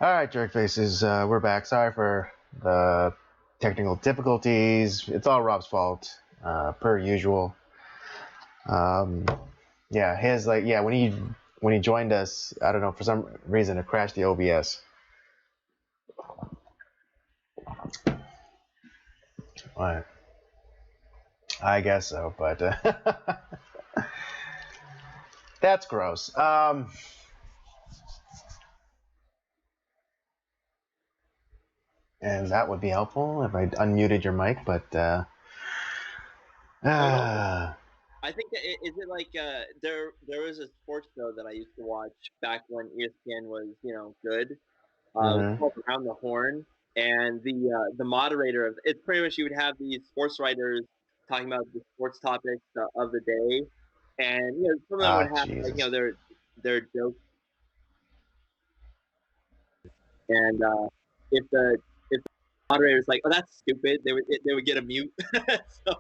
All right, jerk faces, we're back. Sorry for the technical difficulties. It's all Rob's fault, per usual. Um, yeah, his when he joined us, I don't know, for some reason it crashed the OBS. But I guess so, but that's gross. And that would be helpful if I unmuted your mic, but I think that is it like there was a sports show that I used to watch back when ESPN was good. It was mhm. called Around the Horn, and the moderator of it's pretty much you would have these sports writers talking about the sports topics of the day, and some of them would have like Jesus. their jokes, and if the moderator's like, oh, that's stupid, they would get a mute. So,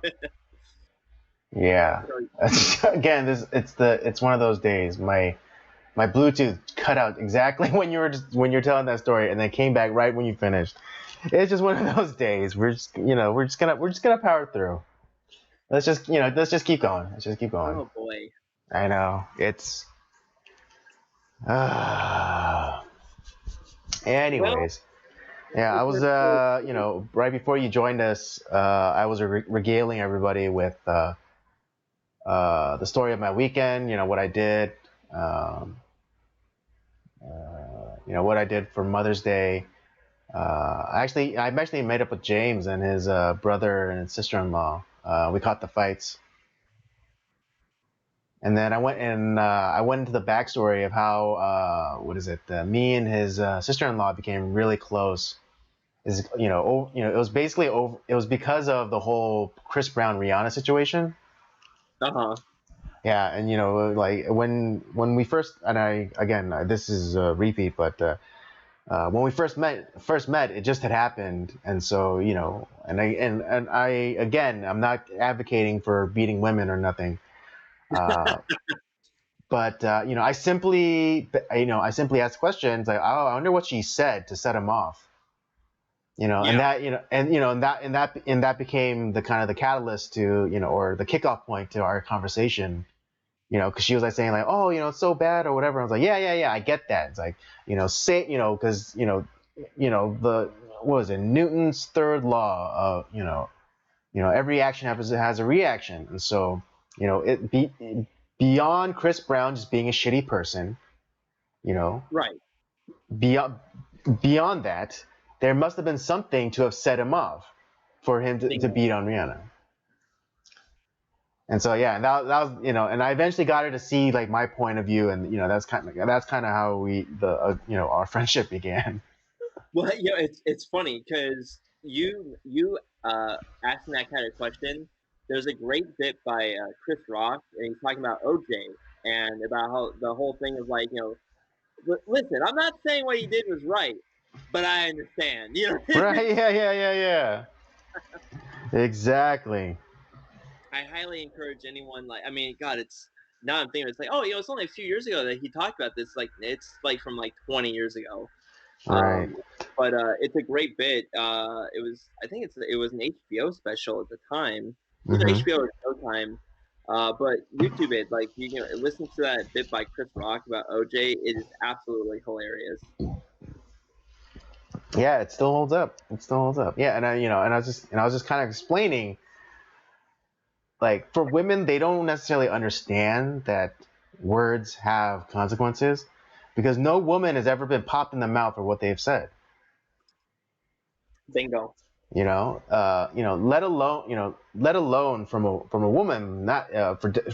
Yeah. so Again, it's one of those days. My Bluetooth cut out exactly when you're telling that story, and then came back right when you finished. It's just one of those days. We're just gonna power through. Let's just keep going. Let's just keep going. oh boy. I know it's. Uh, Well, anyways, yeah, I was right before you joined us, I was regaling everybody with the story of my weekend. What I did. Um, what I did for Mother's Day. I've actually made up with James and his brother and sister-in-law. We caught the fights, and then I went into the backstory of how what is it? Me and his sister-in-law became really close. It was basically over. It was because of the whole Chris Brown Rihanna situation. uh-huh. Yeah, and like when we first, and I again, this is a repeat, but when we first met, it just had happened, and so and I again, I'm not advocating for beating women or nothing, uh, but I simply asked questions like, oh, I wonder what she said to set him off, and Yeah. that became the kind of the catalyst to or the kickoff point to our conversation. Because she was like saying like, oh, it's so bad or whatever. I was like, yeah, yeah, yeah, I get that. It's like, say, because the what was it, Newton's third law of every action has a reaction, and so beyond Chris Brown just being a shitty person, you know, Right. beyond beyond that, there must have been something to have set him off for him to Bingo. beat on Rihanna. And so yeah, and that was and I eventually got her to see like my point of view, and that's kind of how our friendship began. Well, it's funny because asking that kind of question. There's a great bit by Chris Rock, and he's talking about OJ and about how the whole thing is like, listen, I'm not saying what he did was right, but I understand. Right? Yeah, yeah, yeah, yeah. Exactly. I highly encourage anyone. Like, I mean, God, it's now I'm thinking it's like, oh, it's only a few years ago that he talked about this. Like, it's like from like 20 years ago. Right. But it's a great bit. I think it was an HBO special at the time, either Mm-hmm. HBO or Showtime. But YouTube it, like you can listen to that bit by Chris Rock about OJ. It is absolutely hilarious. Yeah, it still holds up. It still holds up. Yeah, and I was just kind of explaining, like, for women, they don't necessarily understand that words have consequences, because no woman has ever been popped in the mouth for what they've said. Bingo. Let alone from a woman, not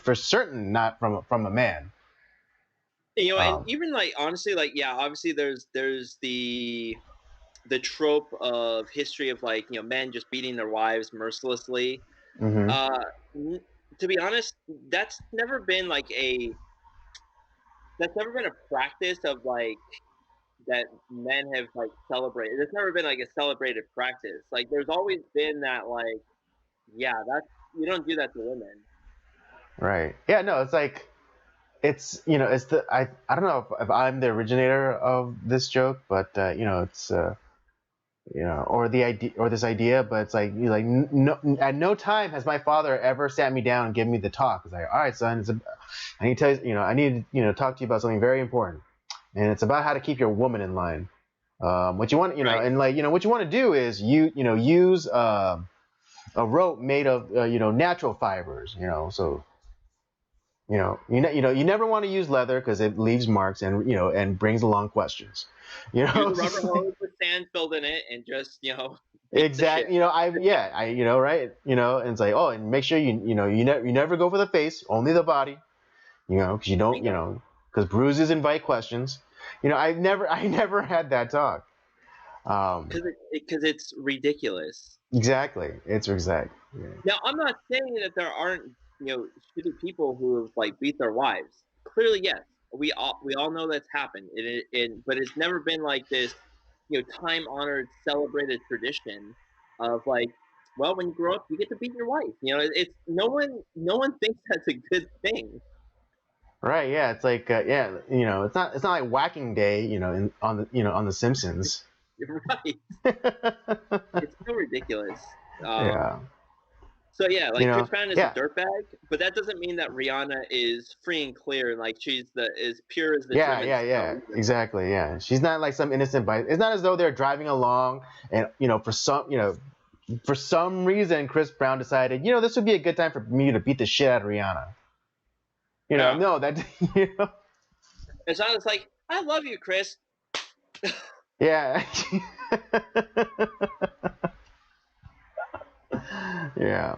for certain, not from a man. And Um, even like honestly, like yeah, obviously there's the trope of history of like men just beating their wives mercilessly. hmm Uh, to be honest, that's never been like a practice of like that men have like celebrated. There's never been like a celebrated practice. Like there's always been that like yeah, that's you don't do that to women. right. Yeah. No. It's like it's it's the I don't know if I'm the originator of this joke, but it's or the idea or this idea, but it's like no, at no time has my father ever sat me down and given me the talk. It's like, all right, son, I need to tell you, I need to talk to you about something very important, and it's about how to keep your woman in line. What you want, Right. and what you want to do is use a rope made of natural fibers, so you never want to use leather because it leaves marks and and brings along questions. Use a rubber hose with sand filled in it and just beat the shit. Exactly. Right. And it's like, oh, and make sure you never go for the face, only the body. Because you don't, Bingo. because bruises invite questions. I never had that talk. Because it's ridiculous. Exactly. It's exact. Yeah. Now, I'm not saying that there aren't shitty people who have like beat their wives. Clearly, yes, we all know that's happened. But it's never been like this, time honored, celebrated tradition of like, well, when you grow up, you get to beat your wife. It's no one thinks that's a good thing. Right. Yeah. It's like it's not like whacking day. On the Simpsons. Right? It's so ridiculous. Yeah. So yeah, like Chris Brown is a Yeah. dirtbag, but that doesn't mean that Rihanna is free and clear and like she's as pure as the Yeah, Germans yeah, exactly. Yeah, she's not like some innocent bite. It's not as though they're driving along and for some reason Chris Brown decided this would be a good time for me to beat the shit out of Rihanna. Yeah. No, that It's not. It's like I love you, Chris. yeah, yeah.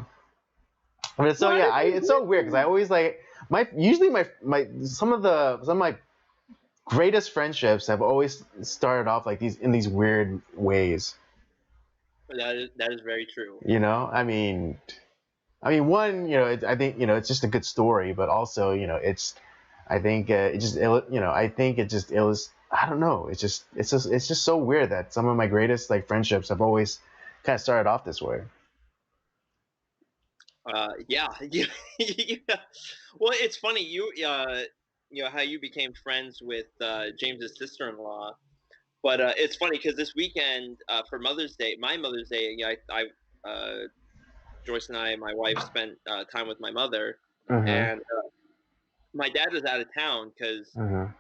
I mean, so yeah, it's so weird because I always like my some of my greatest friendships have always started off like these weird ways. That is very true. One, I think it's just a good story, but also it's I think it just I think it just I don't know, it's just so weird that some of my greatest like friendships have always kind of started off this way. Yeah. Yeah. Well, it's funny how you became friends with James's sister-in-law. But it's funny because this weekend for Mother's Day, my Mother's Day, Joyce and I, my wife, spent time with my mother, Mm-hmm. and my dad was out of town because Mm-hmm.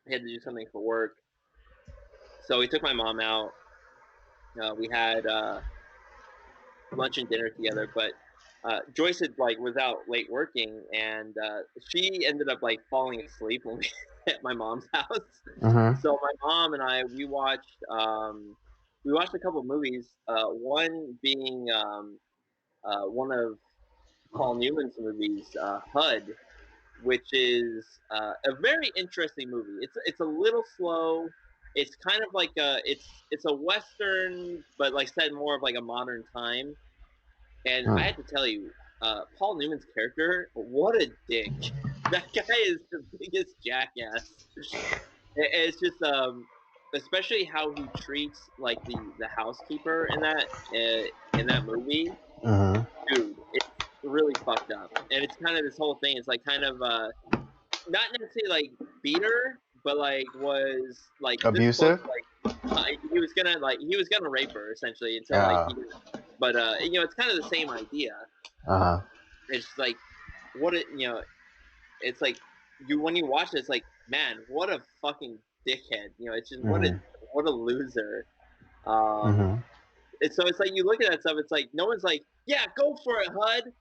he had to do something for work. So he took my mom out. We had lunch and dinner together, but Joyce had was out late working, and she ended up falling asleep when we at my mom's house. Mm-hmm. So my mom and I we watched a couple of movies. One being one of Paul Newman's movies, HUD, which is a very interesting movie. It's a little slow. It's kind of like it's a western, but set in more of a modern time. And I had to tell you, Paul Newman's character, what a dick! That guy is the biggest jackass. It's just especially how he treats the housekeeper in that movie, Mm-hmm. dude. It's really fucked up, and it's kind of this whole thing. It's kind of not necessarily beat her, but was this close. Abusive. He was gonna rape her essentially until Yeah. he didn't. But it's kind of the same idea. Uh-huh. It's what it it's you when you watch it, it's man, what a fucking dickhead. It's just Mm-hmm. what a loser. Mm-hmm. It's you look at that stuff. It's no one's yeah, go for it, HUD.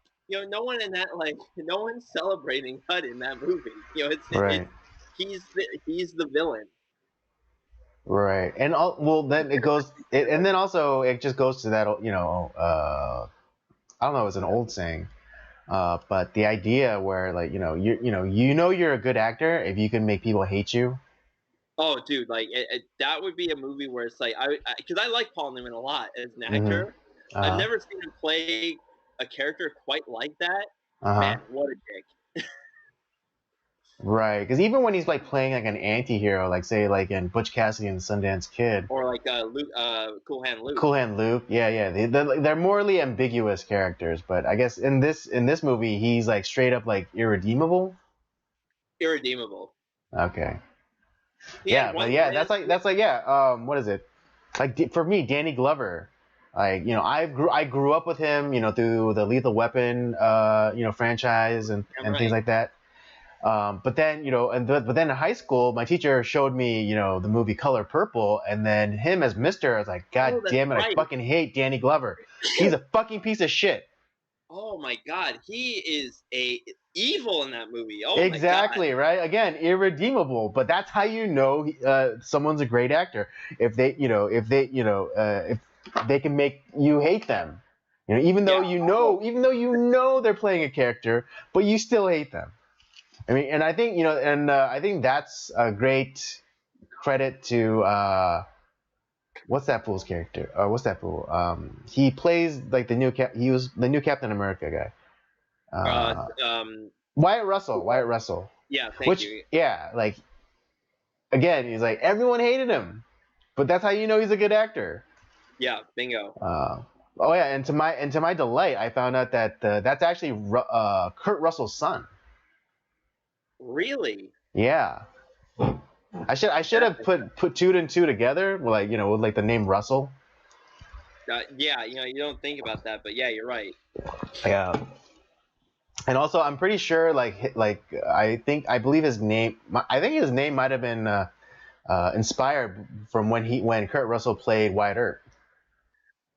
No one in that no one's celebrating HUD in that movie. Right. He's the villain. Right. And well, then and then also it just goes to that, I don't know, it's an old saying, but the idea where you're a good actor if you can make people hate you. Oh, dude, that would be a movie where it's because I like Paul Newman a lot as an Mm-hmm. actor. I've Uh-huh. never seen him play a character quite like that. Uh-huh. Man, what a dick. Right. Because even when he's playing an anti-hero, say in Butch Cassidy and the Sundance Kid, Or Luke, Cool Hand Luke. Cool Hand Luke, yeah, they're morally ambiguous characters, but I guess in this movie he's straight up irredeemable. irredeemable. Okay. He Yeah, had but one yeah, glance. that's like yeah. What is it? Like for me, Danny Glover. Like I grew up with him, through the Lethal Weapon, franchise I'm and things right. like that. But then but then in high school, my teacher showed me the movie Color Purple, and then him as Mister. I was like, God Oh, that's damn it, I right. fucking hate Danny Glover. He's a fucking piece of shit. Oh my God, he is a evil in that movie. Oh my God. Exactly, right? Again, irredeemable. But that's how someone's a great actor. If they can make you hate them. Yeah. Even though they're playing a character, but you still hate them. I mean, and I think I think that's a great credit to what's that fool's character? What's that fool? He plays like he was the new Captain America guy. Uh, Uh, um. Wyatt Russell. Wyatt Russell. Yeah. Thank Which, you. yeah, like again, he's like everyone hated him, but that's how you know he's a good actor. Yeah. Bingo. Oh yeah, and to my delight, I found out that that's actually Kurt Russell's son. Really? Yeah, I should have put two and two together, like with like the name Russell. Yeah. You don't think about that, but yeah, you're right. Yeah. And also, I'm pretty sure, I believe I think his name might have been inspired from when Kurt Russell played Wyatt Earp.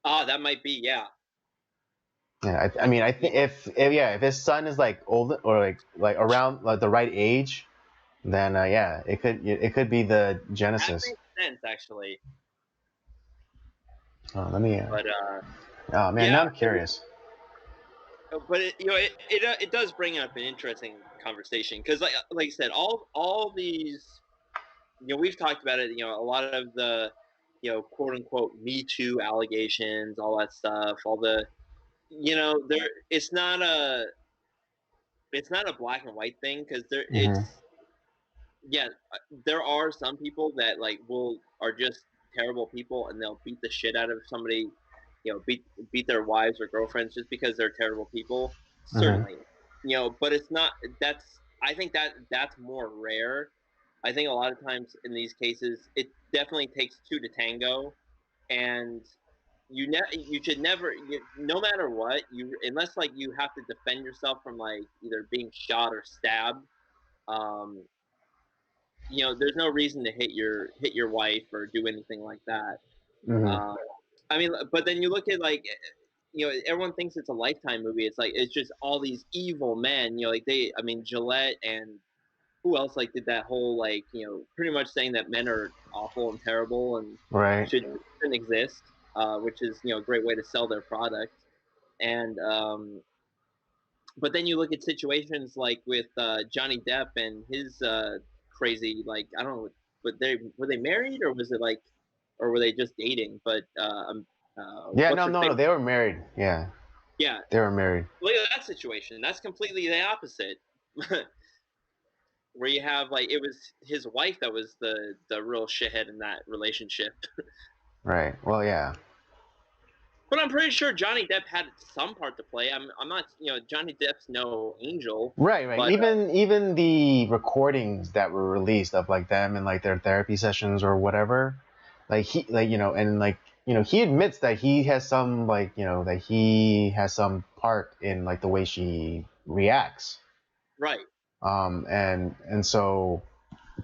Oh, that might be. Yeah. Yeah, I That mean, I might think be. if his son is like old or like around like the right age, then yeah, it could be the That genesis. makes sense, actually. Oh, let me. But Oh man, now yeah. I'm curious. But it does bring up an interesting conversation because like I said, all these we've talked about it. A lot of the quote unquote Me Too allegations, all that stuff, all the there it's not a black and white thing because Hmm. yeah there are some people that are just terrible people and they'll beat the shit out of somebody, beat their wives or girlfriends just because they're terrible people, Hmm. certainly. But it's not that's I think that's more rare. I think a lot of times in these cases it definitely takes two to tango, and you should never no matter what, unless you have to defend yourself from either being shot or stabbed. um there's no reason to hit your wife or do anything like that. Hmm. um I mean, but then you look at everyone thinks it's a Lifetime movie. It's it's just all these evil men, I mean, Gillette and who else did that whole pretty much saying that men are awful and terrible and Right. shouldn't exist, which is a great way to sell their product. And but then you look at situations like with Johnny Depp and his crazy, I don't know, but they were they married or was it or were they just dating? But Yeah. what's No. her No. face? No. They were married. Yeah. Yeah, They were married. look at that situation. That's completely the opposite. Where you have it was his wife that was the real shithead in that relationship. Right. Well, yeah. But I'm pretty sure Johnny Depp had some part to play. I'm not, Johnny Depp's no angel, Right. Right. but Even the recordings that were released of like them and like their therapy sessions or whatever, like and he admits that he has some that he has some part in like the way she reacts. right, And so,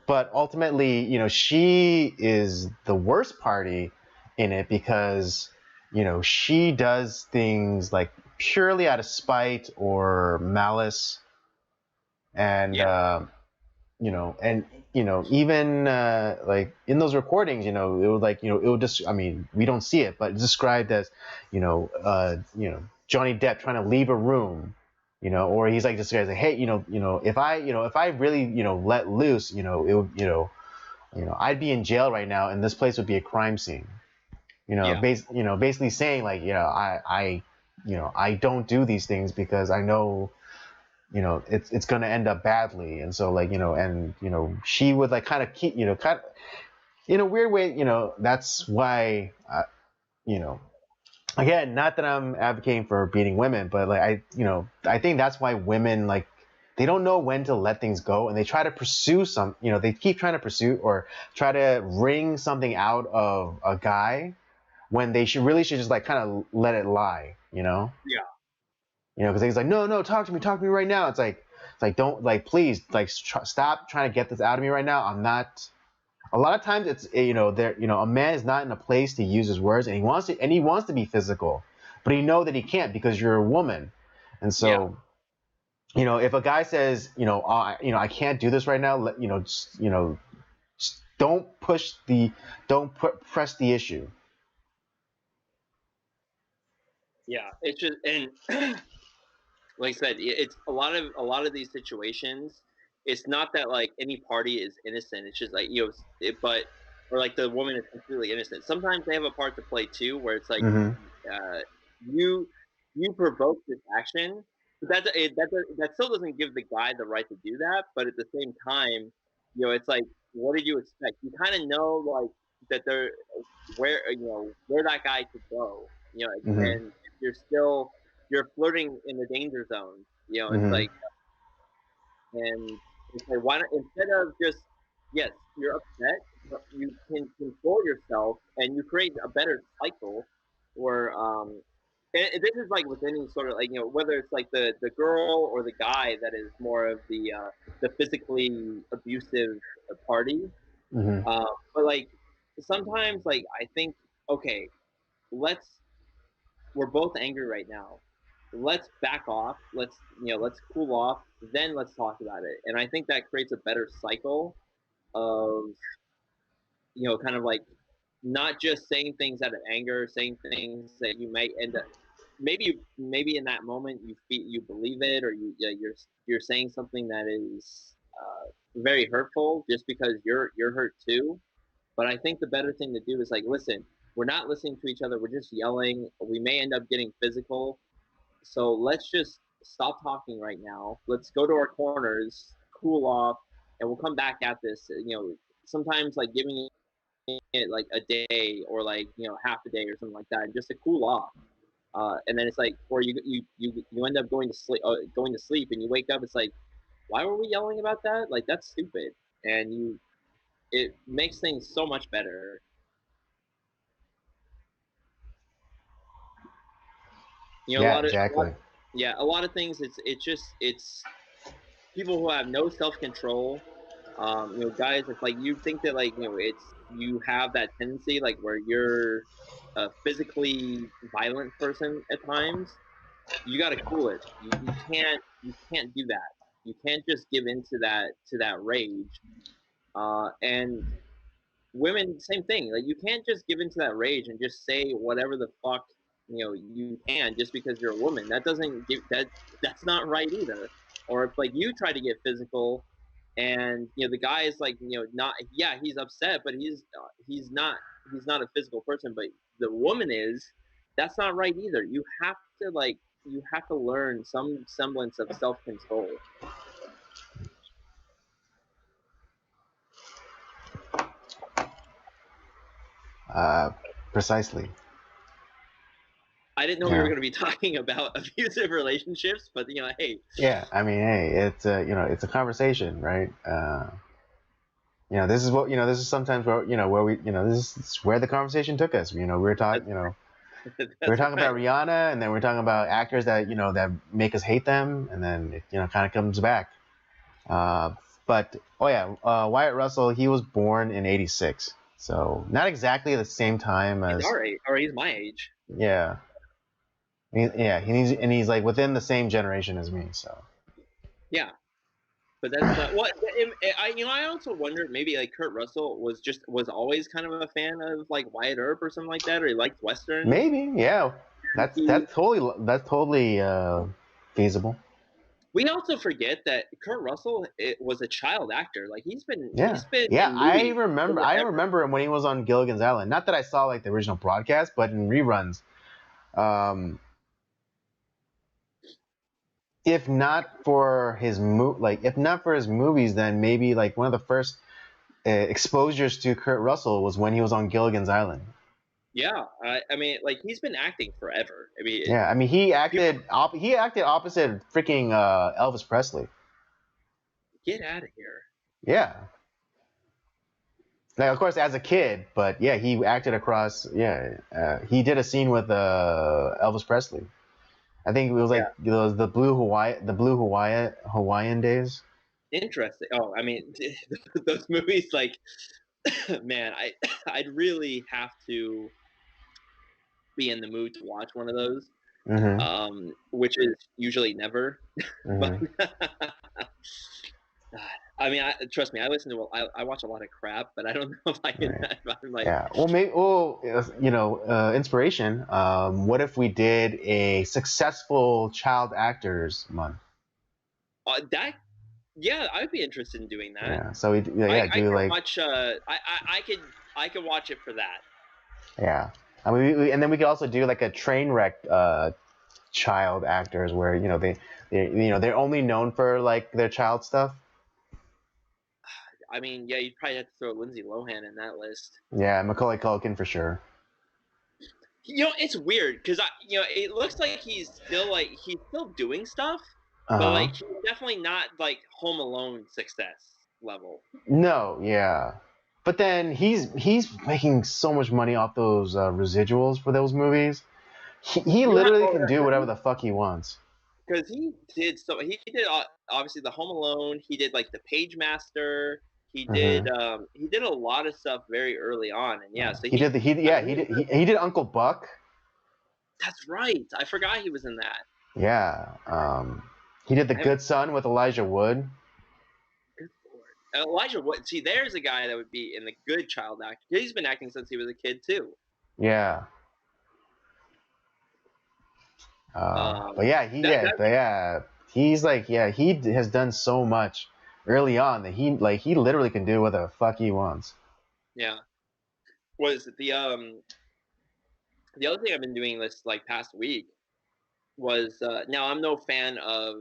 but ultimately, she is the worst party in it because, she does things like purely out of spite or malice. And, yeah, and, even, like in those recordings, it would it would just, I mean, we don't see it, but it's described as, Johnny Depp trying to leave a room, or he's like this guy's like, hey, if I really, let loose, it would, I'd be in jail right now, and this place would be a crime scene. yeah, Basically saying like, I don't do these things because I know, it's gonna end up badly, and so and she would like kind of keep, kind of in a weird way, that's why, you know, again, not that I'm advocating for beating women, but like I think that's why women like they don't know when to let things go, and they try to pursue they keep trying to pursue or try to wring something out of a guy when they should just like kind of let it lie, Yeah. because he's like, no, talk to me right now. It's like, don't, like, please, like, stop trying to get this out of me right now. I'm not. A lot of times it's a man is not in a place to use his words, and he wants to be physical, but he know that he can't because you're a woman, and Yeah. so if a guy says I can't do this right now, just don't press the issue. Yeah. It's just, and like I said, it's a lot of these situations. It's not that like any party is innocent. It's just like or like the woman is completely innocent. Sometimes they have a part to play too, where it's like Mm-hmm. uh, you you provoke this action, but that still doesn't give the guy the right to do that. But at the same time, it's like, what did you expect? You kind of know like that they're where that guy could go. Mm-hmm. And you're flirting in the danger zone. It's Mm-hmm. like, and it's like, why not, instead of just, yes, you're upset, but you can control yourself and you create a better cycle where, and this is like with any sort of like, whether it's like the girl or the guy that is more of the physically abusive party. Mm-hmm. But like sometimes like I think, okay, let's we're both angry right now. Let's back off. Let's cool off. Then let's talk about it. And I think that creates a better cycle of kind of like not just saying things out of anger, saying things that you might end up maybe in that moment you believe it, or you're saying something that is very hurtful just because you're hurt too. But I think the better thing to do is like, listen, we're not listening to each other. We're just yelling. We may end up getting physical. So let's just stop talking right now. Let's go to our corners, cool off, and we'll come back at this. Sometimes like giving it like a day or like half a day or something like that, just to cool off. And then it's like, or you end up going to sleep, and you wake up. It's like, why were we yelling about that? Like that's stupid, and it makes things so much better. A Yeah, lot of, exactly. yeah, a lot of things. It's people who have no self control. Guys, it's like you think that like it's you have that tendency like where you're a physically violent person at times. You got to cool it. You can't do that. You can't just give in to that rage. And women, same thing. Like you can't just give into that rage and just say whatever the fuck you can just because you're a woman. That doesn't give that. That's not right either. Or if like you try to get physical, and the guy is like not, yeah, he's upset, but he's not a physical person, but the woman is. That's not right either. You have to learn some semblance of self control. Uh, Precisely. I didn't know we were Yeah. going to be talking about abusive relationships, but hey, Yeah. I mean, hey, it's a conversation, right? This is what this is sometimes where we this is where the conversation took us. We were talking that's we were that's talking right. about Rihanna, and then we're talking about actors that that make us hate them, and then it kind of comes back. Uh, but oh yeah, Wyatt Russell, he was born in '86, so not exactly the same time He's as our age, or he's my age. yeah, he's like within the same generation as me. So Yeah, but that's not what I also wonder, maybe like Kurt Russell was always kind of a fan of like Wyatt Earp or something like that, or he liked westerns. maybe yeah, that's He, totally feasible. we also forget that Kurt Russell was a child actor. Like he's been Yeah. he's been Yeah, in I movies remember. I forever. remember him when he was on Gilligan's Island. Not that I saw like the original broadcast, but in reruns. Um, if not for his movies, then maybe like one of the first exposures to Kurt Russell was when he was on Gilligan's Island. Yeah, I mean, like he's been acting forever. I mean, Yeah, I mean he acted opposite freaking Elvis Presley. Get out of here. Yeah. Like, of course, as a kid, but yeah, he acted across. Yeah, he did a scene with Elvis Presley. I think it was Yeah. like the Hawaiian days. Interesting. Oh, I mean, those movies, like, man, I'd really have to be in the mood to watch one of those, Mm-hmm. which is usually never. But Mm-hmm. I mean, trust me, I watch a lot of crap, but I don't know if I can. Right. If I'm like, Yeah. Well, maybe. Well, inspiration. What if we did a successful child actors month? that. Yeah, I'd be interested in doing that. Yeah. So we I do could like watch. I could watch it for that. yeah. I mean, and then we could also do like a train wreck child actors where they're only known for like their child stuff. I mean, yeah, you'd probably have to throw Lindsay Lohan in that list. Yeah, Macaulay Culkin for sure. It's weird because it looks like he's still doing stuff, Uh but huh. like he's definitely not like Home Alone success level. No, yeah. But then he's making so much money off those residuals for those movies. He You have literally can do whatever the fuck he wants. because he did obviously the Home Alone. He did like the Page Master. Mm-hmm. He did a lot of stuff very early on, and yeah, so He did the he I yeah believe he did Uncle Buck. that's right. I forgot he was in that. Yeah. He did The I Good Son with Elijah Wood. Good Lord. Elijah Wood. See, there's a guy that would be in the good child actor. He's been acting since he was a kid too. Yeah. But yeah, he's like he has done so much early on that he literally can do what the fuck he wants. Yeah. Was the other thing I've been doing this like past week was now I'm no fan of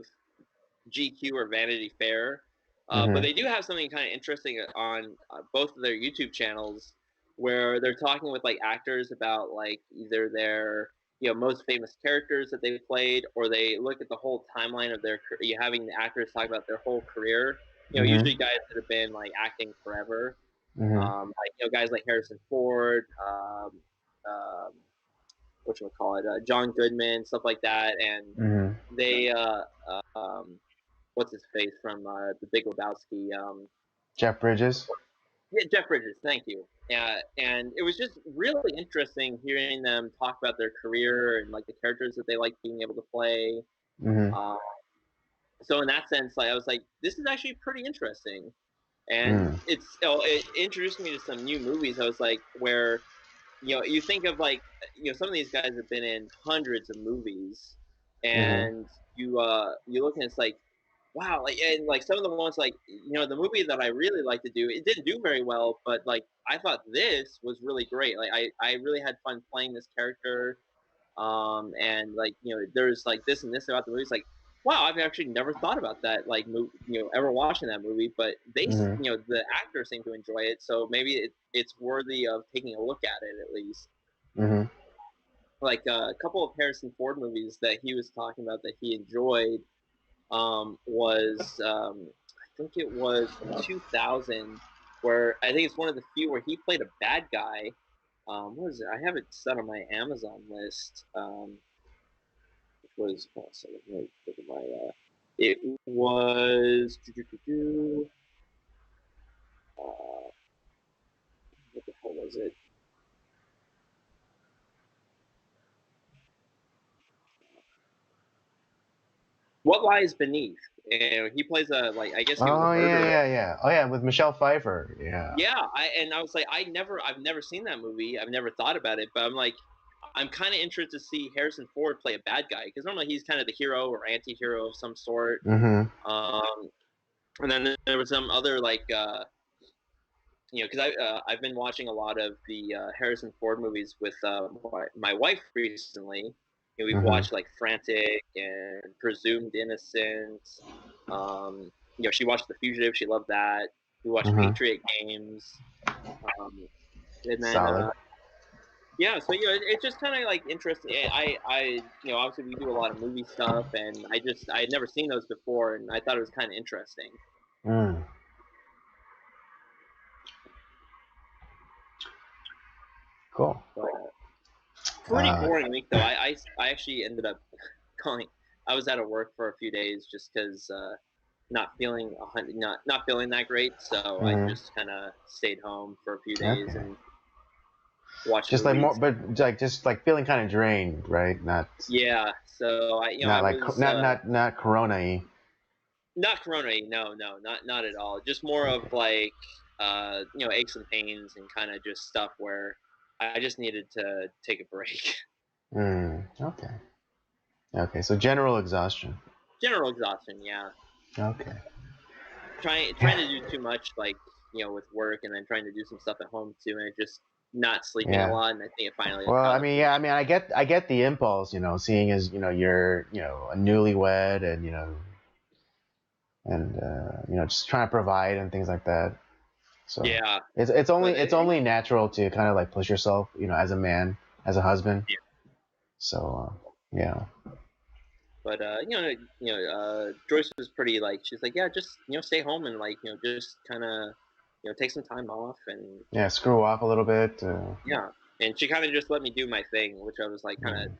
GQ or Vanity Fair, but Mm-hmm. they do have something kind of interesting on both of their YouTube channels where they're talking with like actors about like either their most famous characters that they've played, or they look at the whole timeline of their having the actors talk about their whole career. Mm-hmm. Usually guys that have been like acting forever, Mm-hmm. like guys like Harrison Ford, what you call it, John Goodman, stuff like that, and Mm-hmm. they what's his face from the Big Lebowski, Jeff Bridges. yeah, Jeff Bridges, thank you. Yeah, and it was just really interesting hearing them talk about their career and like the characters that they like being able to play. Mm-hmm. Um, so in that sense, like I was like, this is actually pretty interesting, and Mm. it introduced me to some new movies. I was like, where you think of like some of these guys have been in hundreds of movies, Mm-hmm. and you look and it's like, wow, like, and like some of the ones like the movie that I really like to do, it didn't do very well, but like I thought this was really great. Like I really had fun playing this character, and like there's like this and this about the movie. It's like, wow, I've actually never thought about that, like ever watching that movie, but they Mm-hmm. the actors seem to enjoy it, so maybe it's worthy of taking a look at it at least. Mm-hmm. Like a couple of Harrison Ford movies that he was talking about that he enjoyed, was I think it was from 2000, where I think it's one of the few where he played a bad guy. What is it? I have it set on my Amazon list. Which was so let me look at my. It was. What the hell was it? What Lies Beneath? And he plays a like I guess he was a Oh yeah, murderer. yeah, yeah. Oh yeah, with Michelle Pfeiffer. Yeah. Yeah, I was like, I've never seen that movie. I've never thought about it, but I'm like, I'm kind of interested to see Harrison Ford play a bad guy because normally he's kind of the hero or anti-hero of some sort. Mm-hmm. Um, and then there was some other like, because I've been watching a lot of the Harrison Ford movies with my wife recently. We've Mm-hmm. watched like Frantic and Presumed Innocent. She watched The Fugitive. She loved that. We watched Mm-hmm. Patriot Games. Um, and then Solid. yeah, so it's just kind of like interesting. I obviously we do a lot of movie stuff, and I had never seen those before, and I thought it was kind of interesting. Mm. Cool. But, pretty boring week though. I actually ended up calling. I was out of work for a few days just because not feeling not feeling that great. So I Mm-hmm. just kind of stayed home for a few days Okay. and watched Just like more, movies. but like just like feeling kind of drained, right? Yeah. So I Not like was not Corona-y. not corona. No, no, not at all. Just more of Okay. like aches and pains and kind of just stuff where I just needed to take a break. Okay. Okay. So general exhaustion. General exhaustion. Yeah. Okay. Trying to do too much, like with work, and then trying to do some stuff at home too, and it just not sleeping a Yeah. lot. And I think it finally Well, caught I up mean, to yeah, me. I mean, I get the impulse, seeing as you're a newlywed and and just trying to provide and things like that. So Yeah, but it's only natural to kind of like push yourself, as a man, as a husband. yeah. So yeah. But Joyce was pretty like she's like, yeah, just stay home and like just kind of take some time off and Yeah, screw off a little bit. yeah, and she kind of just let me do my thing, which I was like kind of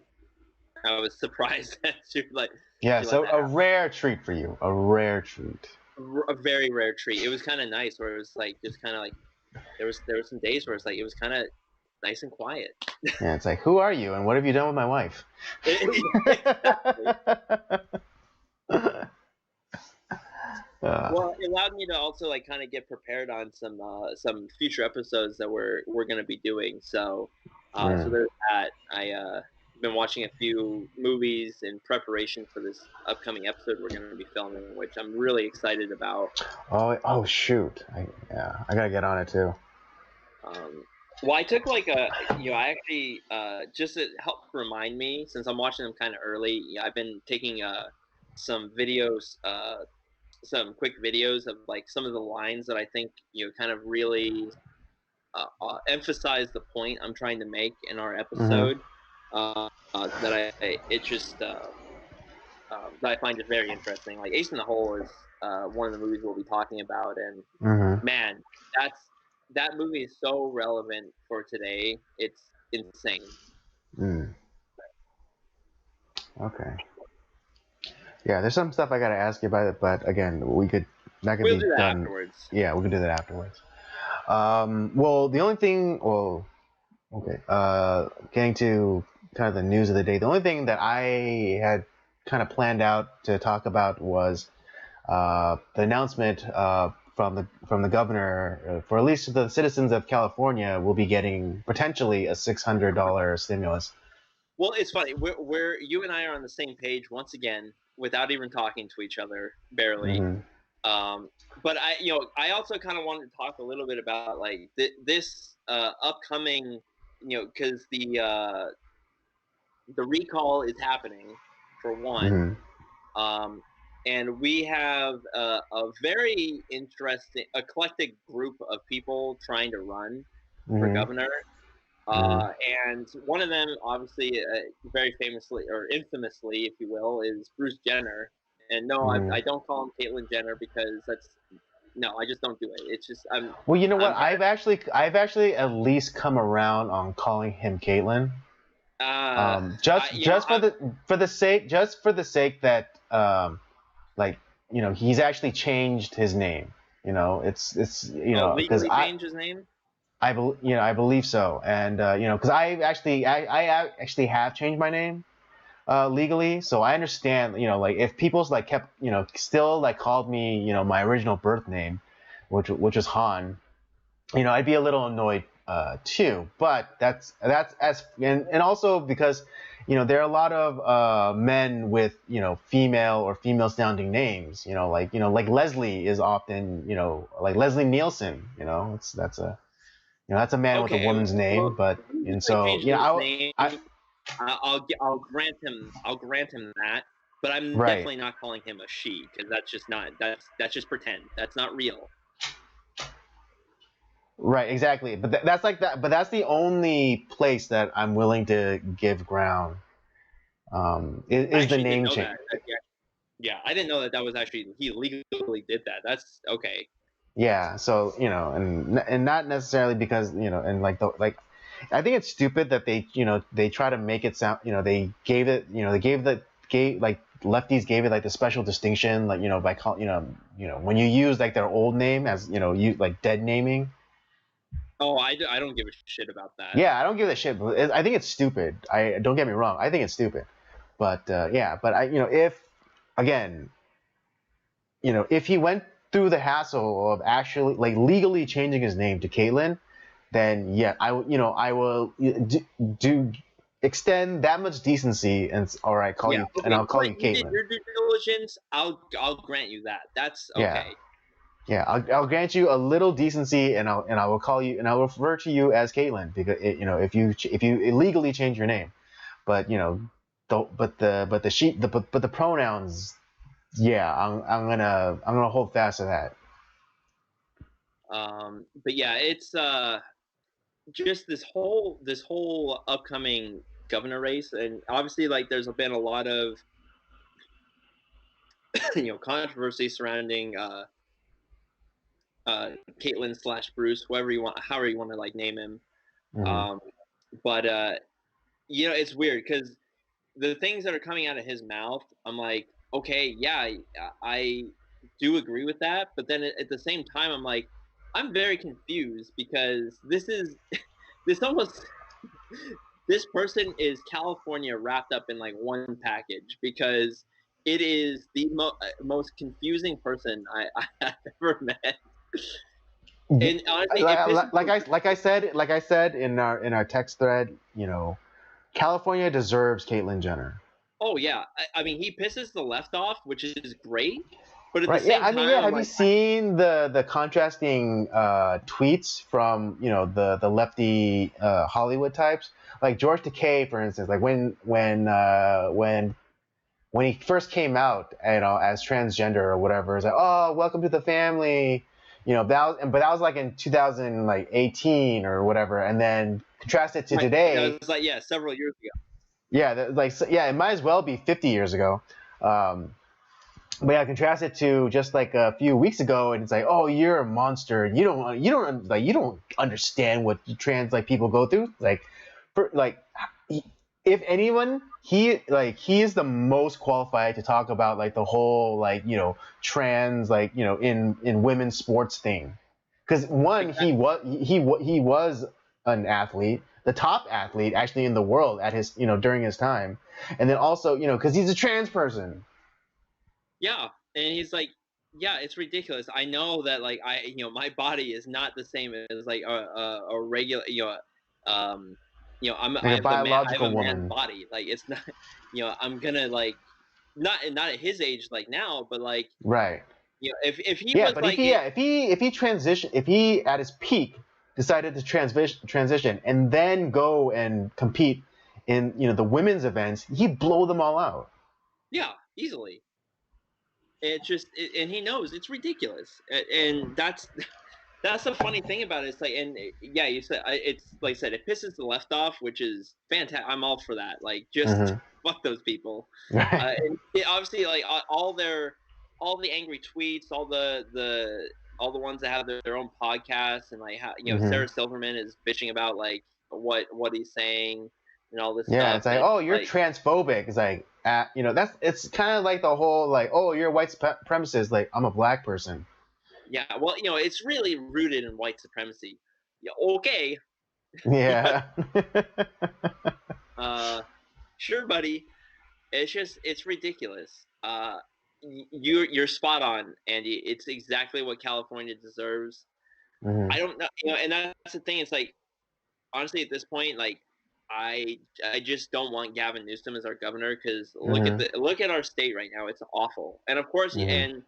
I was surprised that Yeah, she let so that a happen. rare treat for you, a rare treat. A very rare treat. It was kind of nice, where it was like just kind of like there was some days where it's like it was kind of nice and quiet. Yeah, it's like, who are you, and what have you done with my wife? Exactly. uh, Well, it allowed me to also like kind of get prepared on some future episodes that we're going to be doing. So mm. there's that. I been watching a few movies in preparation for this upcoming episode we're going to be filming, which I'm really excited about. Oh shoot! I gotta get on it too. Well, I took like I actually just to help remind me since I'm watching them kind of early. I've been taking some videos, some quick videos of like some of the lines that I think kind of really emphasize the point I'm trying to make in our Mm-hmm. episode. That it just that I find just very interesting. Like Ace in the Hole is one of the movies we'll be talking about, and Mm-hmm. man, that movie is so relevant for today. It's insane. Mm. Okay. Yeah, there's some stuff I gotta ask you about it, but again, that could We'll be do that done. afterwards. Yeah, we can do that afterwards. Well, the only thing, well, okay, getting to kind of the news of the day. The only thing that I had kind of planned out to talk about was the announcement from the governor for at least the citizens of California will be getting potentially a $600 stimulus. Well, it's funny. We're you and I are on the same page once again without even talking to each other, barely. Mm-hmm. Um, but I also kind of wanted to talk a little bit about like this upcoming, because the recall is happening for one, Mm-hmm. um, and we have a very interesting, eclectic group of people trying to run for Mm-hmm. governor. Mm-hmm. Uh, and one of them, obviously, very famously or infamously, if you will, is Bruce Jenner. And no, Mm-hmm. I don't call him Caitlyn Jenner because that's no, I just don't do it. It's just Well, you know what? I'm very I've actually at least come around on calling him Caitlin. Just I for the sake that like he's actually changed his name. It's because legally changed his name. I believe so, and because I actually have changed my name legally, so I understand. Like if people's like kept still like called me my original birth name, which is Han. I'd be a little annoyed too. But that's as and also because there are a lot of men with female or female sounding names. Like Leslie is often like Leslie Nielsen. It's that's a man with a Okay, woman's well, name. But he and recently so changed his name. I I'll grant him that. But I'm right. definitely not calling him a she because that's just not that's just pretend. That's not real. Right, exactly. But that's like that. But that's the only place that I'm willing to give ground. I Is the actually didn't name know change? that. Yeah. Yeah, I didn't know that was actually he legally did that. That's okay. Yeah, so and not necessarily because and like I think it's stupid that they try to make it sound they gave it they gave like lefties gave it like the special distinction like by call when you use like their old name as you like dead naming. Oh, I don't give a shit about that. Yeah, I don't give a shit. I think it's stupid. I don't get me wrong. I think it's stupid, but yeah, but I if again if he went through the hassle of actually like legally changing his name to Caitlyn, then yeah, I will do extend that much decency and all right, call Yeah, you and okay, I'll call you you did Caitlyn. your due diligence. I'll grant you that. That's Yeah, okay. yeah, I'll grant you a little decency and I will call you and I'll refer to you as Caitlyn because if you illegally change your name, but don't but the sheep but the pronouns, yeah, I'm gonna hold fast to that. But yeah, it's just this whole upcoming governor race, and obviously like there's been a lot of controversy surrounding Caitlyn slash Bruce, whoever you want, however you want to like name him. Hmm. Um, but it's weird because the things that are coming out of his mouth, I'm like, okay, yeah, I do agree with that, but then at the same time, I'm like, I'm very confused because this is this almost this person is California wrapped up in like one package because it is the most confusing person I've ever met. And honestly, it pisses me. Like I said in our text thread, California deserves Caitlyn Jenner. Oh yeah, I mean he pisses the left off, which is great, but at the Right. Yeah. same I mean, time, yeah. I'm Have you like, seen the contrasting tweets from the lefty Hollywood types, like George Takei, for instance, like when he first came out, as transgender or whatever, it's like, oh, welcome to the family, but that was like in 2018 or whatever, and then contrast it to right, today. that was like several years ago. Yeah, yeah, it might as well be 50 years ago. Um, but yeah, contrast it to just like a few weeks ago, and it's like, oh, you're a monster. You don't understand what trans like people go through. Like, for like, if anyone, he is the most qualified to talk about like the whole like trans like in women's sports thing, because one he was an athlete, the top athlete actually in the world at his during his time, and then also because he's a trans person. Yeah, and he's like, yeah, it's ridiculous. I know that like my body is not the same as like a regular, Like a I have a biological man's woman. body. Like it's not, I'm gonna like not at his age like now, but like Right. if he Yeah, was but like it, if he transition if he at his peak decided to transition and then go and compete in the women's events, he'd blow them all out. yeah, easily. And he knows it's ridiculous, and that's the funny thing about it. It's like, and yeah, you said it's like I said, it pisses the left off, which is fantastic. I'm all for that. Like, just Hmm. fuck those people. Right. And obviously, like all the angry tweets, all the ones that have their own podcasts, and like how Hmm. Sarah Silverman is bitching about like what he's saying and all this Yeah, stuff, it's like, and oh, you're like transphobic. It's like, that's it's kind of like the whole like, oh, you're a white supremacist. Like, I'm a black person. yeah, well, it's really rooted in white supremacy. Yeah, okay, Yeah. uh, sure, buddy. It's ridiculous. You're spot on, Andy. It's exactly what California deserves. Hmm. I don't know, and that's the thing. It's like honestly, at this point, like I just don't want Gavin Newsom as our governor because Hmm. look at our state right now. It's awful. And of course, Hmm. and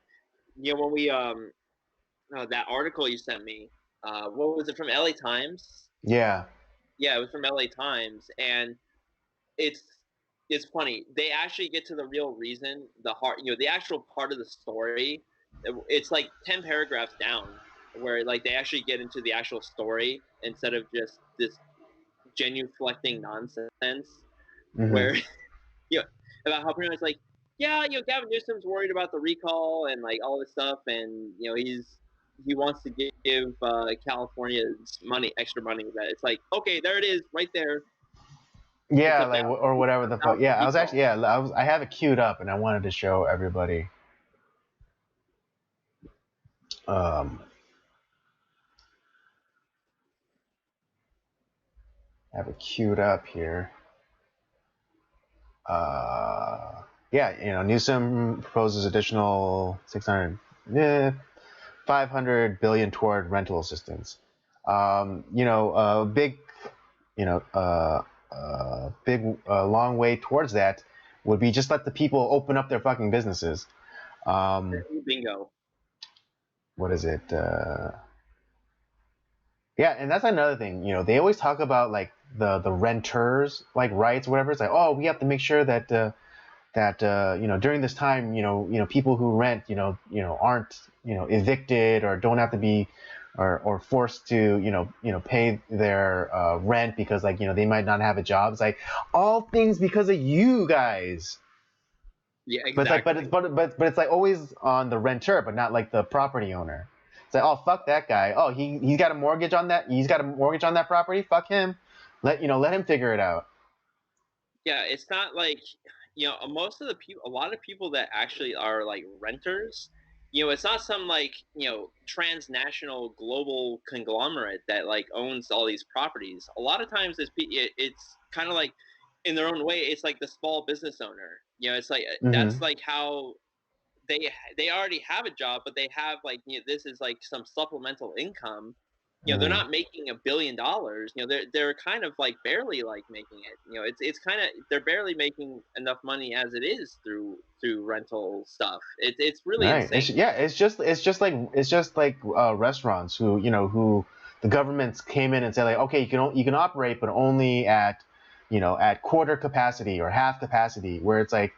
when we that article you sent me, what was it from LA Times? Yeah. Yeah, it was from LA Times, and it's it's funny. They actually get to the real reason, the heart, the actual part of the story. It's like 10 paragraphs down, where like they actually get into the actual story instead of just this genuflecting nonsense. Hmm. Where you know about how pretty much like Yeah, Gavin Newsom's worried about the recall and like all this stuff, and he wants to give California extra money. That it's like, okay, there it is, right there. It's Yeah, like about or whatever the fuck. Yeah, I was recall. actually I have it queued up and I wanted to show everybody. Um, I have it queued up here. Yeah, Newsom proposes additional 500 billion toward rental assistance. Big, long way towards that would be just let the people open up their fucking businesses. Bingo. What is it? Yeah, and that's another thing. They always talk about like the renters like rights, or whatever. It's like, oh, we have to make sure that during this time, people who rent, aren't evicted or don't have to be or forced to pay their rent because like they might not have a job. It's like all things because of you guys. Yeah, But it's like, exactly. but it's like always on the renter, but not like the property owner. It's like, oh, fuck that guy. Oh, he's got a mortgage on that. He's got a mortgage on that property. Fuck him. Let him figure it out. Yeah, it's not like most of the people, a lot of people that actually are like renters. It's not some like transnational global conglomerate that like owns all these properties. A lot of times it's kind of like in their own way. It's like the small business owner. It's like that's Mm-hmm. like how they already have a job, but they have like this is like some supplemental income. They're Mm-hmm. not making $1 billion. They're kind of like barely like making it. It's kind of they're barely making enough money as it is through rental stuff. It's really Right. insane. It's just like restaurants who the governments came in and said like, okay, you can operate, but only at at quarter capacity or half capacity, where it's like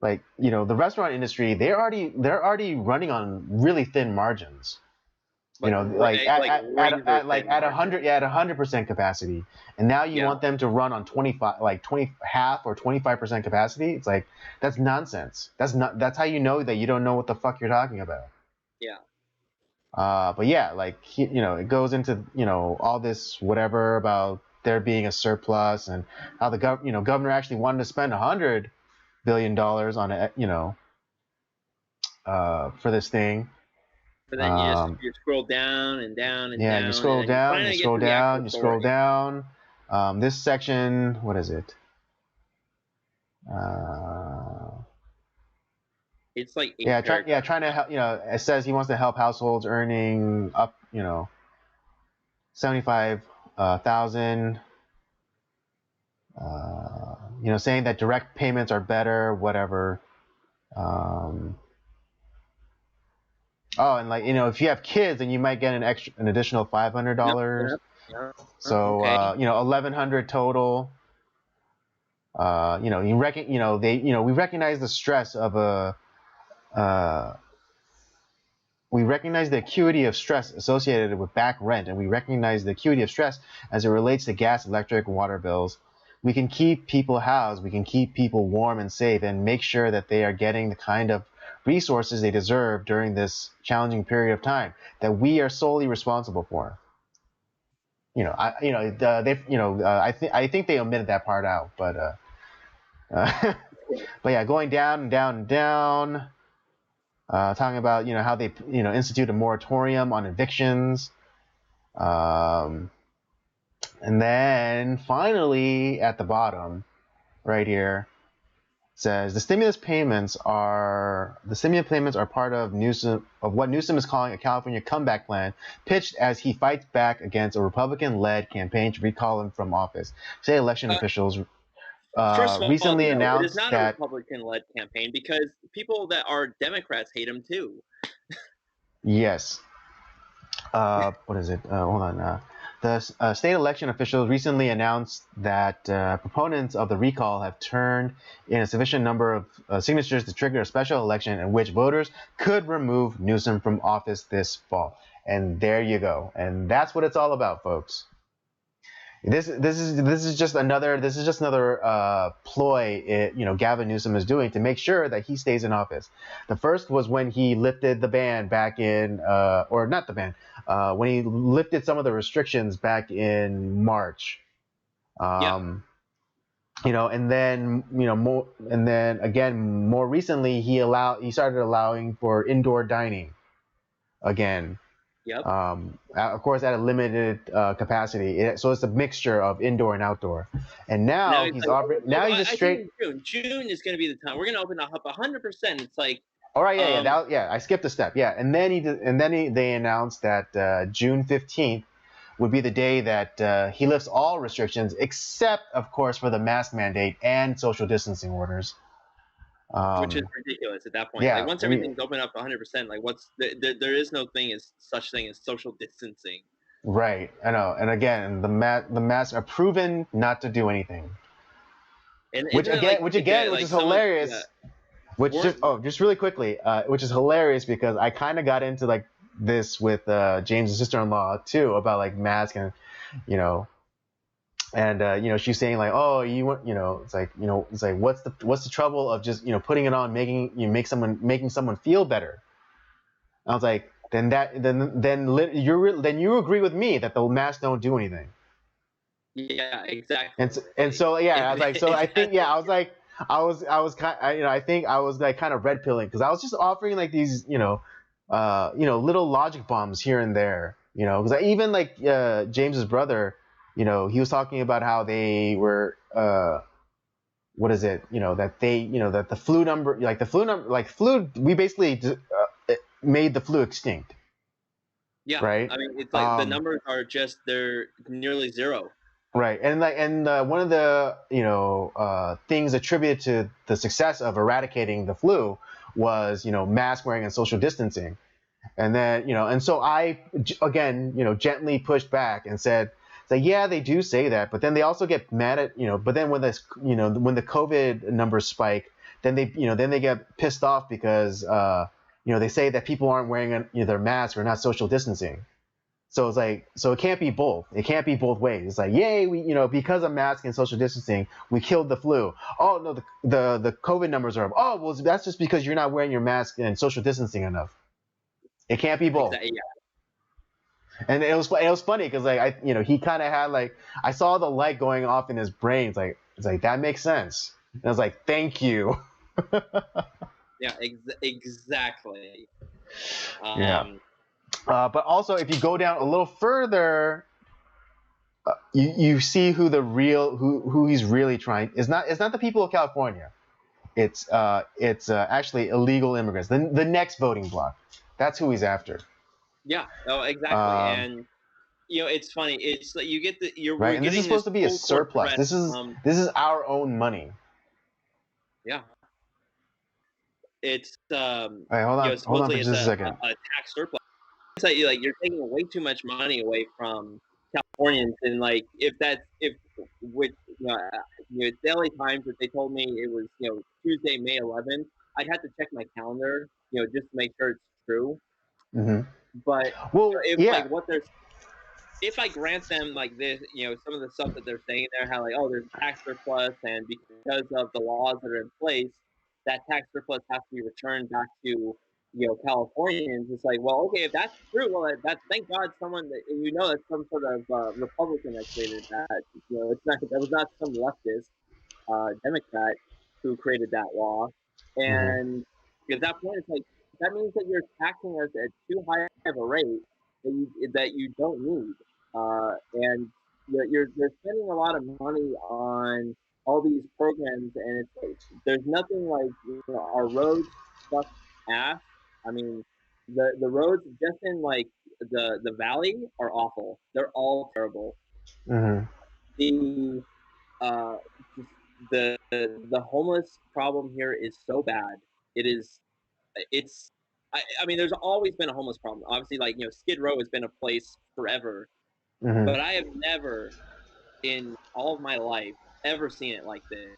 the restaurant industry, they're already running on really thin margins. Like Like like razor thin at margin. 100% capacity, and now you Yeah, want them to run on 25, like 20 half or 25% capacity. It's like that's nonsense. That's how you know that you don't know what the fuck you're talking about. yeah. But yeah, like it goes into all this whatever about there being a surplus and how the governor actually wanted to spend $100 billion on it, for this thing. But then Um, you scroll down and down and yeah, and you down, and scroll then you down, you finally get scroll to the down, actual you scroll story. down. This section, what is it? Uh, It's like eight yeah, paragraphs trying to help. It says he wants to help households earning up, 75,000. Saying that direct payments are better, whatever. Um, oh, and like if you have kids, then you might get an additional Yep, $500. yep, yep. So Okay. 1,100 total. We recognize the stress of we recognize the acuity of stress associated with back rent, and we recognize the acuity of stress as it relates to gas, electric, water bills. We can keep people housed, we can keep people warm and safe, and make sure that they are getting the kind of resources they deserve during this challenging period of time that we are solely responsible for. I think they omitted that part out, but yeah, going down and down and down. Talking about how they institute a moratorium on evictions, and then finally at the bottom, right here, says the stimulus payments are part of what Newsom is calling a California comeback plan, pitched as he fights back against a Republican-led campaign to recall him from office. State election officials First of all, recently no, it is announced not a that. Republican-led campaign because people that are Democrats hate him too. Yes. What is it? Hold on. The state election officials recently announced that proponents of the recall have turned in a sufficient number of signatures to trigger a special election in which voters could remove Newsom from office this fall. And there you go. And that's what it's all about, folks. This is just another ploy Gavin Newsom is doing to make sure that he stays in office. The first was when he lifted the ban back in or not the ban when he lifted some of the restrictions back in March. And then more recently he started allowing for indoor dining again. Yep. Of course, at a limited capacity. So it's a mixture of indoor and outdoor. And now he's offering. Now he's just straight. June is going to be the time. We're going to open up 100%. It's like. All right, yeah. I skipped a step. Yeah, and then they announced that June 15th would be the day that he lifts all restrictions, except, of course, for the mask mandate and social distancing orders. Which is ridiculous at that point. Yeah, like once everything's open up 100%, like there is no such thing as social distancing. Right, I know. And again, the masks are proven not to do anything. Which is hilarious. Just really quickly, which is hilarious because I kind of got into like this with James' sister-in-law too about like masks and and she's saying like, oh, it's like what's the trouble of just putting it on, making someone feel better. I was like, then you agree with me that the masks don't do anything. Yeah, exactly. And so yeah, I was like, so I think I was kind I think I was like kind of red pilling because I was just offering like these little logic bombs here and there, because even like James's brother. He was talking about how they were, what is it? That they, that the flu number, we basically made the flu extinct. Yeah. Right. I mean, it's like the numbers are they're nearly zero. Right. And one of the, things attributed to the success of eradicating the flu was, mask wearing and social distancing. And then, and so I, again, gently pushed back and said, so yeah, they do say that, but then they also get mad at, but then when this, when the COVID numbers spike, then they get pissed off because, they say that people aren't wearing their masks or not social distancing. So it's like, so it can't be both. It can't be both ways. It's like, yay, we, because of masks and social distancing, we killed the flu. Oh no, the COVID numbers are up. Oh, well, that's just because you're not wearing your mask and social distancing enough. It can't be both. Exactly, yeah. And it was funny because like he kind of had like I saw the light going off in his brain. It's like that makes sense. And I was like, thank you. Yeah, exactly. But also, if you go down a little further, you see who he's really trying. It's not the people of California. It's actually illegal immigrants. The next voting bloc. That's who he's after. Yeah. Oh, exactly. And it's funny. It's like you get right. And this is supposed to be a surplus. This is our own money. Yeah. It's hold on for just a second. A tax surplus. It's like you're taking way too much money away from Californians, and like if with Daily Times, if they told me it was Tuesday, May 11th, I'd have to check my calendar, just to make sure it's true. Mm-hmm. But if I grant them like this, some of the stuff that they're saying there, how like, oh, there's tax surplus, and because of the laws that are in place, that tax surplus has to be returned back to Californians. It's like, well, okay, if that's true, well, that's thank God someone that that's some sort of Republican that created that. That was not some leftist Democrat who created that law, and at that point, it's like that means that you're taxing us at too high of a rate that you don't need, and you're spending a lot of money on all these programs, and it's like, there's nothing like our roads suck ass. I mean, the roads just in like the valley are awful. They're all terrible. Mm-hmm. The homeless problem here is so bad. I mean, there's always been a homeless problem. Obviously, like Skid Row has been a place forever, but I have never, in all of my life, ever seen it like this.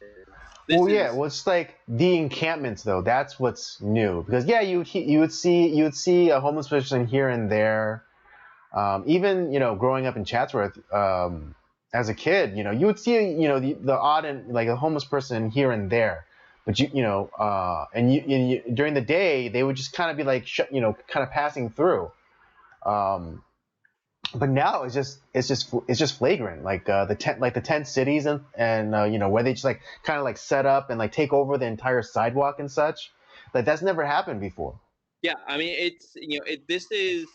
It's like the encampments though. That's what's new because you would see a homeless person here and there. Even growing up in Chatsworth, as a kid, you would see, the odd and like a homeless person here and there, but and during the day they would just kind of be like, kind of passing through. Um, but now it's just flagrant, like the tent cities and where they just like kind of like set up and like take over the entire sidewalk and such. Like that's never happened before. Yeah, I mean, it's this is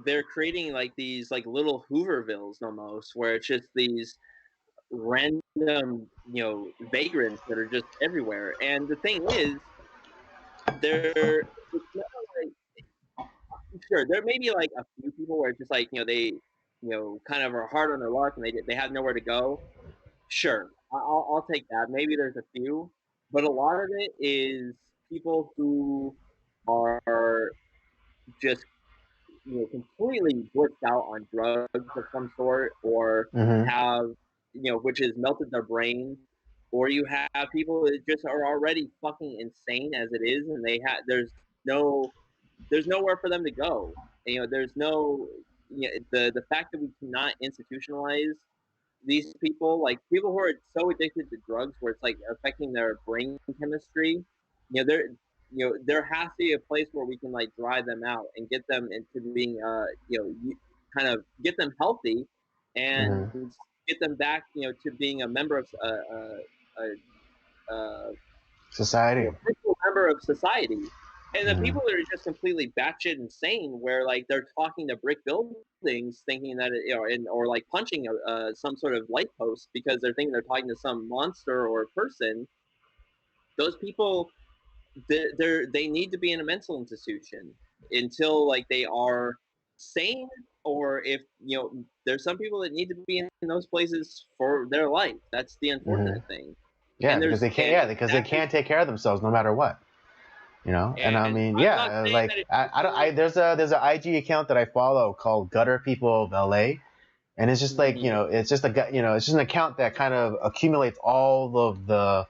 they're creating like these like little Hoovervilles almost, where it's just these random vagrants that are just everywhere. And the thing is, they're it's not like, sure, there may be like a few people where it's just like they kind of are hard on their luck and they have nowhere to go. Sure, I'll take that. Maybe there's a few, but a lot of it is people who are just completely blitzed out on drugs of some sort, or Hmm. have which has melted their brain, or you have people that just are already fucking insane as it is, and no there's nowhere for them to go. There's no the fact that we cannot institutionalize these people, like people who are so addicted to drugs where it's like affecting their brain chemistry, there there has to be a place where we can like drive them out and get them into being kind of get them healthy and Hmm. get them back to being a member of Society. fruitful member of society. And the Hmm. people that are just completely batshit insane, where like they're talking to brick buildings, thinking that or like punching some sort of light post because they're thinking they're talking to some monster or person. Those people, they need to be in a mental institution until like they are sane, or if there's some people that need to be in those places for their life. That's the Hmm. unfortunate thing. Yeah, And because there's they can't. and Yeah, because they that can't take care of themselves no matter what. And I and mean, I'm not yeah, saying that like it's I don't. people. There's a IG account that I follow called Gutter People of LA, and it's just like, Mhm. it's just an account that kind of accumulates all of the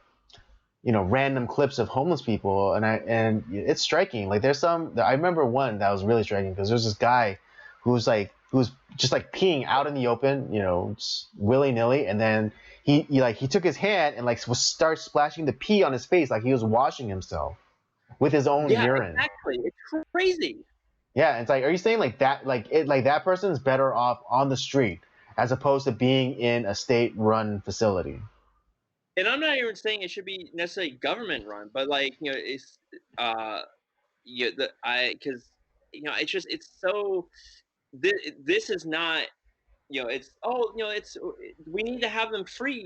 random clips of homeless people, and it's striking. Like there's some. I remember one that was really striking because there's this guy who's just like peeing out in the open, willy nilly, and then he took his hand and like starts splashing the pee on his face like he was washing himself with his own Yeah, urine. exactly. It's crazy. Yeah, it's like, are you saying like that, like that person's better off on the street as opposed to being in a state-run facility? And I'm not even saying it should be necessarily government run, but like it's uh yeah the I because it's just it's so this is not it's it's we need to have them free.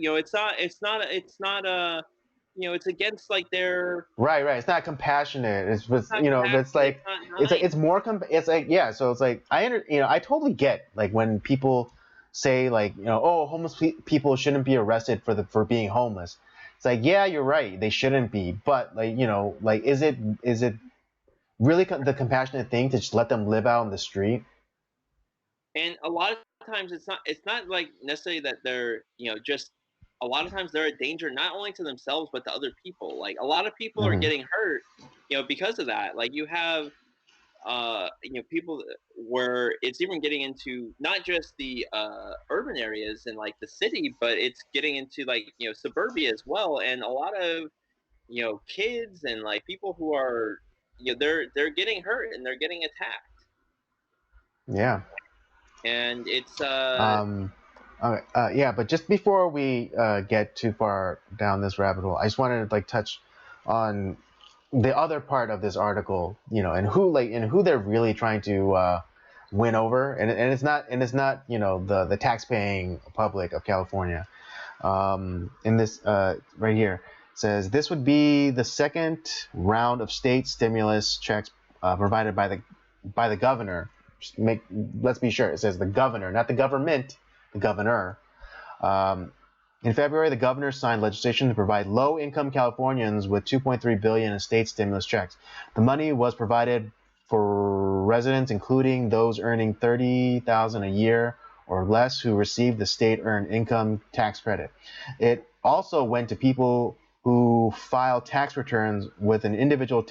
It's against like their Right, right. It's not compassionate. It's not but it's compassionate. It's like not it's nice. more it's like, yeah. So it's like I totally get like when people say like, oh, homeless people shouldn't be arrested for being homeless. It's like, yeah, you're right, they shouldn't be, but like, like is it really the compassionate thing to just let them live out on the street? And a lot of times it's not like necessarily that they're just a lot of times they're a danger not only to themselves but to other people. Like a lot of people are Hmm. getting hurt because of that. Like you have people where it's even getting into not just the urban areas and like the city, but it's getting into like suburbia as well, and a lot of kids and like people who are they're getting hurt and they're getting attacked, Yeah. and it's Um, yeah, but just before we get too far down this rabbit hole, I just wanted to like touch on the other part of this article, and who they're really trying to win over, and it's not the tax-paying public of California. In this right here says this would be the second round of state stimulus checks provided by the governor. Just let's be sure it says the governor, not the government, the governor. Um, in February, the governor signed legislation to provide low-income Californians with 2.3 billion in state stimulus checks. The money was provided for residents, including those earning 30,000 a year or less, who received the state-earned income tax credit. It also went to people who filed tax returns with an individual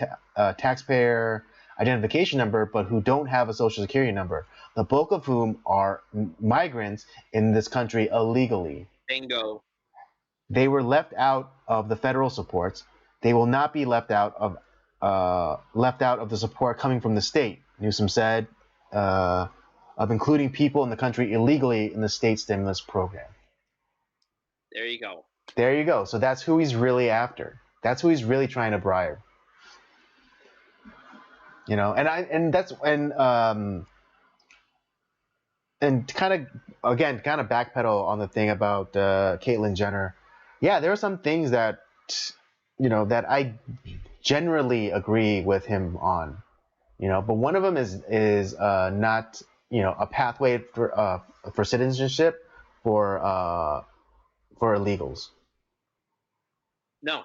taxpayer identification number, but who don't have a social security number. The bulk of whom are migrants in this country illegally. Bingo. They were left out of the federal supports. They will not be left out of the support coming from the state. Newsom said of including people in the country illegally in the state stimulus program. There you go. There you go. So that's who he's really after. That's who he's really trying to bribe. You know, and kind of again kind of backpedal on the thing about Caitlyn Jenner. Yeah, there are some things that that I generally agree with him on. But one of them is not a pathway for citizenship for illegals. No,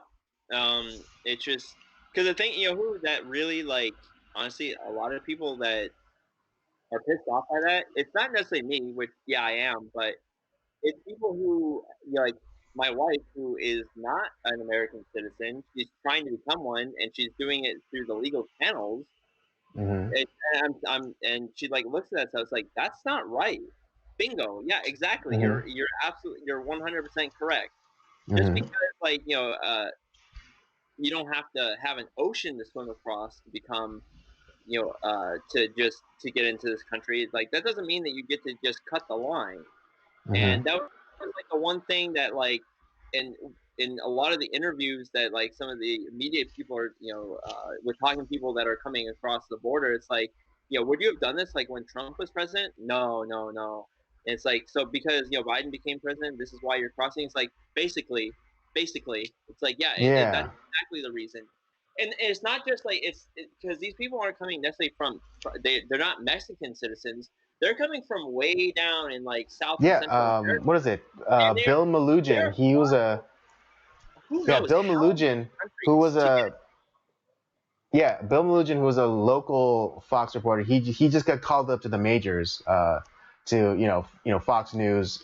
it's just because the thing who that really honestly a lot of people that are pissed off by that. It's not necessarily me, which yeah I am, but it's people who like my wife who is not an American citizen. She's trying to become one, and she's doing it through the legal channels. Mm-hmm. And she looks at that stuff. It's like that's not right. Bingo. Yeah, exactly. Mm-hmm. You're absolutely 100% correct. Mm-hmm. Just because you don't have to have an ocean to swim across to become to get into this country. That doesn't mean that you get to just cut the line. Mm-hmm. And that was the one thing that in a lot of the interviews that some of the media people are with talking to people that are coming across the border, it's would you have done this when Trump was president? No. And it's so because Biden became president, this is why you're crossing. It's basically it's Yeah. that's exactly the reason. And it's not just it's because these people aren't coming necessarily from they're not Mexican citizens. They're coming from way down in South and Central America. What is it? Bill Melugin. He was a Bill Melugin, who was a Bill Melugin, who was a local Fox reporter. He just got called up to the majors to Fox News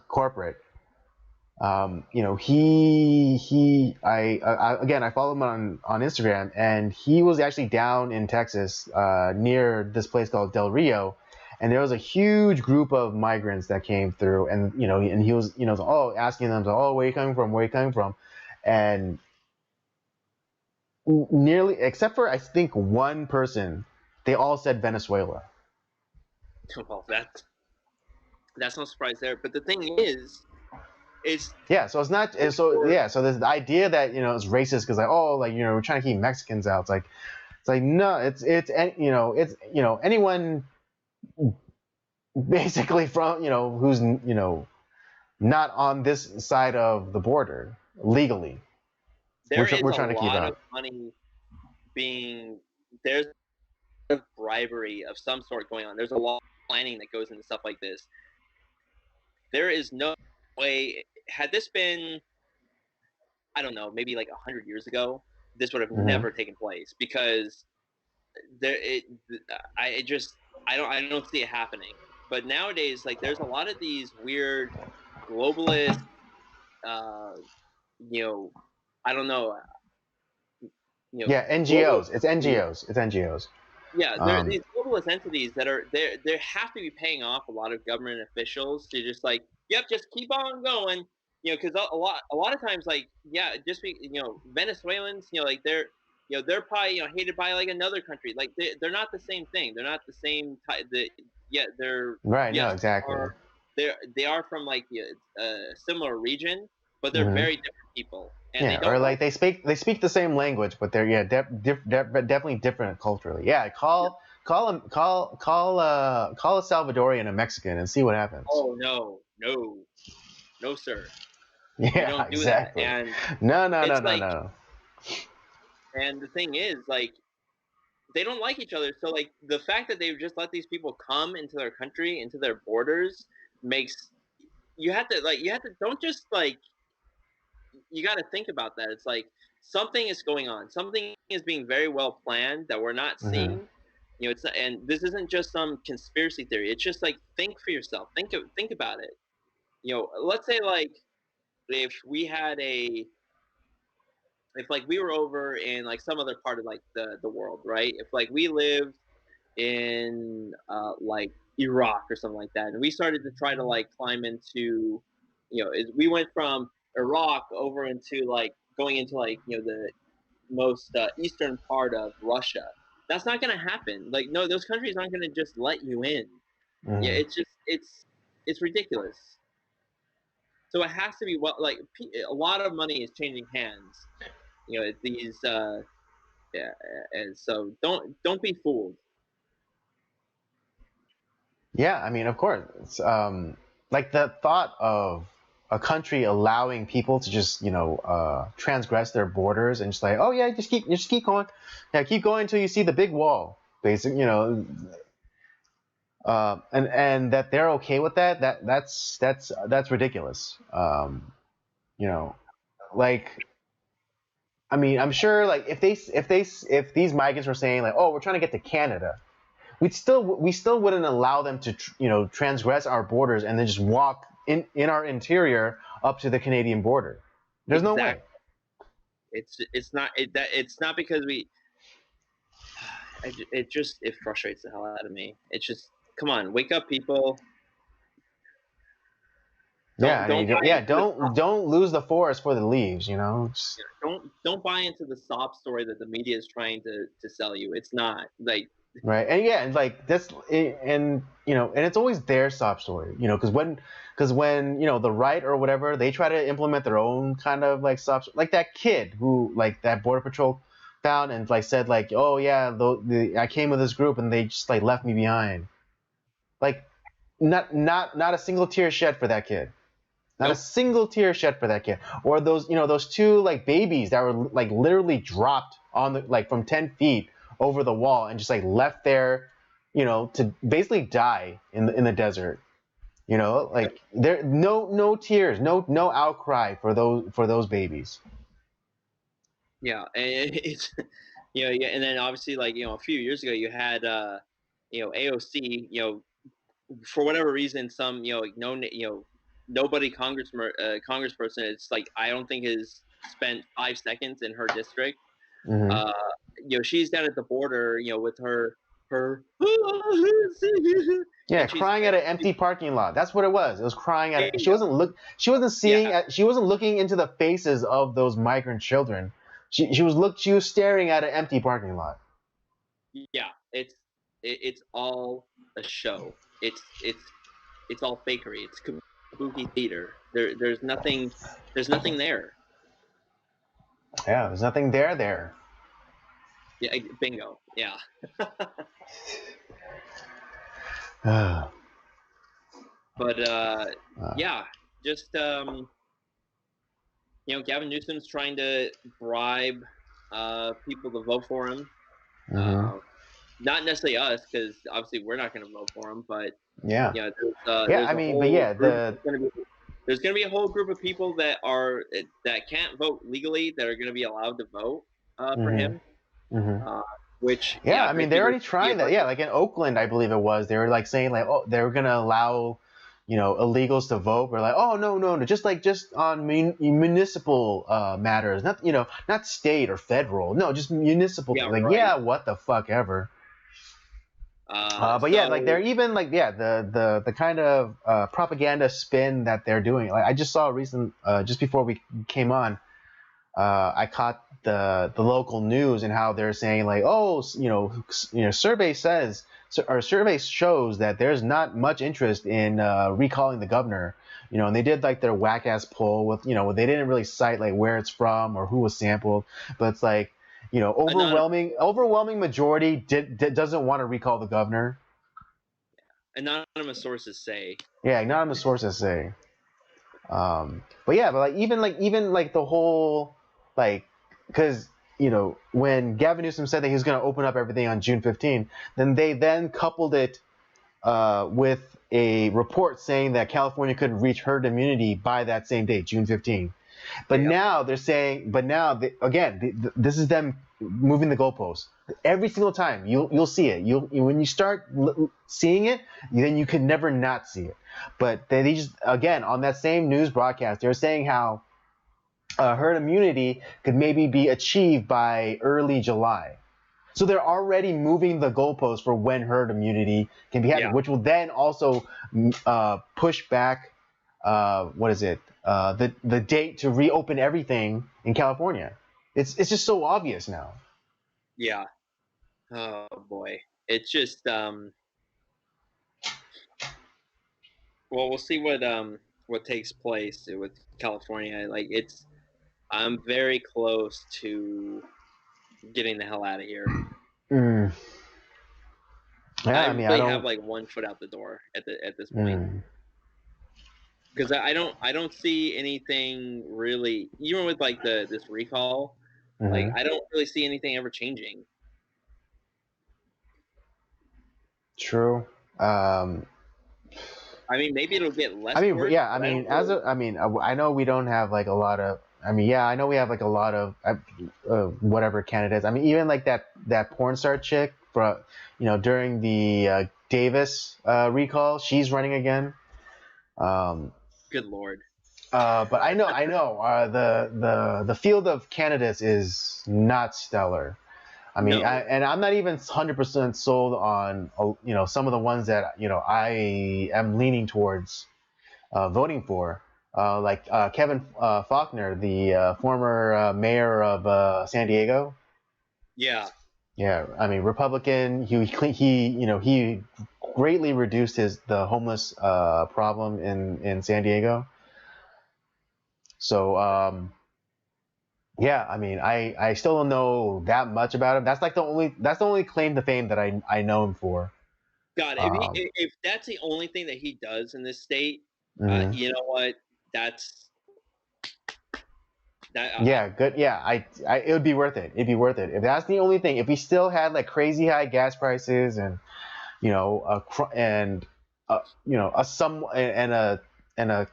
corporate. I follow him on Instagram, and he was actually down in Texas near this place called Del Rio, and there was a huge group of migrants that came through, and he was asking them, where are you coming from, and nearly except for I think one person, they all said Venezuela. Well, that's no surprise there, but the thing is. So it's not so there's the idea that it's racist because we're trying to keep Mexicans out. It's like no, it's anyone basically from who's not on this side of the border legally. We're trying to keep out. There's a lot of money there's a bribery of some sort going on. There's a lot of planning that goes into stuff like this. There is no way. Had this been, I don't know, maybe 100 years ago, this would have never taken place because I don't see it happening. But nowadays, there's a lot of these weird globalist, I don't know. NGOs. It's NGOs. Yeah, there are these globalist entities that are there. They have to be paying off a lot of government officials to just yep, just keep on going. Because a lot of times, just be, Venezuelans, they're probably hated by another country. They're not the same thing. They're not the same type. They're right. No, exactly. They are from a similar region, but they're very different people. And they speak the same language, but they're definitely different culturally. Yeah, call a Salvadorian a Mexican and see what happens. Oh no, sir. Yeah, don't do exactly. That. And no. And the thing is, they don't like each other. So the fact that they've just let these people come into their country, into their borders, makes you have to don't just you got to think about that. It's something is going on. Something is being very well planned that we're not seeing. It's not, and this isn't just some conspiracy theory. It's just think for yourself. Think about it. Let's say if we had a if like we were over in like some other part of like the world, right? If like we lived in like Iraq or something like that, and we started to try to like climb into, we went from Iraq over into like going into like the most eastern part of Russia. That's not going to happen. Like no, those countries aren't going to just let you in. Yeah, Mm-hmm. it's just it's ridiculous. So it has to be like a lot of money is changing hands. These yeah, and so don't be fooled. Yeah, I mean, of course. It's, like the thought of a country allowing people to just, transgress their borders and just like, oh yeah, just keep going, yeah, keep going until you see the big wall, basic, and that they're okay with that. That's ridiculous. You know, like, I mean, I'm sure like if these migrants were saying like, oh, we're trying to get to Canada, we still wouldn't allow them to transgress our borders and then just walk in our interior up to the Canadian border. There's no way. Exactly. It's not because it frustrates the hell out of me. It's just, come on, wake up, people. Yeah, I mean, don't lose the forest for the leaves. Don't buy into the sob story that the media is trying to sell you. It's not like Right, and yeah, and like this, and and it's always their sob story, because when the right or whatever, they try to implement their own kind of like sob, like that kid who like that border patrol found and like said like, oh yeah, I came with this group and they just like left me behind, like not a single tear shed for that kid. Not a nope. single tear shed for that kid. Or those two like babies that were like literally dropped on the like from 10 feet over the wall and just like left there, to basically die in the desert. Like there no tears, no outcry for those babies. Yeah, and it's yeah, and then obviously like a few years ago you had AOC, for whatever reason some like no nobody congressperson, it's like I don't think has spent 5 seconds in her district. Hmm. uh she's down at the border with her Yeah, and crying at an empty parking lot. That's what it was. It was crying at there it. you go. She wasn't seeing Yeah, she wasn't looking into the faces of those migrant children. She was staring at an empty parking lot. yeah, it's all a show. It's all fakery. It's kabuki theater. There's nothing there. Yeah, there's nothing there. Yeah, bingo. Yeah. Uh, But yeah, just Gavin Newsom's trying to bribe people to vote for him. mhm. Not necessarily us, because obviously we're not going to vote for him. But Yeah. Yeah, there's I a mean, but whole yeah, group. the There's going to be a whole group of people that can't vote legally that are going to be allowed to vote for mhm. him. Mhm. Which Yeah, I mean, granted, they're there's already gonna be a trying that. bunch Yeah, of like in Oakland, I believe it was. They were like saying like, oh, they were gonna allow, illegals to vote. We're like, oh no, no, no, just on municipal matters, not not state or federal. No, just municipal. yeah, Like, right. yeah, what the fuck ever. But yeah, like they're So even like yeah, the kind of propaganda spin that they're doing. Like I just saw a recent just before we came on. I caught the local news and how they're saying like, oh, survey shows that there's not much interest in recalling the governor. And they did like their whack ass poll with they didn't really cite like where it's from or who was sampled, but it's like anonymous, overwhelming majority doesn't want to recall the governor. anonymous sources say. Yeah, anonymous sources say. But yeah, but even like the whole like because when Gavin Newsom said that he was going to open up everything on June 15th, then they then coupled it with a report saying that California couldn't reach herd immunity by that same date, June 15th. But Yep. now they're saying, again, this is them moving the goalposts. Every single time you'll see it. When you start seeing it, then you can never not see it. But they just again on that same news broadcast, they're saying how herd immunity could maybe be achieved by early July. So they're already moving the goalposts for when herd immunity can be happening, Yeah. which will then also push back what is it the date to reopen everything in California. It's just so obvious now. Yeah. Oh boy. It's just well, we'll see what takes place with California. Like I'm very close to getting the hell out of here. Mm. Yeah, I I mean, I really have don't. like one foot out the door at this point. Because I don't see anything really, even with like this recall, like Mm-hmm. I don't really see anything ever changing. True. I mean, maybe it'll get I less mean, worse, yeah. I but I mean, don't really. I know we don't have like a lot of. I mean, yeah, I know we have like a lot of whatever candidates. I mean, even like that porn star chick for during the Davis recall, she's running again. Um, Good lord. but I know the field of candidates is not stellar. I mean, No. and I'm not even 100% sold on some of the ones that I am leaning towards voting for, like Kevin Faulconer, the former mayor of San Diego. Yeah. Yeah, I mean, Republican. He greatly reduced the homeless problem in San Diego. So yeah, I mean, I still don't know that much about him. That's the only claim to fame that I know him for. God, Um, if that's the only thing that he does in this state, mhm. you know what? That's that. Yeah, good. Yeah, it would be worth it. It'd be worth it if that's the only thing. If we still had like crazy high gas prices and and a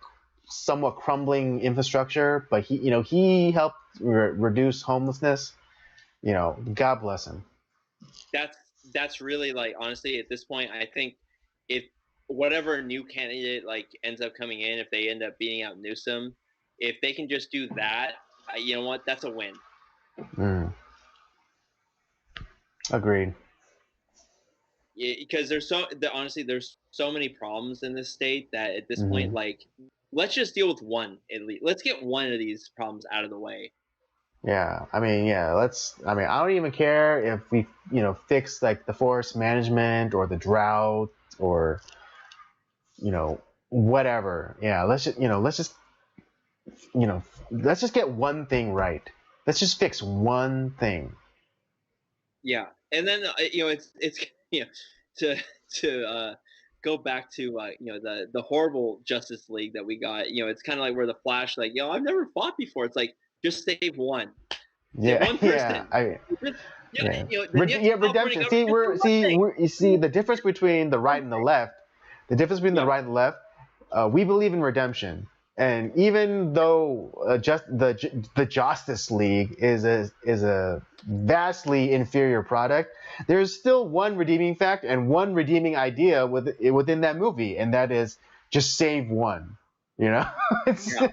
somewhat crumbling infrastructure, but he helped reduce homelessness. God bless him. that's that's really like honestly at this point, I think if whatever new candidate like ends up coming in, if they end up beating out Newsom, if they can just do that, you know what? That's a win. Mm, agreed. Because honestly there's so many problems in this state that at this point Hmm. like let's just deal with one at least. Let's get one of these problems out of the way. Yeah, I mean, yeah, I mean, I don't even care if we, fix like the forest management or the drought or, you know, whatever. Yeah, you know, let's just get one thing right. Let's just fix one thing. Yeah, and then it's to to go back to the horrible Justice League that we got. It's kind of like where the Flash like I've never fought before. It's like just save Yeah, one yeah, person. Just, yeah, then you have the California redemption. government just do one thing. You see the difference between the right One and the thing. left. The difference between the Yep. right and the left. We believe in redemption, and even though just the Justice League is a vastly inferior product, there's still one redeeming fact and one redeeming idea within that movie, and that is just save one. It's Yeah.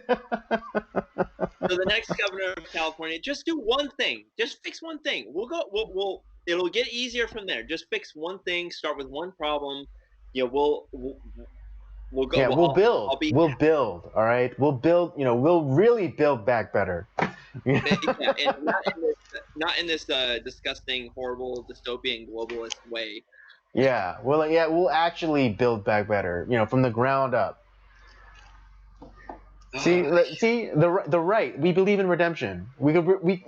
So the next governor of California, just do one thing. Just fix one thing. We'll it'll get easier from there. Just fix one thing. Start with one problem. We'll go. yeah. I'll be We'll build. All right. We'll build. We'll really build back better. yeah, and not in this disgusting, horrible, dystopian, globalist way. Yeah. We'll actually build back better. From the ground up. See the right. We believe in redemption. We believe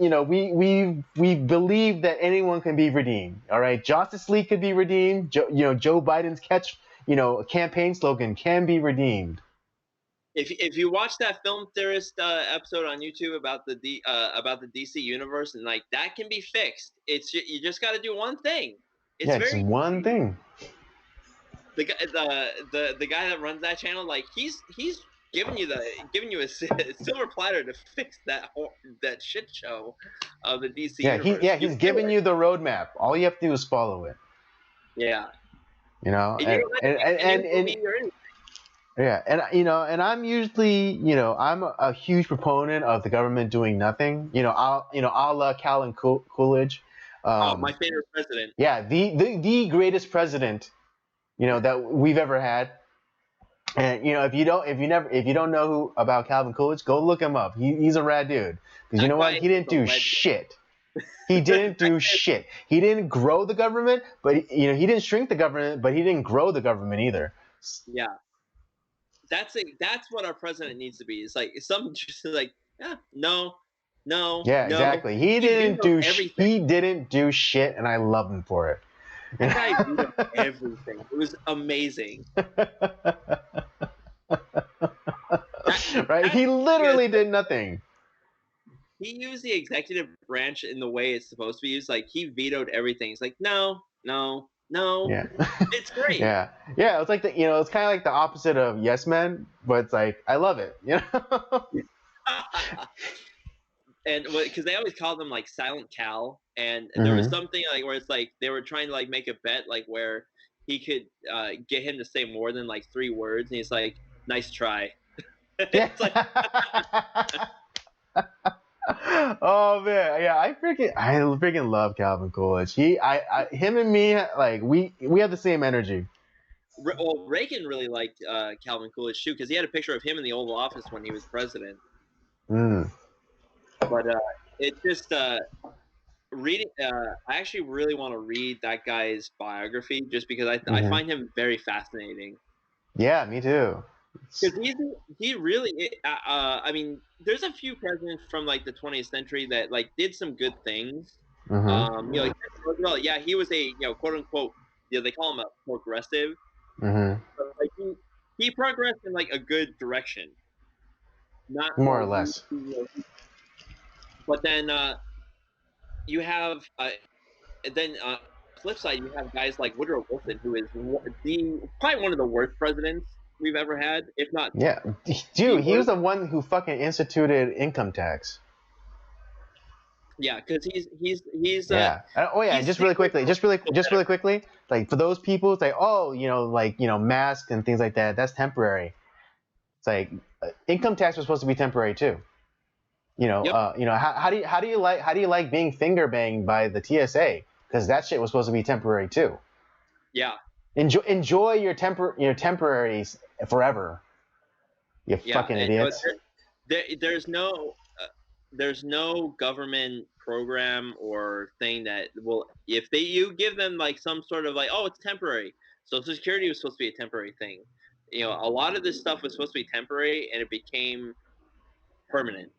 that anyone can be redeemed. All right, Justice League could be redeemed. Joe Biden's campaign slogan can be redeemed. If you watch that film theorist episode on YouTube about the DC universe and like that can be fixed, you just got to do one thing. It's Yeah, it's very one thing. The guy that runs that channel, like he's giving you a silver platter to fix that shit show of the DC universe. He's giving you the roadmap. All you have to do is follow it. Yeah. And Yeah, and and I'm usually, I'm a huge proponent of the government doing nothing. A la Calvin Coolidge. Oh, Um, my favorite president. yeah, the greatest president, that we've ever had. And if you don't know about Calvin Coolidge, go look him up. He's a rad dude. Because you That know guy what? He is didn't a do legend. shit. He didn't do shit. He didn't grow the government, but he didn't shrink the government, but he didn't grow the government either. Yeah, that's what our president needs to be. It's like some just like, yeah, no, no, Yeah, no. exactly. He He didn't vetoed do everything. he didn't do shit, and I love him for it. That guy vetoed everything. It was amazing. Right? He Because literally did nothing. he used the executive branch in the way it's supposed to be used. Like he vetoed everything. It's like, no, no, no. Yeah. It's great. Yeah. Yeah, it's like it's kind of like the opposite of yes men, but it's like I love it, And because they always called him like Silent Cal, and there was Mhm. something like where it's like they were trying to like make a bet like where he could get him to say more than like 3 words, and he's like, "Nice try." Yeah. It's like, Oh man, yeah, I freaking love Calvin Coolidge. Him and me, like we have the same energy. well, Reagan really liked Calvin Coolidge too because he had a picture of him in the Oval Office when he was president. Mm. But it's just reading. I actually really want to read that guy's biography just because I Mhm. find him very fascinating. Yeah, me too. Because he really, I mean, there's a few presidents from like the 20th century that like did some good things. Mhm. Like Roosevelt, yeah, he was a quote unquote, they call him a progressive, Mhm. but like he progressed in like a good direction, not More or like less. but then you have then flip side you have guys like Woodrow Wilson, who is probably one of the worst presidents we've ever had, if not Yeah, the dude, he was worst. the one who fucking instituted income tax. Yeah, because Yeah. Oh yeah, and he's just really quickly, just really, just better. really quickly, like for those people, it's like, oh, masks and things like that. That's temporary. It's like income tax was supposed to be temporary too. Yep. How do you like being finger banged by the TSA? Because that shit was supposed to be temporary too. Yeah. Enjoy your temporaries forever. You Yeah. fucking idiots. There's no government program or thing that will, if you give them like some sort of like, oh, it's temporary. Social Security was supposed to be a temporary thing. A lot of this stuff was supposed to be temporary, and it became permanent.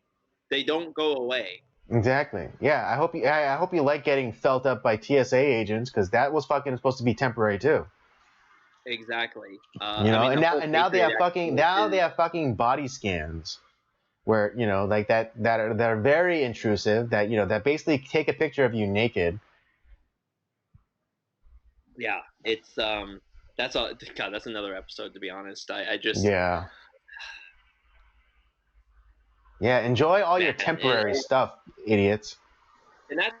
They don't go away. Exactly. Yeah. I hope you like getting felt up by TSA agents because that was fucking supposed to be temporary too. Exactly. You I know, mean, and the now whole and now they Patriot have Act fucking now they have fucking body scans where like that are very intrusive that basically take a picture of you naked. yeah, it's that's all. God, that's another episode. To be honest, I just Yeah. Yeah. Enjoy all your man, temporary stuff, idiots. and that's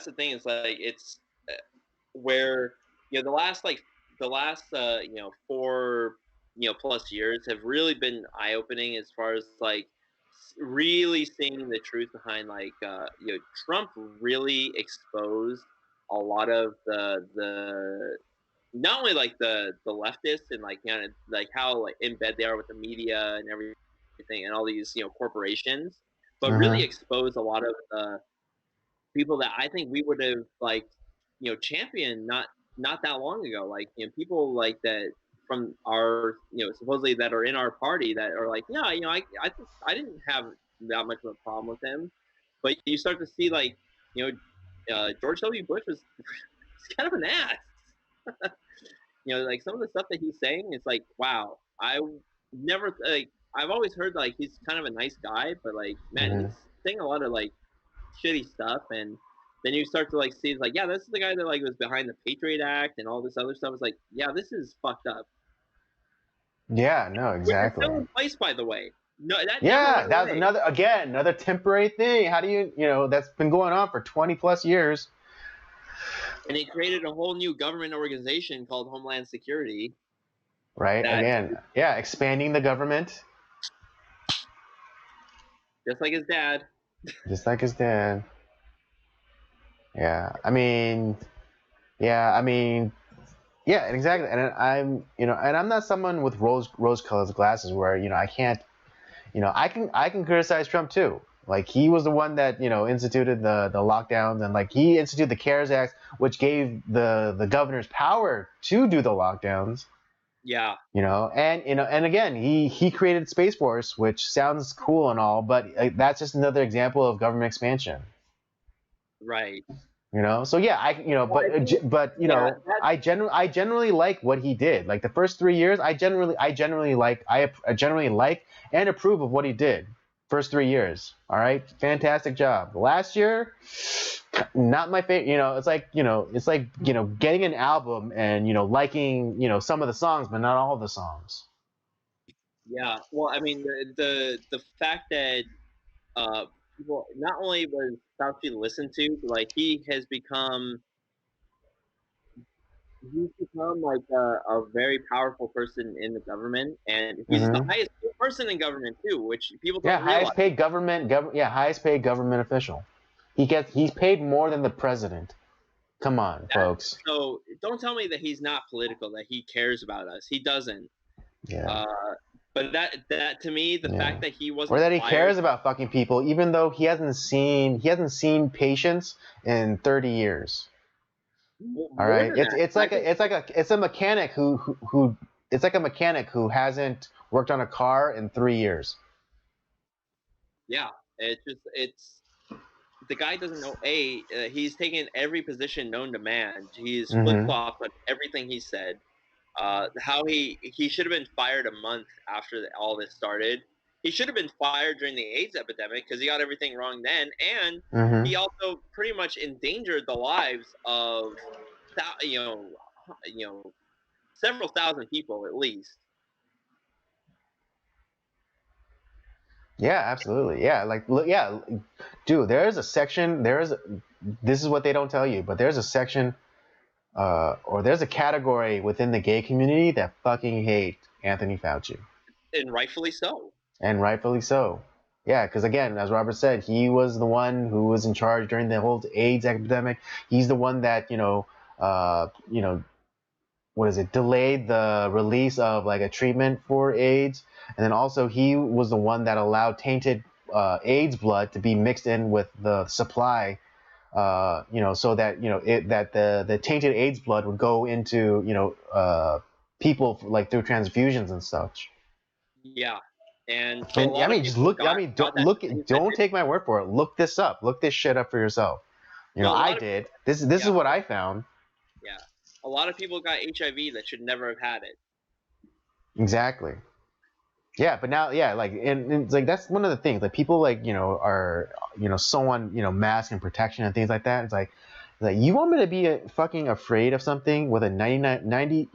the thing. Is like it's where the last 4 plus years have really been eye opening as far as like really seeing the truth behind like Trump really exposed a lot of the not only like the leftists and like like how like in bed they are with the media and everything and all these corporations, but really Mm-hmm. exposed a lot of people that I think we would have like championed not that long ago. Like people like that from our supposedly that are in our party that are like, yeah, I didn't have that much of a problem with him, but you start to see like George W. Bush was kind of an ass. Like some of the stuff that he's saying is like, wow, I never like. I've always heard like he's kind of a nice guy, but like, man, Mm-hmm. he's saying a lot of like shitty stuff, and then you start to like see it's like, yeah, this is the guy that like was behind the Patriot Act and all this other stuff. It's like, yeah, this is fucked up. Yeah. No. Which is Exactly. still in place, by the way. No, that never Yeah. went That's away. another temporary thing. How do that's been going on for 20 plus years. And he created a whole new government organization called Homeland Security. right? That Again, yeah, expanding the government, just like his dad. just like his dad. Yeah, I mean, yeah, I mean, yeah, exactly. And I'm, and I'm not someone with rose-colored glasses where I can't, I can criticize Trump too. Like he was the one that instituted the lockdowns, and like he instituted the CARES Act, which gave the governors power to do the lockdowns. Yeah. And again, he created Space Force, which sounds cool and all, but that's just another example of government expansion. Right. So yeah, Well, I think, yeah, I generally like what he did. Like the first 3 years, I generally like and approve of what he did. First 3 years, all right, fantastic job. Last year, not my favorite. It's like getting an album and liking some of the songs, but not all of the songs. yeah. Well, I mean, the fact that uh, people not only was Fauci listened to, but like he's become like a very powerful person in the government, and he's the Hmm. highest paid person in government too, which people Yeah, don't realize. highest paid government official. He's paid more than the president. Come on, That, folks. so don't tell me that he's not political, that he cares about us. He doesn't. Yeah. Uh, but that to me, the Yeah. fact that he Or wasn't that he fired, cares about fucking people, even though he hasn't seen patients in 30 years. All more right. than It's that, it's like it's a mechanic who it's like a mechanic who hasn't worked on a car in 3 years. yeah, it's the guy doesn't know. He's taken every position known to man. He's flip Mm-hmm. flopped on everything he said. How he should have been fired a month after all this started. He should have been fired during the AIDS epidemic because he got everything wrong then, and Mm-hmm. he also pretty much endangered the lives of you know several thousand people at least. Yeah, absolutely. Yeah, like look, yeah, dude. This is what they don't tell you, but there's a section, or there's a category within the gay community that fucking hate Anthony Fauci, And rightfully so. and rightfully so. Yeah, because again, as Robert said, he was the one who was in charge during the whole AIDS epidemic. He's the one that what is it, delayed the release of like a treatment for AIDS, and then also he was the one that allowed tainted AIDS blood to be mixed in with the supply, so that that the tainted AIDS blood would go into people like through transfusions and such. Yeah, and so a And I lot of mean, just people look. I mean, got don't that look. Don't tainted. take my word for it. Look this up. Look this shit up for yourself. Well, a I lot of did. This is yeah, what I found. yeah, a lot of people got HIV that should never have had it. Exactly. Yeah, but now, yeah, like, and it's like that's one of the things. Like, people like are so on mask and protection and things like that. It's like you want me to be fucking afraid of something with a 97%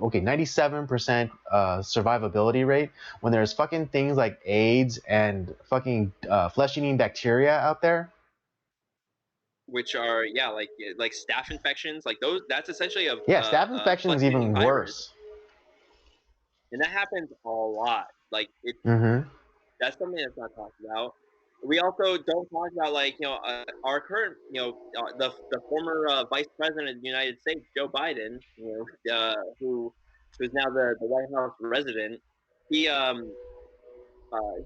survivability rate when there's fucking things like AIDS and fucking flesh-eating bacteria out there. Which are like staph infections, like those. That's essentially Yeah, staph a infection is flesh-eating even virus, worse. and that happens a lot. Like Mm-hmm. that's something that's not talked about. We also don't talk about our current the former vice president of the United States, Joe Biden, who's now the White House resident. He he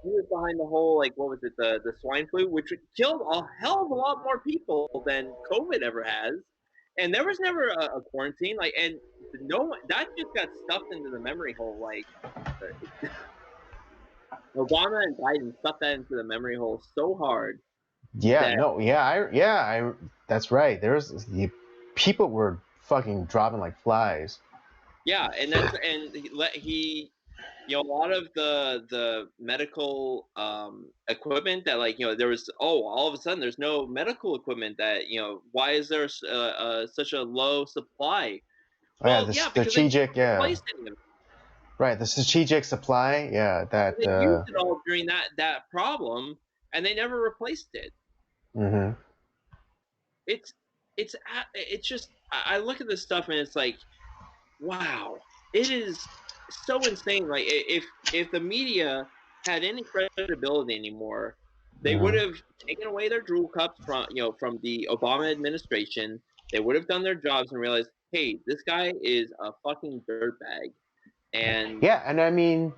was behind the whole what was it, the swine flu, which killed a hell of a lot more people than COVID ever has, and there was never a quarantine, and no one that just got stuffed into the memory hole. Obama and Biden stuffed that into the memory hole so hard Yeah, that no, I that's right. People were fucking dropping like flies. yeah, and that's and he a lot of the medical equipment that there was all of a sudden there's no medical equipment that why is there such a low supply? Oh yeah, Well, the yeah, because they strategic, never yeah, replaced any of it. right, the strategic supply, yeah, that. They used it all during that problem, and they never replaced it. Mm-hmm. It's it's just I look at this stuff and it's like, wow, it is. so insane. Like if the media had any credibility anymore, they would have taken away their drool cups from the Obama administration. They would have done their jobs and realized, hey, this guy is a fucking dirtbag. And Yeah, and I mean,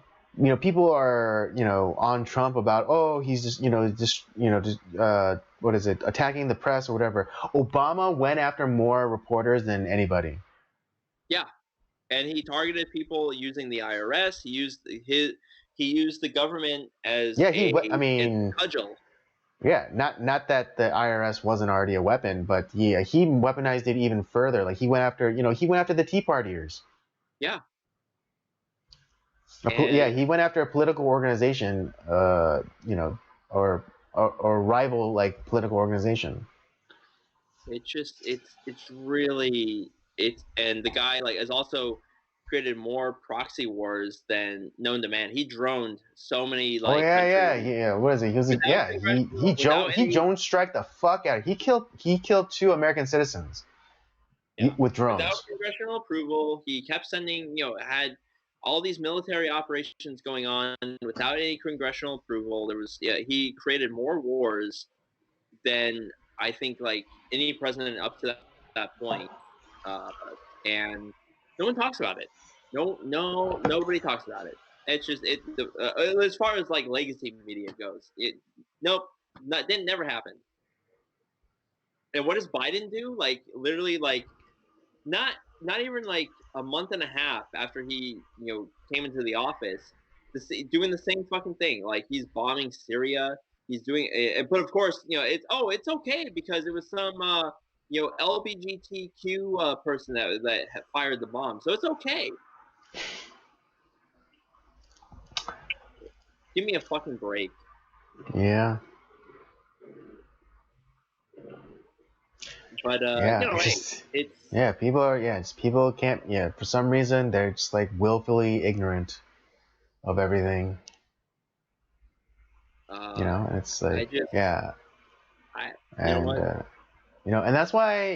people are, on Trump about, oh, he's just what is it, attacking the press or whatever. Obama went after more reporters than anybody. yeah, and he targeted people using the IRS. He used the government as Yeah, I a mean, cudgel. yeah, not that the IRS wasn't already a weapon, but he weaponized it even further. Like he went after the Tea Partiers. Yeah, Yeah, and he went after a political organization, or rival like political organization. it's really and the guy like has also created more proxy wars than known to man. He droned so many Oh like yeah, yeah, countries yeah. What is it? without congressional, without He any Jones strike the fuck out. He killed two American citizens yeah with without drones. congressional approval. He kept sending had all these military operations going on without any congressional approval. He created more wars than I think like any president up to that point. Uh, and no one talks about it. Nobody talks about it. It's just as far as like legacy media goes. Nope, didn't never happen. And what does Biden do? Like literally, like not even like a month and a half after he came into the office, doing the same fucking thing. Like he's bombing Syria. He's doing, but of course, it's okay because it was some LGBTQ person that had fired the bomb, so it's okay. Give me a fucking break. Yeah, But yeah. It's hey, just it's people can't, for some reason they're just like willfully ignorant of everything. It's I like, just yeah, I you know and what and that's why,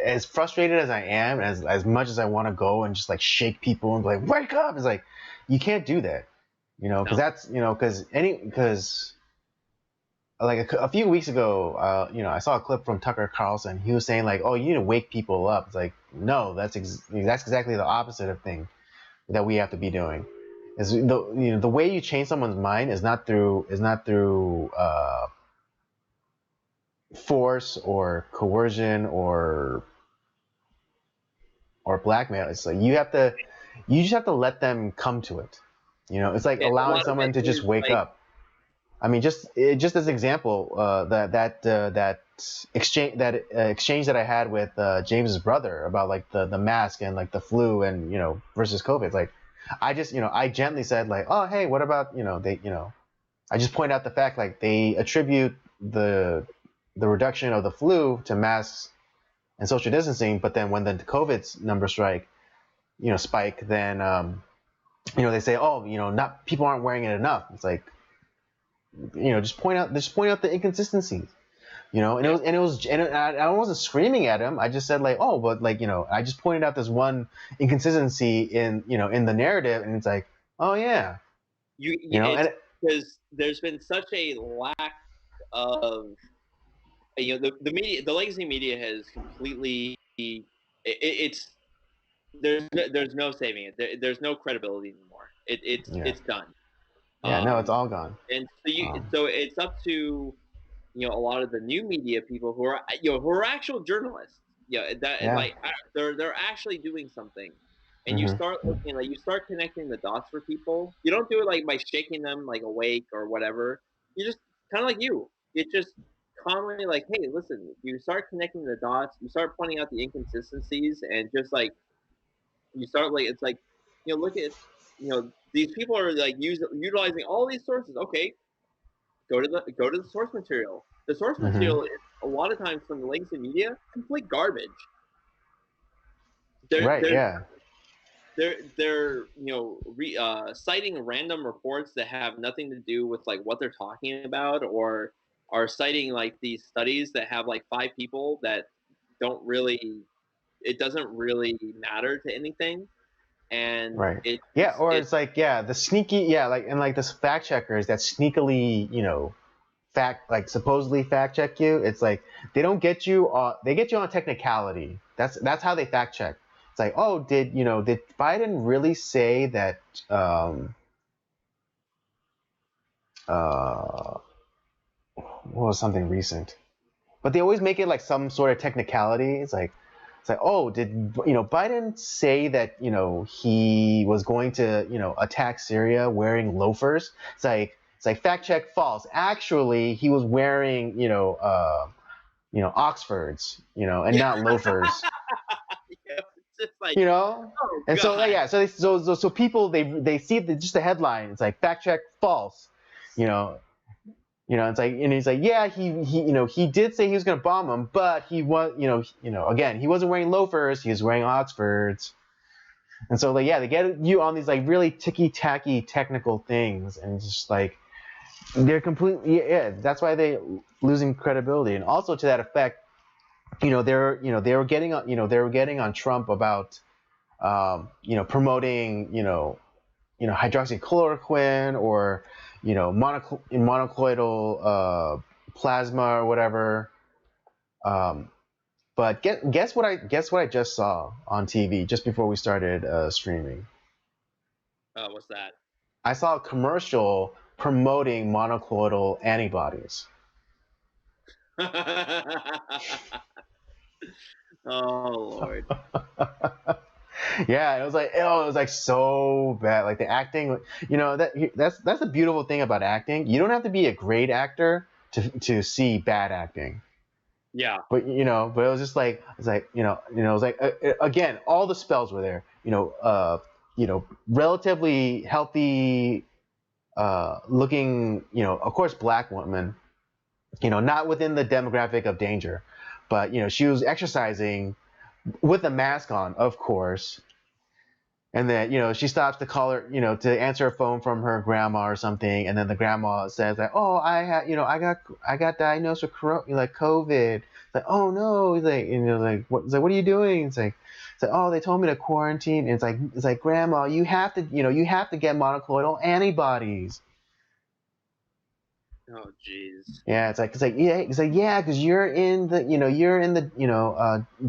as frustrated as I am, as much as I want to go and just like shake people and be like, wake up, it's like you can't do that, because no that's, because like a few weeks ago, I saw a clip from Tucker Carlson. He was saying like, oh, you need to wake people up. It's like, no, that's exactly the opposite of thing that we have to be doing. Is the way you change someone's mind is not through force or coercion or blackmail. It's like you just have to let them come to it. It's like and a allowing lot of someone it to just is wake like up. I mean, just as example, that exchange that I had with James's brother about like the mask and like the flu and versus COVID. It's like I just I gently said like, oh hey, what about they I just point out the fact like they attribute the reduction of the flu to masks and social distancing, but then when the COVID numbers spike, then they say, oh, not people aren't wearing it enough. It's like just point out the inconsistencies. And yeah I wasn't screaming at him. I just said like, oh, but like I just pointed out this one inconsistency in the narrative, and it's like, oh yeah, it's and because there's been such a lack of the media, the legacy media has completely it's there's no saving it. There's no credibility anymore. yeah, It's done. yeah, no, it's um all gone. and Um, so it's up to a lot of the new media people who are actual journalists. That yeah. like they're actually doing something. And you Hmm. start looking, like you start connecting the dots for people. You don't do it like by shaking them like awake or whatever. You just kind of like it's just calmly like, hey, listen. You start connecting the dots, you start pointing out the inconsistencies, and just like you start like it's like look at these people are like utilizing all these sources. Okay, go to the source material. The source Hmm. material is a lot of times from the legacy media complete garbage. They're Right. they're Yeah. they're citing random reports that have nothing to do with like what they're talking about, or are citing like these studies that have like five people that don't really, it doesn't really matter to anything. and Right. it Yeah, or it it's like the sneaky like and like this fact checkers that sneakily supposedly fact check you. It's like they don't get you they get you on technicality. That's how they fact check. It's like, oh, did Biden really say that uh what was something recent? But they always make it like some sort of technicality. It's like, oh, did Biden say that he was going to attack Syria wearing loafers? It's like fact check false. Actually, he was wearing Oxfords, and not loafers. it's just like, You know, oh and so god. so people they see just the headline. It's like fact check false. You know, it's like, and he's like, yeah, he did say he was gonna bomb him, but he was, again, he wasn't wearing loafers, he was wearing Oxfords, and so like, yeah, they get you on these like really ticky tacky technical things, and it's just like they're completely, that's why they losing credibility, and also to that effect, they were getting on Trump about, promoting, hydroxychloroquine or monocloidal plasma or whatever. But guess what I just saw on TV just before we started streaming. What's that? I saw a commercial promoting monocloidal antibodies. Oh Lord. Yeah, it was like so bad. Like the acting, that's the beautiful thing about acting. You don't have to be a great actor to see bad acting. Yeah. But but it was just like it was like again, all the spells were there. Relatively healthy, looking, of course, black woman. Not within the demographic of danger, but she was exercising with a mask on, of course. And then she stops to call her, to answer a phone from her grandma or something, and then the grandma says like, "Oh, I got diagnosed with COVID." Like, "Oh no!" He's like, "What?" He's like, "What are you doing?" It's like, "Oh, they told me to quarantine." And it's like, "Grandma, you have to get monocloidal antibodies." Oh jeez. Yeah, yeah, because you're in the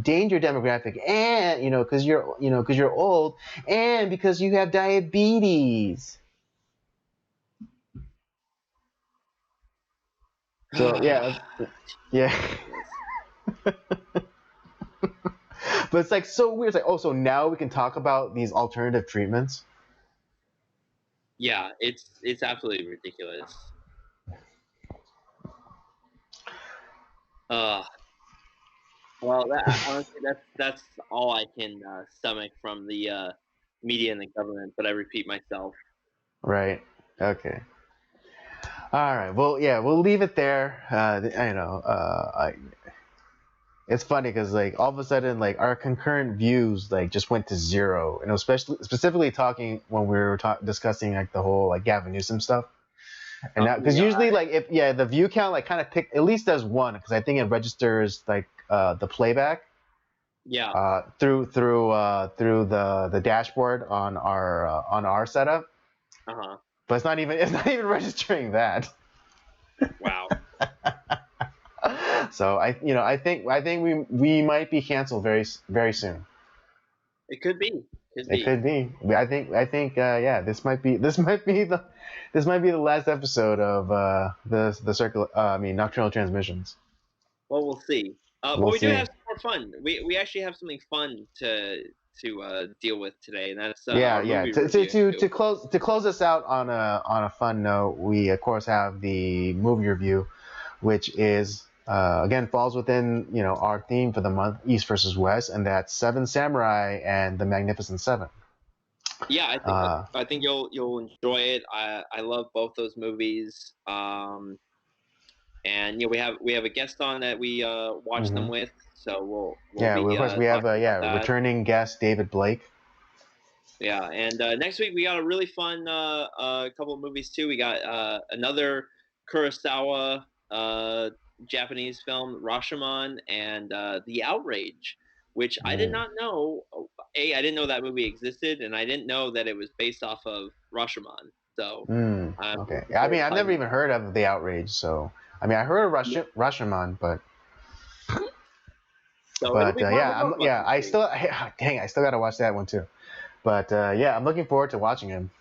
danger demographic, and because you're old, and because you have diabetes. So yeah. But it's like so weird. It's like, oh, so now we can talk about these alternative treatments. Yeah, it's absolutely ridiculous. Uh well, honestly, that's all I can stomach from the media and the government. But I repeat myself. Right. Okay. All right. Well, yeah, we'll leave it there. It's funny because like all of a sudden like our concurrent views like just went to zero, and especially specifically talking when we were discussing like the whole like Gavin Newsom stuff, and now because Yeah. usually like if the view count like kind of pick at least does one because I think it registers like the playback Yeah. through the dashboard on our setup, Uh-huh. but it's not even registering that. Wow. So I think we might be canceled very very soon. It could be. It could be. I think yeah, this might be the last episode of the circle. Nocturnal transmissions. Well, we'll see. But We'll we do see. have some more fun. We actually have something fun to deal with today, and that's Yeah, our yeah. movie To, to, review. to, to close us out on a fun note, we of course have the movie review, which is again falls within our theme for the month, East versus West, and that's Seven Samurai and the Magnificent Seven. Yeah, I think you'll enjoy it. I love both those movies. And we have a guest on that we watch them Mm-hmm. with, so we'll Yeah, be of course we have talking about that. returning guest David Blake. Yeah, and next week we got a really fun couple of movies too. We got another Kurosawa Japanese film, Rashomon, and The Outrage, which I did not know I didn't know that movie existed, and I didn't know that it was based off of Rashomon. So I'm Okay. looking I forward mean, to I've talking never about even heard of the outrage. So, I mean, I heard of it. Rashomon, but So it'll be fun to talk about yeah, this I week. still dang, I still gotta watch that one too. But yeah, I'm looking forward to watching him.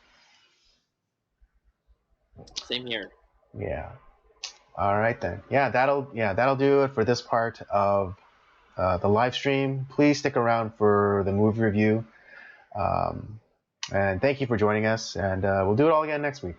Same here. Yeah. All right then. That'll do it for this part of the live stream. Please stick around for the movie review. Um, and thank you for joining us. And we'll do it all again next week.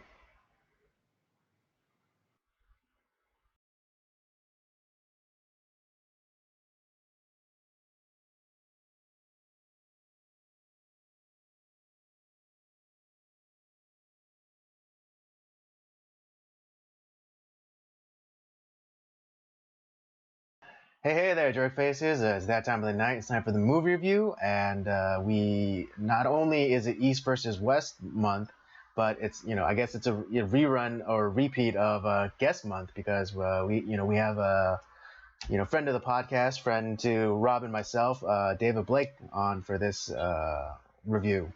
Hey there, Joy Faces. It's that time of the night. It's time for the movie review, and we not only is it East versus West month, but it's I guess it's a rerun or repeat of Guest month because we have a friend of the podcast, friend to Rob and myself, David Blake, on for this review.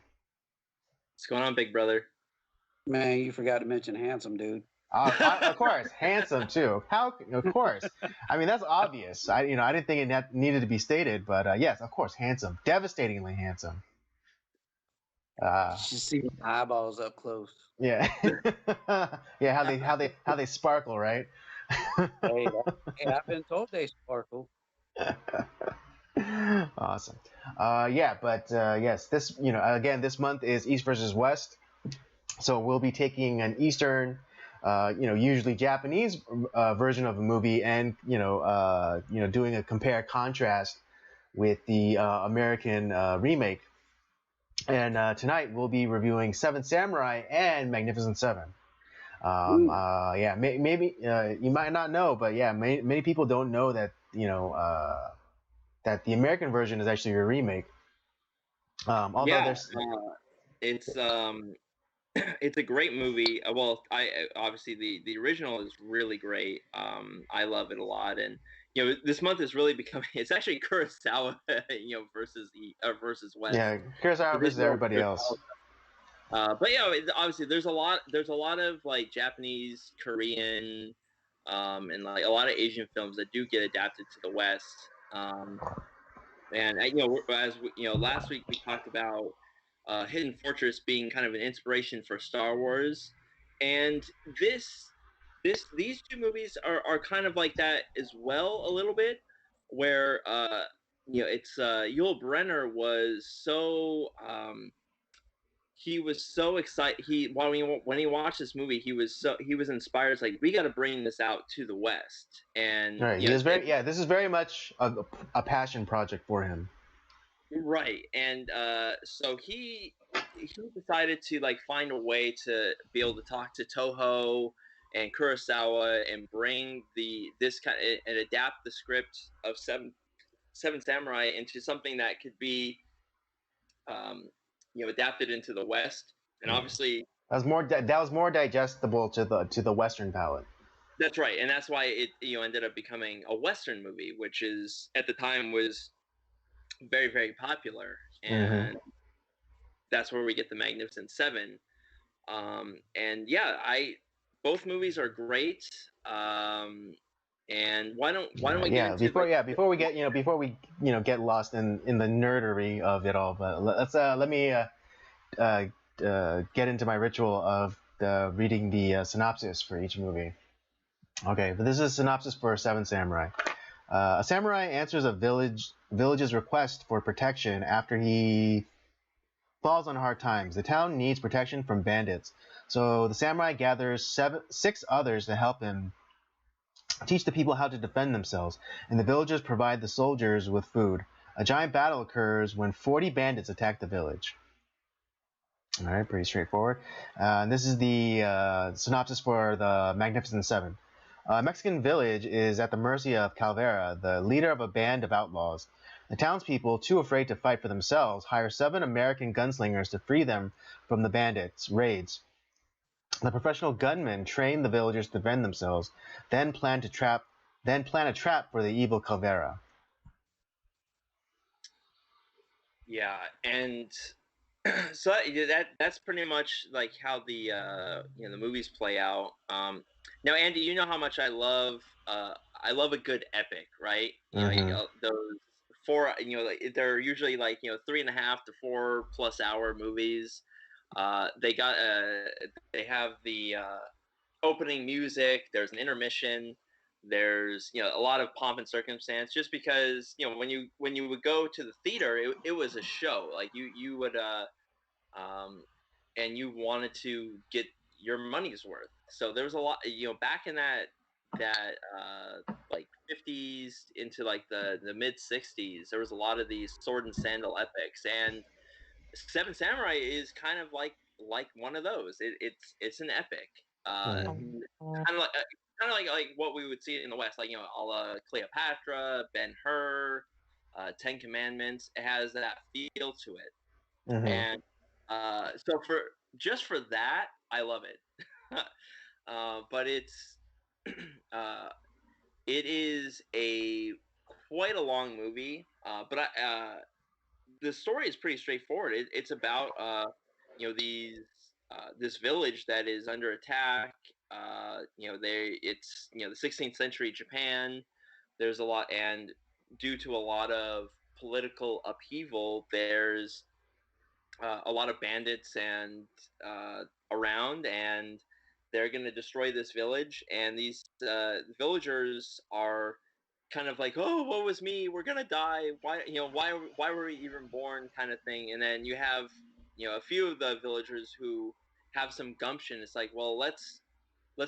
What's going on, big brother? Man, you forgot to mention handsome, dude. Of course, handsome too. How? Of course. I mean, that's obvious. I didn't think it needed to be stated, but yes, of course, handsome, devastatingly handsome. You should see my eyeballs up close. Yeah, yeah. How they sparkle, right? Hey, I've been told they sparkle. Awesome. Yeah, but yes, this again, this month is East versus West, so we'll be taking an Eastern, usually Japanese version of a movie, and doing a compare contrast with the American remake. And tonight we'll be reviewing Seven Samurai and Magnificent Seven. Yeah, maybe you might not know, but yeah, many people don't know that that the American version is actually a remake. Although there's it's it's a great movie. Well, I obviously the original is really great. I love it a lot, and this month is really becoming. It's actually Kurosawa, versus West. Yeah, Kurosawa versus everybody else. But obviously there's a lot of like Japanese, Korean, and like a lot of Asian films that do get adapted to the West. And as last week we talked about Hidden Fortress being kind of an inspiration for Star Wars, and these two movies are kind of like that as well a little bit, where it's Yul Brynner was so he was so excited. When he watched this movie, he was inspired. It's like, we got to bring this out to the West, and right. This is very much a passion project for him. Right, and so he decided to like find a way to be able to talk to Toho and Kurosawa and bring and adapt the script of Seven Samurai into something that could be adapted into the West, and obviously that was more digestible to the Western palate. That's right, and that's why it ended up becoming a Western movie, which is at the time was very, very popular, and that's where we get the Magnificent Seven. And yeah, both movies are great. And why don't we get into before we get lost in the nerdery of it all, but let me get into my ritual of reading the synopsis for each movie. Okay, but this is a synopsis for Seven Samurai. A samurai answers a village's request for protection after he falls on hard times. The town needs protection from bandits, so the samurai gathers 6 others to help him teach the people how to defend themselves, and the villagers provide the soldiers with food. A giant battle occurs when 40 bandits attack the village. All right, pretty straightforward. This is the synopsis for the Magnificent Seven. A Mexican village is at the mercy of Calvera, the leader of a band of outlaws. The townspeople, too afraid to fight for themselves, hire 7 American gunslingers to free them from the bandits' raids. The professional gunmen train the villagers to defend themselves, then plan a trap for the evil Calvera. Yeah, and so that's pretty much like how the movies play out. Now, Andy, you know how much I love a good epic, right? Those four, like, they're usually like 3.5 to 4+ hour movies. They have the opening music. There's an intermission. There's a lot of pomp and circumstance. Just because when you would go to the theater, it was a show. Like you would um, and you wanted to get your money's worth. So there was a lot, back in that like 50s into like the mid 60s. There was a lot of these sword and sandal epics, and Seven Samurai is kind of like one of those. It's an epic, kind of like like what we would see in the West, like a la Cleopatra, Ben Hur, Ten Commandments. It has that feel to it, and so for that, I love it. But it is a quite a long movie. But the story is pretty straightforward. It's about these this village that is under attack. It's the 16th century Japan. There's a lot, and due to a lot of political upheaval, there's a lot of bandits and around, and they're going to destroy this village. And these villagers are kind of like, oh, woe is me, we're gonna die. Why were we even born, kind of thing. And then you have a few of the villagers who have some gumption. It's like, well, let's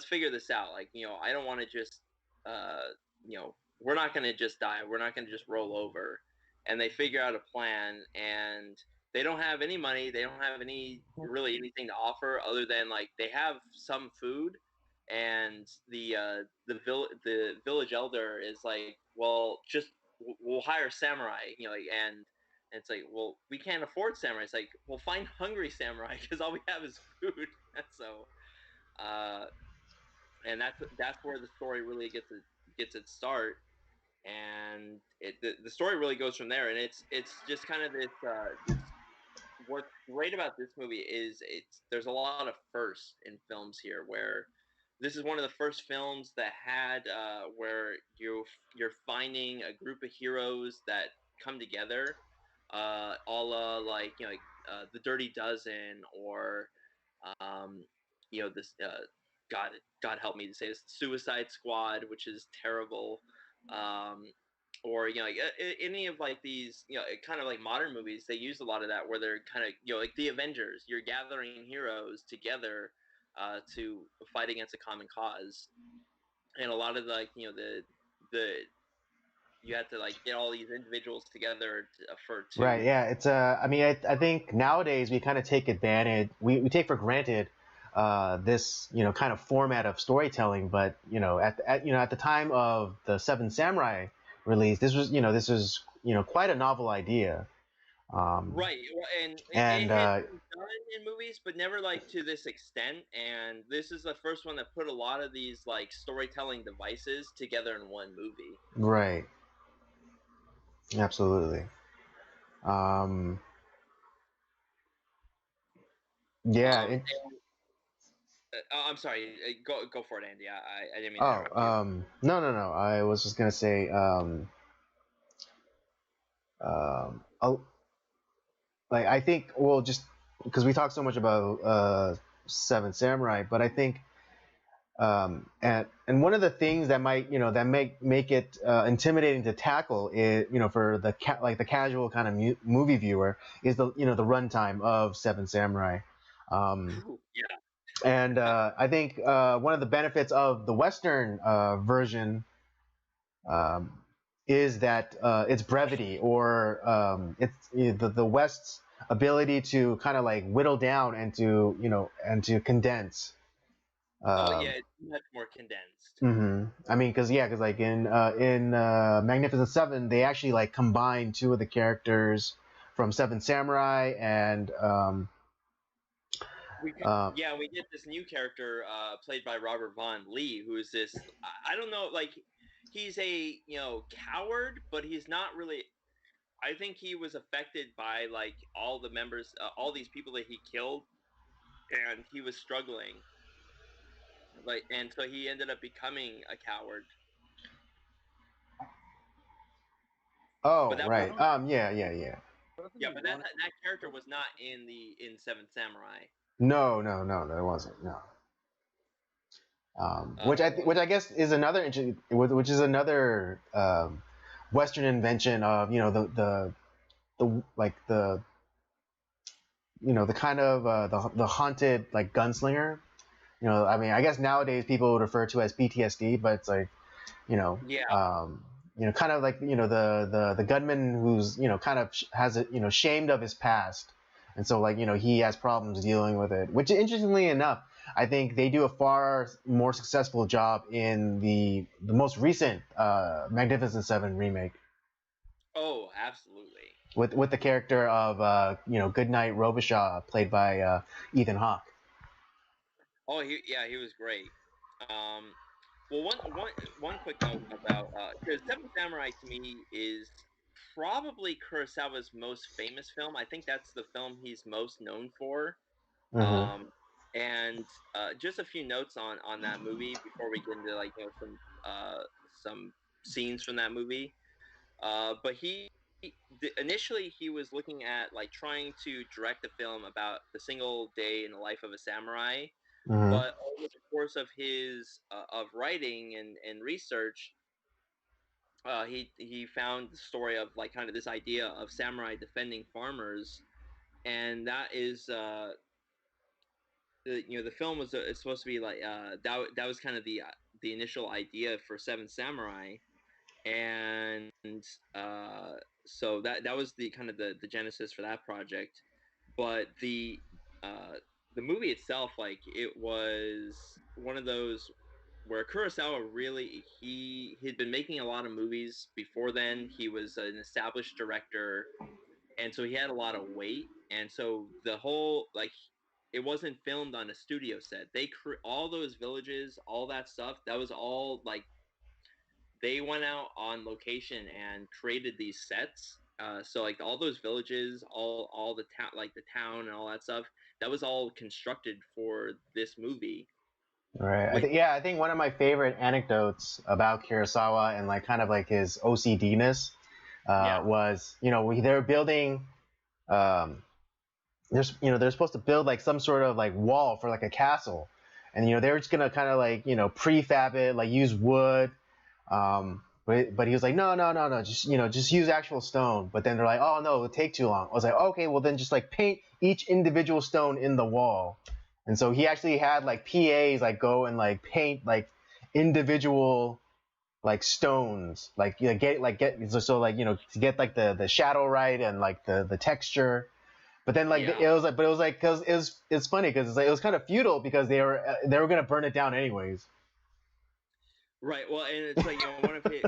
figure this out. Like, I don't want to just we're not gonna just die. We're not gonna just roll over. And they figure out a plan, and they don't have any money. They don't have really anything to offer other than like they have some food, and the village elder is like, well, just we'll hire samurai, and it's like, well, we can't afford samurai. It's like, well, find hungry samurai because all we have is food. So, and that's where the story really gets its start, and the story really goes from there. And it's just kind of this what's great about this movie is there's a lot of firsts in films here, where this is one of the first films that had where you're finding a group of heroes that come together, a la like the Dirty Dozen, or this God help me to say this, Suicide Squad, which is terrible, or like any of like these kind of like modern movies. They use a lot of that, where they're kind of like the Avengers. You're gathering heroes together to fight against a common cause, and a lot of like the you have to like get all these individuals together Right. Yeah. It's I mean, I think nowadays we kind of take advantage. We take for granted this kind of format of storytelling. But at the time of the Seven Samurai release, this was quite a novel idea. Right. And and it had been done in movies, but never like to this extent. And this is the first one that put a lot of these like storytelling devices together in one movie. Right. Absolutely. Um, yeah. I'm sorry. Go for it, Andy. I didn't mean to interrupt you. No. I was just gonna say, uh, like I think, well, just because we talked so much about Seven Samurai, but I think, and one of the things that might, that make it intimidating to tackle is, for the the casual kind of movie viewer, is the the runtime of Seven Samurai. Yeah. And I think one of the benefits of the Western version um, is that its brevity, or it's the West's ability to kind of like whittle down and to and to condense. Oh Um, yeah, it's much more condensed. I mean, because like in Magnificent Seven, they actually like combine two of the characters from Seven Samurai, and We get this new character played by Robert Vaughn Lee, who is this. I don't know, like he's a coward, but he's not really. I think he was affected by like all the members, all these people that he killed, and he was struggling. Like, and so he ended up becoming a coward. Oh, But right. Yeah. yeah, but that character was not in Seventh Samurai. No, there wasn't. No. Which I guess is another which is another Western invention of the like the the kind of the haunted like gunslinger. I mean, I guess nowadays people would refer to as PTSD, but it's like Yeah. Kind of like the gunman who's kind of has it shamed of his past, and so like he has problems dealing with it. Which interestingly enough, I think they do a far more successful job in the most recent Magnificent Seven remake Oh, absolutely. with the character of Goodnight Robichaud, played by Ethan Hawke. Oh, he was great. Well, one quick note about because Seven Samurai to me is probably Kurosawa's most famous film. I think that's the film he's most known for. Mm-hmm. And just a few notes on that movie before we get into like some scenes from that movie. But initially he was looking at like trying to direct a film about the single day in the life of a samurai. Mm-hmm. But over the course of his of writing and research, he found the story of like kind of this idea of samurai defending farmers, and that is the film was it's supposed to be like that was kind of the initial idea for Seven Samurai, and uh, so that was the kind of the genesis for that project. But uh, the movie itself, like it was one of those where Kurosawa really he'd been making a lot of movies before then. He was an established director, and so he had a lot of weight, and so the whole like it wasn't filmed on a studio set. All those villages, all that stuff, that was all like they went out on location and created these sets. So like all those villages, all the town, like the town and all that stuff, that was all constructed for this movie. Right. I think one of my favorite anecdotes about Kurosawa and like kind of like his OCD-ness was they're building they're supposed to build like some sort of like wall for like a castle, and they were just gonna kind of like prefab it, like use wood, but he was like no, just use actual stone. But then they're like, oh no, it'll take too long. I was like, okay, well then just like paint each individual stone in the wall. And so he actually had like PAs like go and like paint like individual like stones, like get so like to get like the shadow right and like the texture. But then like it was like, but it was like because it's funny because it's like it was kind of futile because they were gonna burn it down anyways. Right. Well, and it's like one of his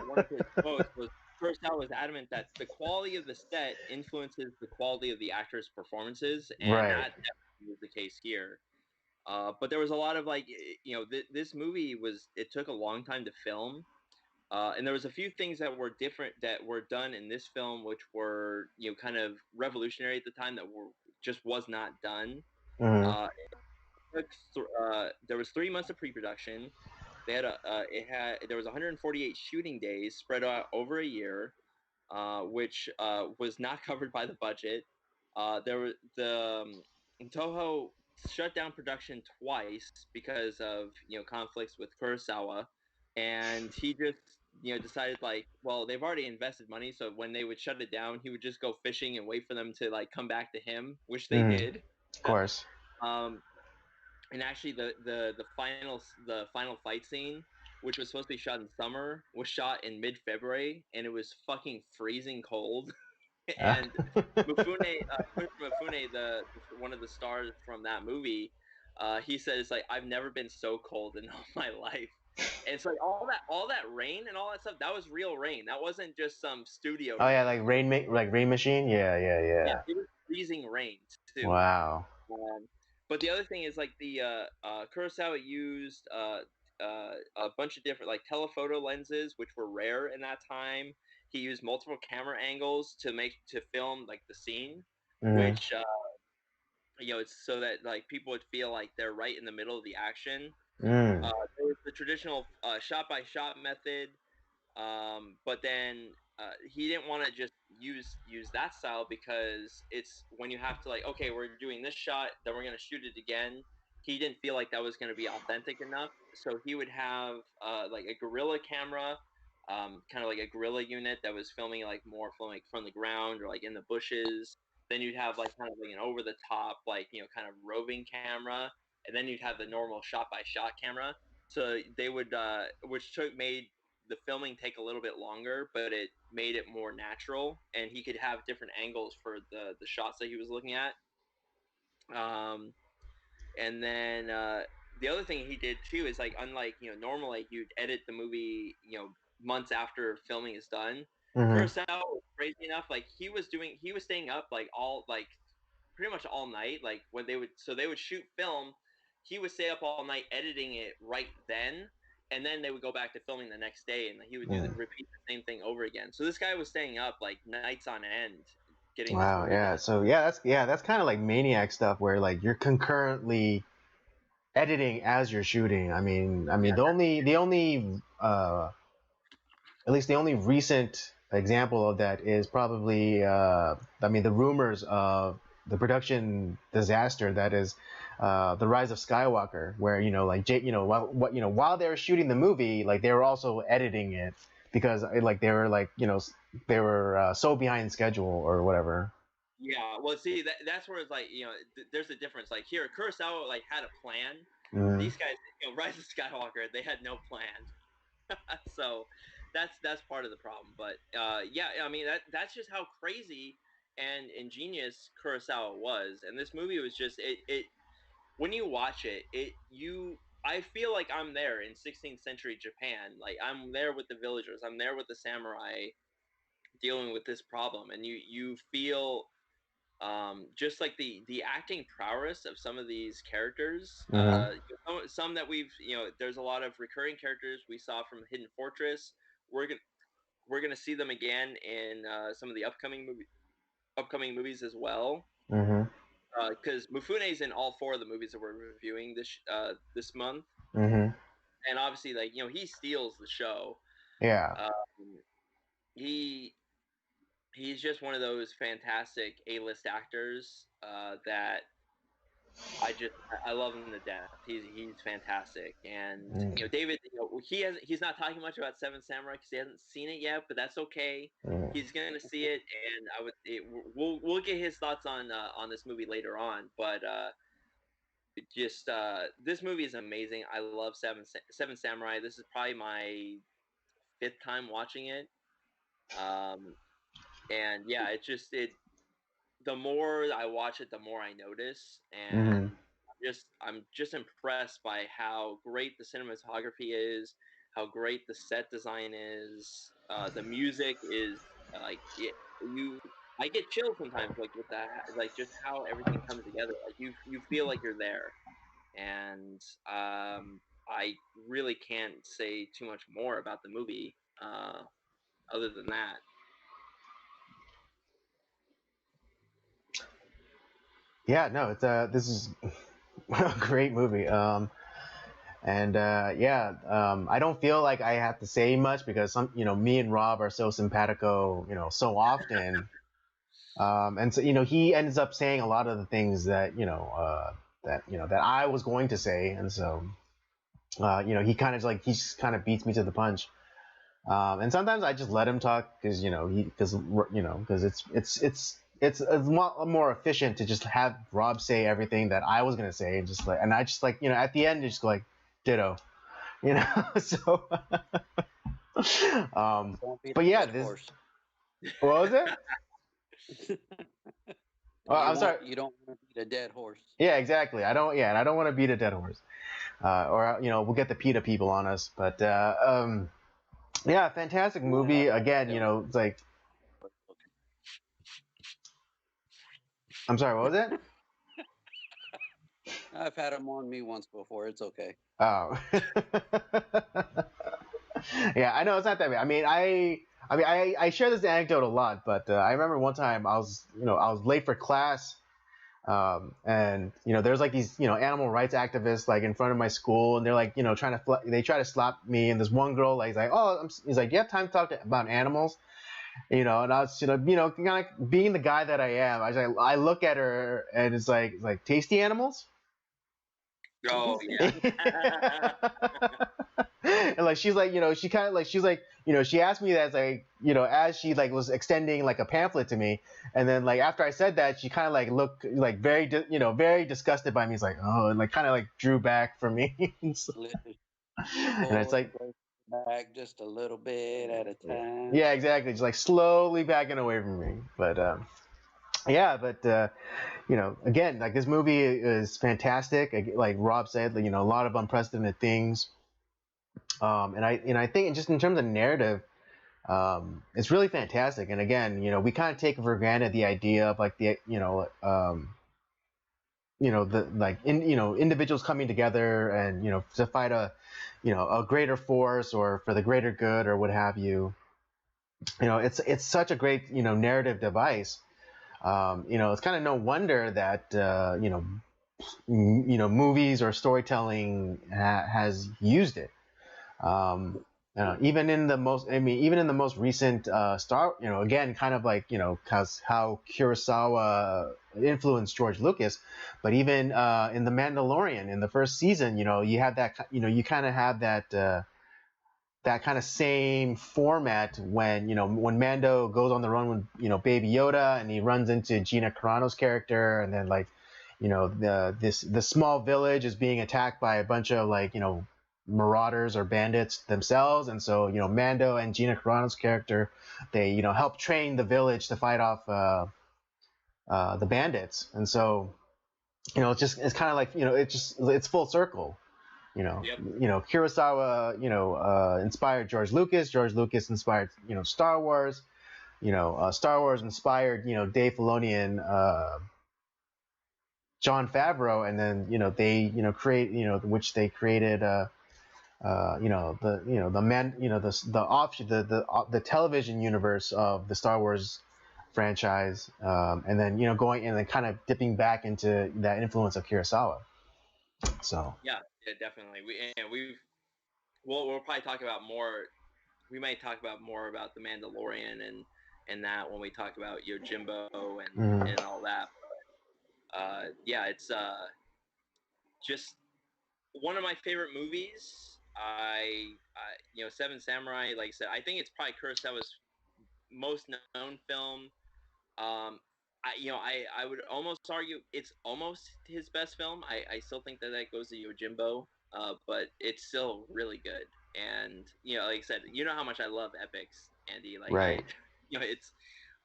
quotes was Kurosawa was adamant that the quality of the set influences the quality of the actors' performances, and that definitely was the case here. But there was a lot of like this movie it took a long time to film. And there was a few things that were different that were done in this film, which were kind of revolutionary at the time that just was not done. Mm-hmm. There was 3 months of pre-production. They had there was 148 shooting days spread out over a year, which was not covered by the budget. There were Toho shut down production twice because of conflicts with Kurosawa, and he just decided like, well, they've already invested money, so when they would shut it down, he would just go fishing and wait for them to like come back to him, which they did. Of course. And actually, the final fight scene, which was supposed to be shot in summer, was shot in mid-February, and it was fucking freezing cold. And Mifune, one of the stars from that movie, he said it's like I've never been so cold in all my life. And it's like all that rain and all that stuff, that was real rain. That wasn't just some studio. Oh yeah, like rain machine. Yeah. Yeah, it was freezing rain too. Wow. But the other thing is like the Kurosawa used a bunch of different like telephoto lenses, which were rare in that time. he used multiple camera angles to film like the scene, Mm-hmm. which it's so that like people would feel like they're right in the middle of the action. Mm. There was the traditional shot by shot method, but then he didn't want to just use that style because it's when you have to like, okay, we're doing this shot, then we're gonna shoot it again. He didn't feel like that was gonna be authentic enough, so he would have like a guerrilla camera, kind of like a guerrilla unit that was filming like more from the ground or like in the bushes. Then you'd have like kind of like an over the top like kind of roving camera, and then you'd have the normal shot by shot camera. So they would, made the filming take a little bit longer, but it made it more natural, and he could have different angles for the shots that he was looking at. And then the other thing he did too is like, unlike normally you'd edit the movie months after filming is done. Mm-hmm. Kurosawa, crazy enough, like he was staying up like pretty much all night. Like when they would shoot film, he would stay up all night editing it right then, and then they would go back to filming the next day, and he would repeat the same thing over again. So this guy was staying up like nights on end getting this Wow. movie Yeah. done. So that's kind of like Maniac stuff where like you're concurrently editing as you're shooting. I mean, the only at least the only recent example of that is probably the rumors of the production disaster that is the Rise of Skywalker, where while they were shooting the movie, like they were also editing it because they were so behind schedule or whatever. Yeah, well, see, that's where it's like there's a difference. Like here, Kurosawa like had a plan. Mm. These guys, Rise of Skywalker, they had no plan. So that's part of the problem. But yeah, I mean that's just how crazy and ingenious Kurosawa was. And this movie was just it when you watch it, I feel like I'm there in 16th century Japan. Like I'm there with the villagers, I'm there with the samurai dealing with this problem, and you feel just like the acting prowess of some of these characters. Mm-hmm. Some that there's a lot of recurring characters we saw from Hidden Fortress. We're gonna see them again in some of the upcoming movies as well. Mm-hmm. Because Mifune's in all four of the movies that we're reviewing this month, Mm-hmm. and obviously like he steals the show. Yeah. Um, he he's just one of those fantastic A-list actors that I love him to death. He's fantastic, and David, he's not talking much about Seven Samurai because he hasn't seen it yet, but that's okay. Mm. He's gonna see it, and we'll get his thoughts on this movie later on. But this movie is amazing. I love Seven Samurai. This is probably my 5th time watching it, and yeah, the more I watch it, the more I notice, Mm-hmm. and I'm just impressed by how great the cinematography is, how great the set design is. The music is I get chills sometimes, like with that, like just how everything comes together. Like you feel like you're there, and I really can't say too much more about the movie other than that. Yeah. No. This is a great movie. I don't feel like I have to say much because me and Rob are so simpatico, so often. And so, he ends up saying a lot of the things that, that I was going to say. And so, he just kind of beats me to the punch. And sometimes I just let him talk because, because it's a lot more efficient to just have Rob say everything that I was going to say and I just like, at the end, just go like ditto, so, but yeah, what was it? Oh, I'm sorry. You don't want to beat a dead horse. Yeah, exactly. I don't want to beat a dead horse, or we'll get the PETA people on us. But yeah, fantastic movie. Again, it's like, I'm sorry, what was it? I've had him on me once before. It's okay. Oh. Yeah, I know it's not that bad. I share this anecdote a lot, but I remember one time I was late for class, and there's like these animal rights activists like in front of my school, and they're like they try to slap me, and this one girl like, he's like, oh, he's like, do you have time to talk about animals? And I was kind of being the guy that I am. I look at her and it's like tasty animals. Oh yeah. And like she's like she kind of like she's like she asked me that like as she like was extending like a pamphlet to me, and then like after I said that she kind of like looked like very very disgusted by me. It's like, oh, and like kind of like drew back from me. And it's like back just a little bit at a time. Yeah, exactly, just like slowly backing away from me. But yeah, but again, like this movie is fantastic. Like Rob said, like, a lot of unprecedented things. And I think just in terms of narrative, it's really fantastic. And again, we kind of take for granted the idea of like the the like individuals coming together and to fight a greater force or for the greater good or what have you. It's such a great narrative device. It's kind of no wonder that movies or storytelling has used it. Even in the most recent Star, again, kind of like how Kurosawa influenced George Lucas, but even in the Mandalorian in the first season, you have that, you kind of have that kind of same format when when Mando goes on the run with Baby Yoda, and he runs into Gina Carano's character, and then like the small village is being attacked by a bunch of like marauders or bandits themselves, and so Mando and Gina Carano's character, they help train the village to fight off the bandits, and so it's kind of like it's full circle. Yep. Kurosawa, inspired George Lucas. George Lucas inspired, Star Wars. Star Wars inspired, Dave Filoni and Jon Favreau, and then which they created, the offshoot, the television universe of the Star Wars franchise, and then going and then kind of dipping back into that influence of Kurosawa. So yeah, definitely. We'll probably talk about more. We might talk about more about the Mandalorian and that when we talk about Yojimbo and all that. But, yeah, it's just one of my favorite movies. Seven Samurai. Like I said, I think it's probably Kurosawa's most known film. I would almost argue it's almost his best film. I still think that goes to Yojimbo, but it's still really good. And like I said, how how much I love epics, Andy. Like, right. It's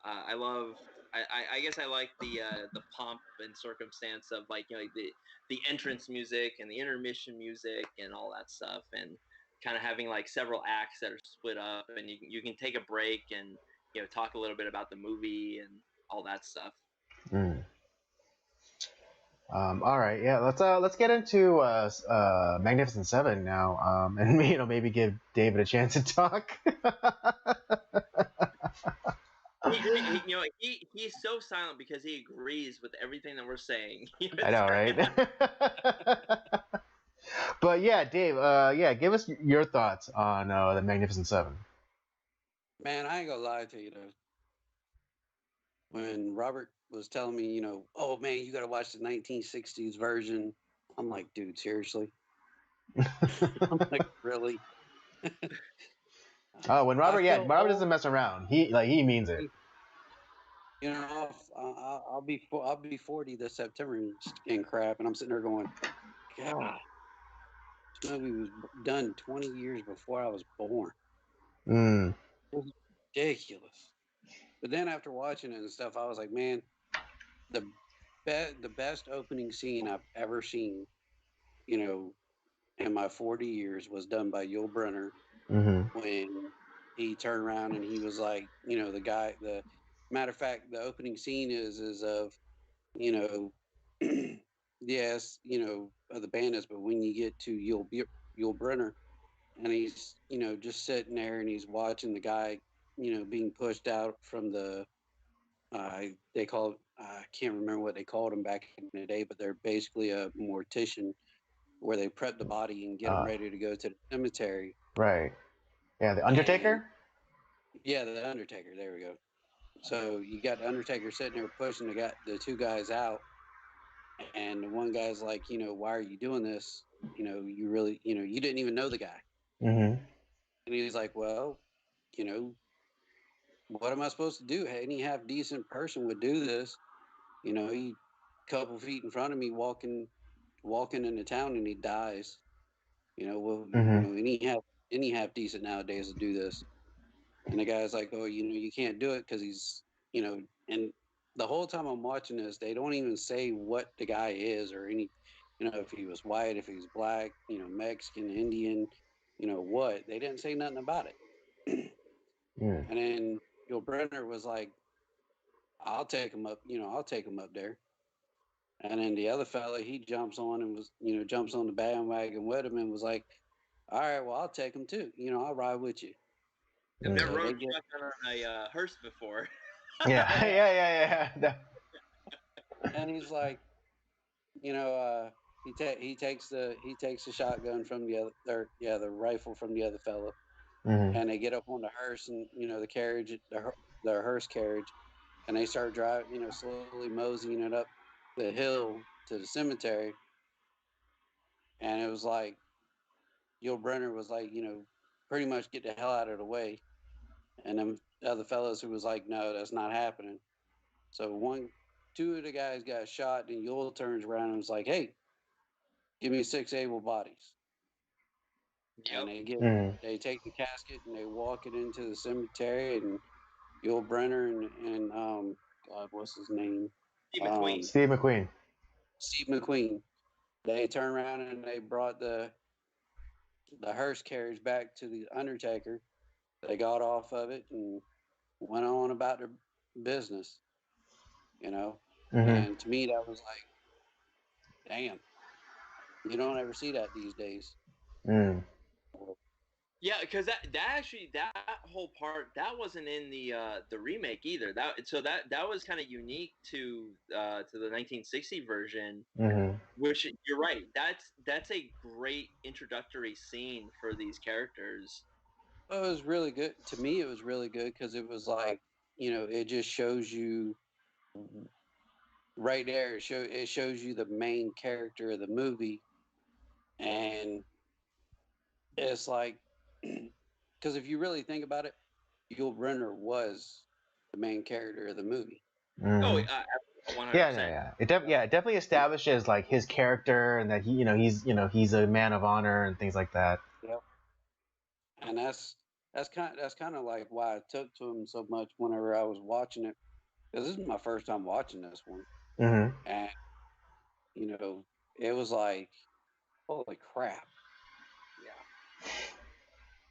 I love. I guess I like the pomp and circumstance of like the entrance music and the intermission music and all that stuff, and kind of having like several acts that are split up, and you can take a break and talk a little bit about the movie and all that stuff. All right, yeah. Let's get into Magnificent Seven now, and maybe give David a chance to talk. He's so silent because he agrees with everything that we're saying. I know, right? But yeah, Dave, give us your thoughts on the Magnificent Seven. Man, I ain't gonna lie to you though. When Robert was telling me, oh man, you got to watch the 1960s version, I'm like, dude, seriously? I'm like, really? Oh, when Robert doesn't mess around. He means it. I'll be 40 this September and crap, and I'm sitting there going, God, this movie was done 20 years before I was born. It was ridiculous. But then after watching it and stuff, I was like, man, the best opening scene I've ever seen, in my 40 years was done by Yul Brynner when he turned around and he was like, the guy. The matter of fact, the opening scene is of, yes, of the bandits, but when you get to Yul Brynner and he's just sitting there and he's watching the guy being pushed out from the they call I can't remember what they called them back in the day, but they're basically a mortician where they prep the body and get them ready to go to the cemetery. Right. Yeah, the Undertaker. And, yeah, the Undertaker. There we go. So you got the Undertaker sitting there pushing the two guys out, and the one guy's like, why are you doing this? You really, you didn't even know the guy. Mm-hmm. And he's like, well, what am I supposed to do? Any half decent person would do this. He a couple feet in front of me walking into town and he dies. Any half decent nowadays will do this. And the guy's like, oh, you can't do it because he's, and the whole time I'm watching this, they don't even say what the guy is or any, if he was white, if he's black, Mexican, Indian, what. They didn't say nothing about it. Mm. And then Yul Brynner was like, I'll take him up there. And then the other fella, he jumps on and jumps on the bandwagon with him and was like, all right, well, I'll take him too. I'll ride with you. I've never rode shotgun on a hearse before. Yeah. And he's like, he takes the shotgun from the other, the rifle from the other fella, and they get up on the hearse and the carriage, the hearse carriage, and they start driving, slowly moseying it up the hill to the cemetery. And it was like Yul Brynner was like, pretty much get the hell out of the way. And then other fellas who was like, no, that's not happening. So two of the guys got shot, and Yul turns around and was like, hey, give me 6 able bodies. Yep. And they take the casket and they walk it into the cemetery, and Yul Brynner and God, what's his name? Steve McQueen. Steve McQueen. They turn around and they brought the hearse carriage back to the Undertaker. They got off of it and went on about their business, And to me, that was like, damn, you don't ever see that these days. Yeah, because that whole part that wasn't in the remake either. That was kind of unique to the 1960 version. Which you're right. That's a great introductory scene for these characters. Well, it was really good. To me, it was really good because it was like, it just shows you right there. It shows you the main character of the movie, and it's like, because if you really think about it, Yul Brynner was the main character of the movie. Oh, 100%. Yeah. It definitely establishes like his character and that he's a man of honor and things like that. Yep. And that's kind of like why I took to him so much whenever I was watching it, because this is my first time watching this one, and it was like, holy crap. Yeah.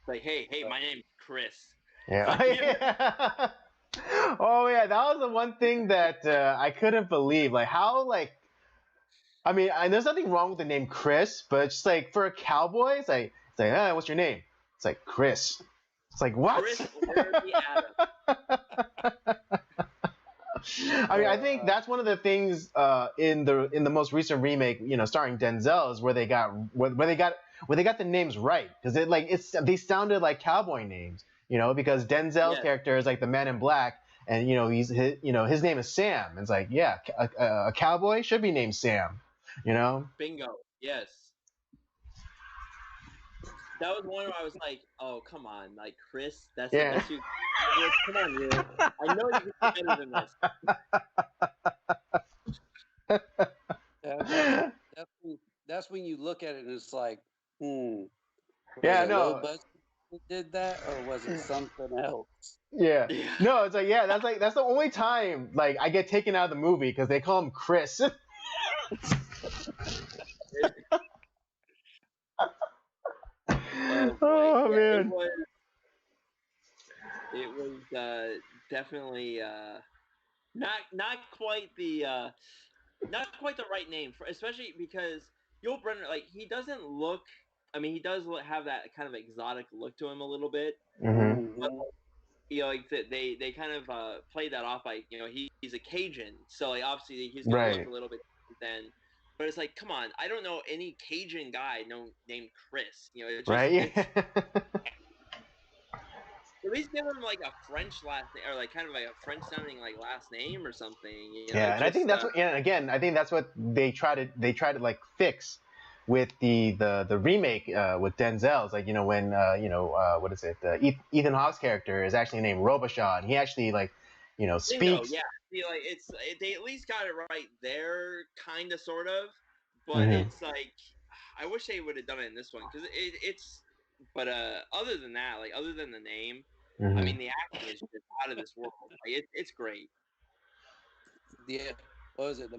Like, hey, my name's Chris. Yeah. Oh yeah, that was the one thing that I couldn't believe. Like how I mean, there's nothing wrong with the name Chris, but it's just like for a cowboy, it's like, hey, what's your name? It's like Chris. It's like what? Chris Adams. I mean, I think that's one of the things in the most recent remake, starring Denzel, is where they got the names right, because they sounded like cowboy names, because Denzel's character is like the Man in Black, and his name is Sam. It's like, yeah, a cowboy should be named Sam, Bingo. Yes. That was one where I was like, oh, come on, like Chris, that's you. Come on, you. I know you can do better than this. That's when you look at it and it's like, Yeah, no. Did that, or was it something else? Yeah. No, it's like, yeah, that's the only time like I get taken out of the movie because they call him Chris. Oh man. It was definitely not quite the right name, especially because Yul Brynner, like, he doesn't look I mean, he does have that kind of exotic look to him a little bit. Mm-hmm. But, like they kind of played that off by he's a Cajun, so like obviously he's gonna look a little bit different than. But it's like, come on, I don't know any Cajun guy named Chris. It's just, Right. at least give him like a French last name, or like kind of like a French sounding like last name or something. Yeah, and I think that's what. And again, I think that's what they try to like fix with the remake with Denzel. It's like when what is it? Ethan Hawke's character is actually named Robichaud, and he actually like speaks. Yeah, see, like they at least got it right there, kind of, sort of. But it's like I wish they would have done it in this one because it's. But other than that, like other than the name, I mean the acting is just out of this world. Like it's great. Yeah, what was it?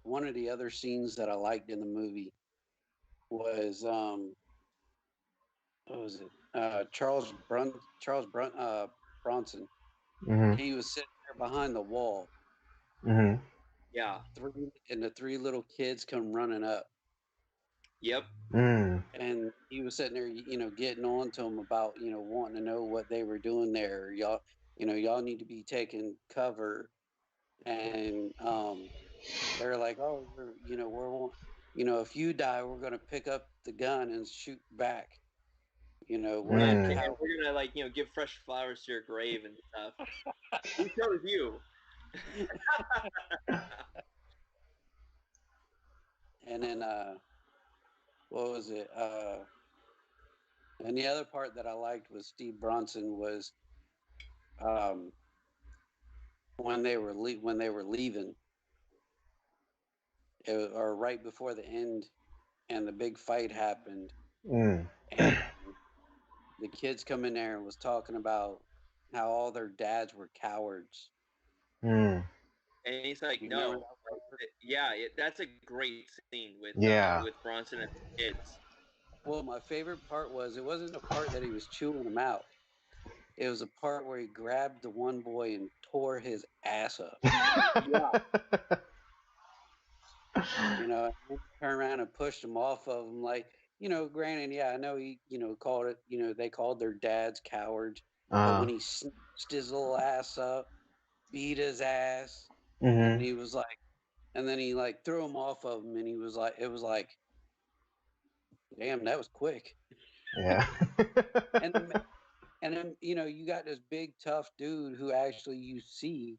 One of the other scenes that I liked in the movie was what was it? Bronson. He was sitting there behind the wall. Yeah. And the three little kids come running up. Yep. And he was sitting there, getting on to them about, wanting to know what they were doing there. Y'all need to be taking cover. And they're like, oh, if you die, we're going to pick up the gun and shoot back. We're gonna like give fresh flowers to your grave and stuff. Who chose you? And then what was it? And the other part that I liked with Steve Bronson was when they were leaving, or right before the end, and the big fight happened, and the kids come in there and was talking about how all their dads were cowards. And he's like, no, that's a great scene with Bronson and the kids. Well, my favorite part was it wasn't the part that he was chewing them out. It was a part where he grabbed the one boy and tore his ass up. And turned around and pushed him off of him. Like, granted, I know he, called it, they called their dads cowards. But when he snatched his little ass up, beat his ass, and he was like, and then he like threw him off of him, and he was like, it was like, damn, that was quick. Yeah. and then you got this big tough dude who actually you see,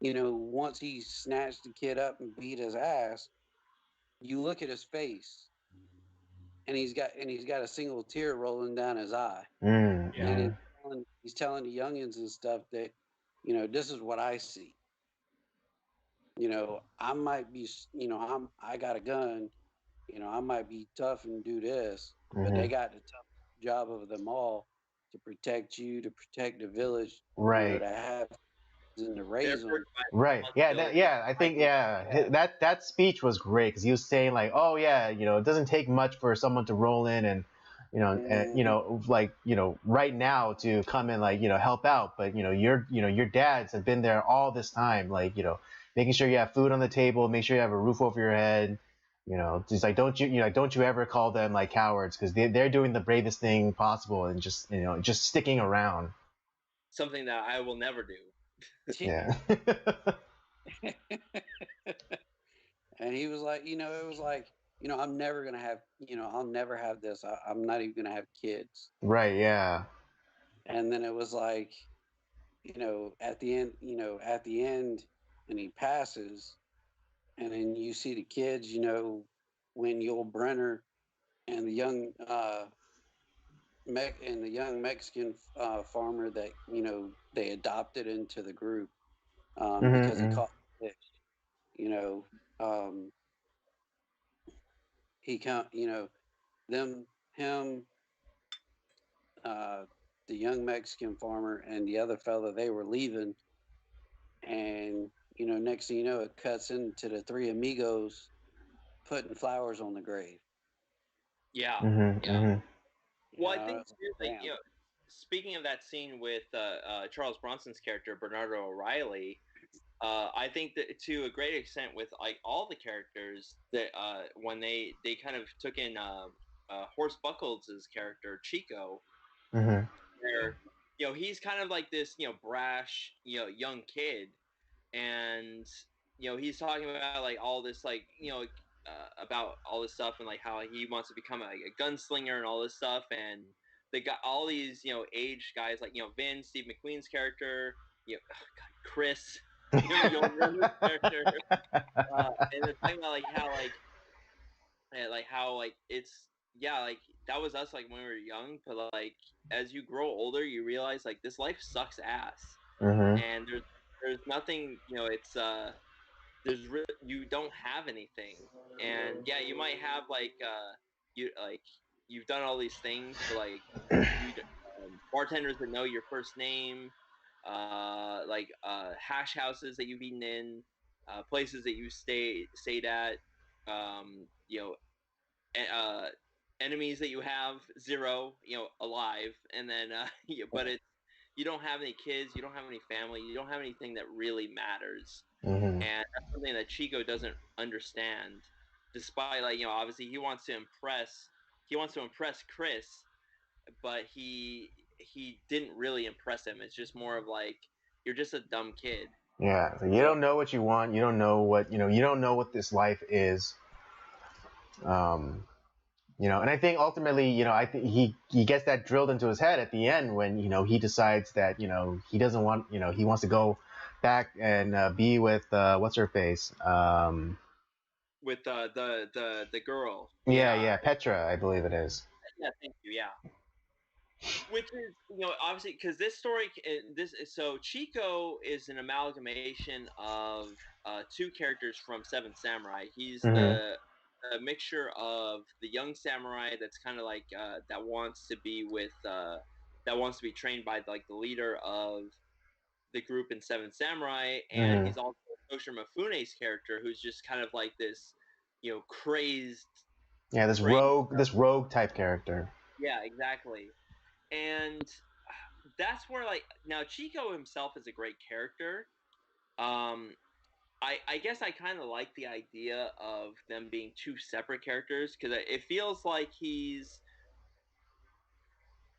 once he snatched the kid up and beat his ass, you look at his face, and he's got a single tear rolling down his eye. And he's telling the youngins and stuff that, this is what I see. I might be, I got a gun, I might be tough and do this, but they got the tough job of them all to protect you, to protect the village, right? To have and to raise them. Right. Yeah. I think that speech was great because he was saying like, oh yeah, it doesn't take much for someone to roll in and right now to come and like help out, but your dads have been there all this time, like making sure you have food on the table, make sure you have a roof over your head. Just like don't you ever call them like cowards because they're doing the bravest thing possible and just sticking around. Something that I will never do. Yeah. And he was like, it was like, I'm never gonna have, I'll never have this. I'm not even gonna have kids. Right. Yeah. And then it was like, at the end, and he passes, and then you see the kids, when Yul Brenner and the young Mexican farmer that they adopted into the group because he caught fish. He can't. Him, the young Mexican farmer and the other fella, they were leaving, and next thing you know, it cuts into the three amigos putting flowers on the grave. Yeah. Well, I think speaking of that scene with Charles Bronson's character Bernardo O'Reilly, I think that to a great extent with like all the characters that when they kind of took in Horst Buckles' character Chico, Mm-hmm. where he's kind of like this brash young kid, and he's talking about like all this like about all this stuff and like how he wants to become a gunslinger and all this stuff, and they got all these aged guys like Vince, Steve McQueen's character, God, Chris, younger character, and they're talking about like how it's like that was us like when we were young, but like as you grow older you realize like this life sucks ass, Mm-hmm. and there's nothing it's you don't have anything, and yeah you might have like you've done all these things, but like bartenders that know your first name, hash houses that you've eaten in, places that you stayed at, you know uh, enemies that you have zero alive, and then but it's you don't have any kids, you don't have any family, you don't have anything that really matters, Mm-hmm. and that's something that Chico doesn't understand, despite like obviously he wants to impress Chris, but he didn't really impress him. It's just more of like you're just a dumb kid. Yeah, so you don't know what you want. You don't know what you don't know what this life is. Um, and I think ultimately, I think he gets that drilled into his head at the end when he decides that he doesn't want he wants to go back and be with what's her face. With the girl. Yeah, Petra, I believe it is. Yeah, thank you. Yeah. Which is obviously because this story so Chico is an amalgamation of two characters from Seven Samurai. He's Mm-hmm. a mixture of the young samurai that's kind of like that wants to be with that wants to be trained by like the leader of the group in Seven Samurai, and Mm-hmm. he's also Toshiro Mifune's character, who's just kind of like this crazed. Yeah, this rogue type character. Yeah, exactly. And that's where like now Chico himself is a great character. I guess I kind of like the idea of them being two separate characters because it feels like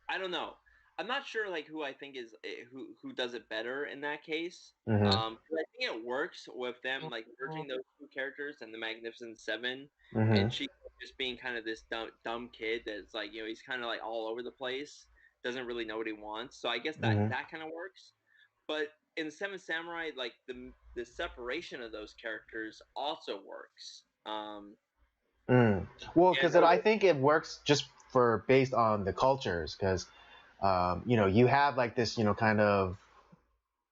I don't know. I'm not sure like who I think is who does it better in that case. Mm-hmm. 'Cause I think it works with them like merging those two characters and the Magnificent Seven, Mm-hmm. and Chico just being kind of this dumb kid that's like he's kind of like all over the place, doesn't really know what he wants. So I guess Mm-hmm. that kind of works. But in the Seven Samurai, like the separation of those characters also works. Well, And because I think it works just for based on the cultures, because you have like this, kind of,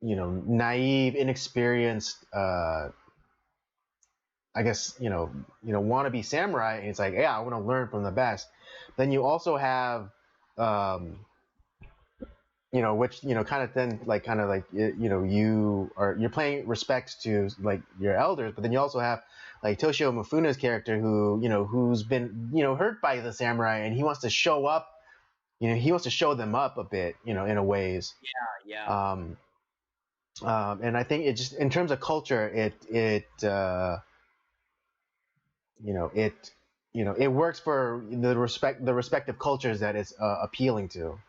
naive, inexperienced, I guess, wannabe samurai, and it's like, yeah, I want to learn from the best. Then you also have, um, which, kind of then like, you're paying respect to like your elders, but then you also have like Toshio Mifune's character who's been, hurt by the samurai, and he wants to show up, he wants to show them up a bit, in a ways. yeah. And I think it just in terms of culture, it works for the respective cultures that it's appealing to.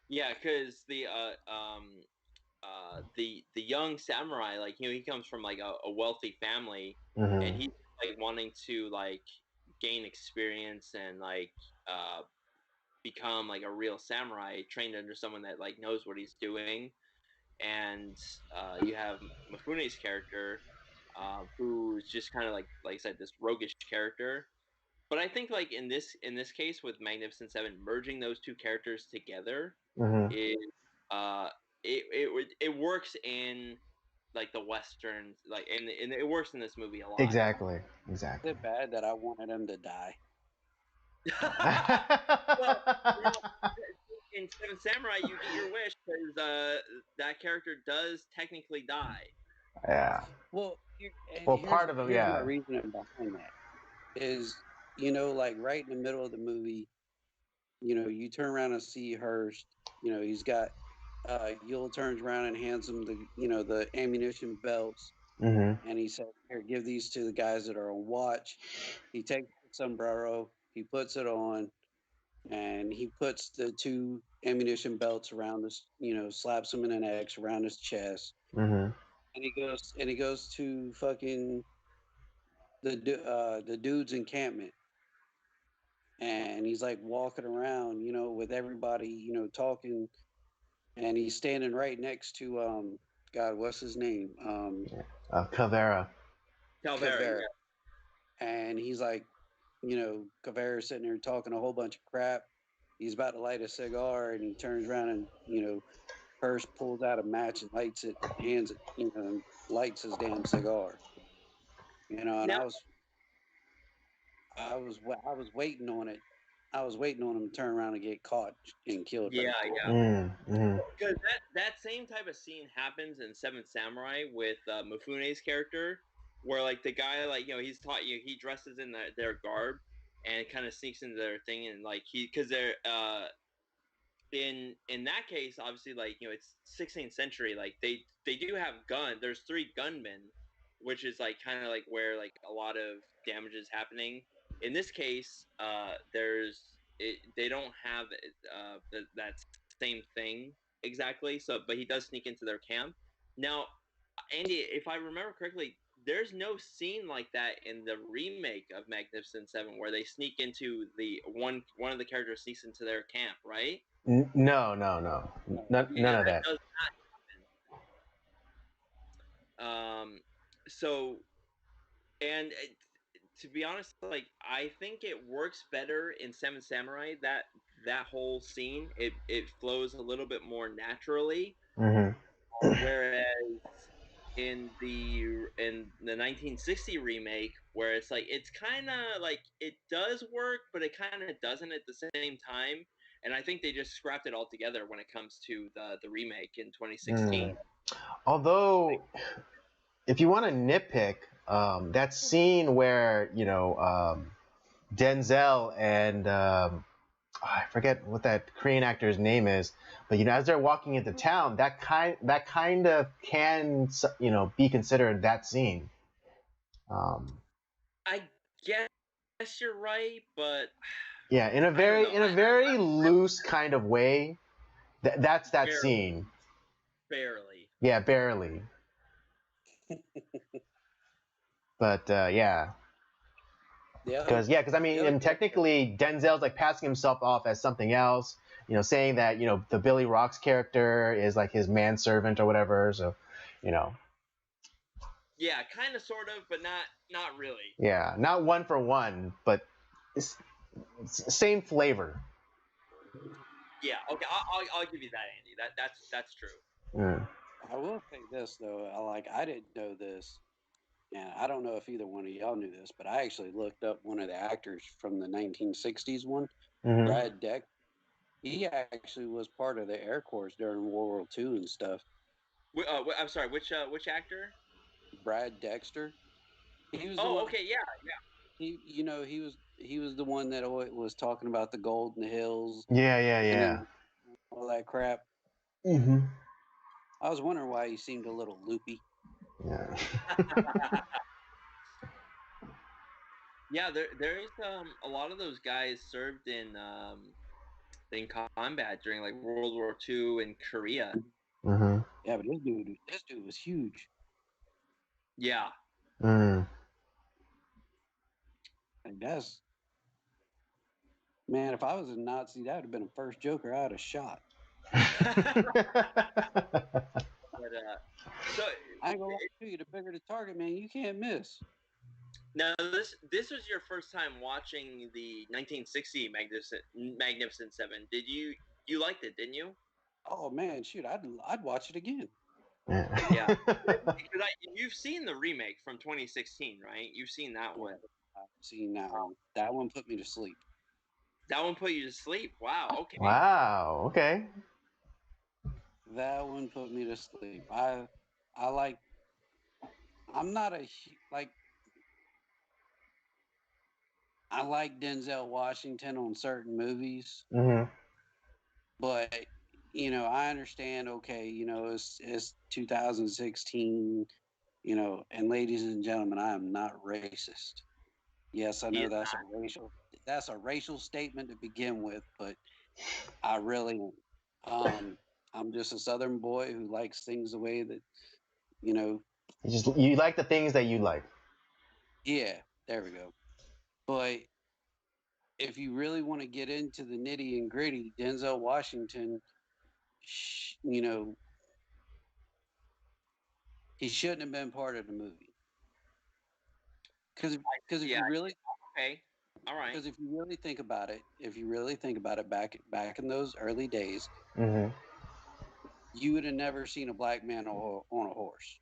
Yeah, because the young samurai, like he comes from like a wealthy family, and Mm-hmm. he's like wanting to like gain experience and like become like a real samurai trained under someone that like knows what he's doing. And you have Mifune's character, who's just kind of like I said, this roguish character. But I think like in this case with Magnificent Seven, merging those two characters together Mm-hmm. is uh it works in like the westerns, like and it works in this movie a lot. Exactly. Is it bad that I wanted him to die? Well, in Seven Samurai, you get your wish because that character does technically die. Yeah. Well, Well, part of them, here's my yeah. reasoning behind that is, like right in the middle of the movie, you turn around and see Hearst. He's got Yule turns around and hands him the ammunition belts, Mm-hmm. and he said, "Here, give these to the guys that are on watch." He takes the sombrero, he puts it on, and he puts the 2 ammunition belts around his, slaps them in an X around his chest, Mm-hmm. and he goes to fucking the dude's encampment, and he's like walking around, with everybody, talking, and he's standing right next to God, what's his name? Cavera. Calvera, Kavera. And he's like, Kavera's sitting there talking a whole bunch of crap. He's about to light a cigar, and he turns around and, Hearst pulls out a match and lights it, hands it, and lights his damn cigar. And Now, I was waiting on it. I was waiting on him to turn around and get caught and killed. yeah, Right yeah. Mm-hmm. Because that same type of scene happens in Seventh Samurai with Mifune's character, where like the guy, like, he's taught you, he dresses in their garb and kind of sneaks into their thing, and like because they're in that case, obviously, like, it's 16th century, like they do have there's 3 gunmen, which is like kind of like where like a lot of damage is happening. In this case, they don't have that same thing exactly, so but he does sneak into their camp. Now, Andy, if I remember correctly, there's no scene like that in the remake of Magnificent Seven where they sneak into the one of the characters sneaks into their camp, right? No. None of that. Does not happen. So, and to be honest, like, I think it works better in Seven Samurai. That whole scene, it flows a little bit more naturally. Mm-hmm. Whereas in the 1960 remake, where it's like it's kind of like it does work, but it kind of doesn't at the same time. And I think they just scrapped it all together when it comes to the remake in 2016. Although, if you want to nitpick, that scene where Denzel and I forget what that Korean actor's name is, but as they're walking into town, that kind of can be considered that scene. I guess you're right, but Yeah, in a very loose kind of way. That's that barely, scene. barely. Yeah, barely. But yeah. Because I mean, and technically Denzel's like passing himself off as something else, saying that the Billy Rocks character is like his manservant or whatever. So, Yeah, kind of, sort of, but not really. Yeah, not one for one, but it's same flavor. Yeah, okay, I'll give you that, Andy. That's true. Mm. I will say this though, I didn't know this, and I don't know if either one of y'all knew this, but I actually looked up one of the actors from the 1960s one, Mm-hmm. Brad Deck. He actually was part of the Air Corps during World War II and stuff. I'm sorry, which actor? Brad Dexter. He was. Okay, yeah. He was the one that was talking about the gold in the hills. Yeah. All that crap. Mm-hmm. I was wondering why he seemed a little loopy. Yeah. Yeah, there's a lot of those guys served in combat during like World War II in Korea. Mm-hmm. Yeah, but this dude was huge. Yeah. Mm. And man, if I was a Nazi, that would have been the first Joker I'd have shot. But so I ain't gonna lie to you, the bigger the target, man, you can't miss. Now this was your first time watching the 1960 Magnificent Seven. Did you liked it, didn't you? Oh man, shoot, I'd watch it again. Yeah, because you've seen the remake from 2016, right? You've seen that one. I've seen that one. That one put me to sleep. That one put you to sleep. Wow. Okay. Wow. Okay. That one put me to sleep. I'm not I like Denzel Washington on certain movies, Mm-hmm. but I understand. Okay, it's 2016. And ladies and gentlemen, I am not racist. Yes, I know that's a racial statement to begin with, but I really am. I'm just a Southern boy who likes things the way that you know. You like the things that you like. Yeah, there we go. But if you really want to get into the nitty and gritty, Denzel Washington, he shouldn't have been part of the movie. Because if you really okay, all right. Because if you really think about it, back in those early days, you would have never seen a black man on a horse.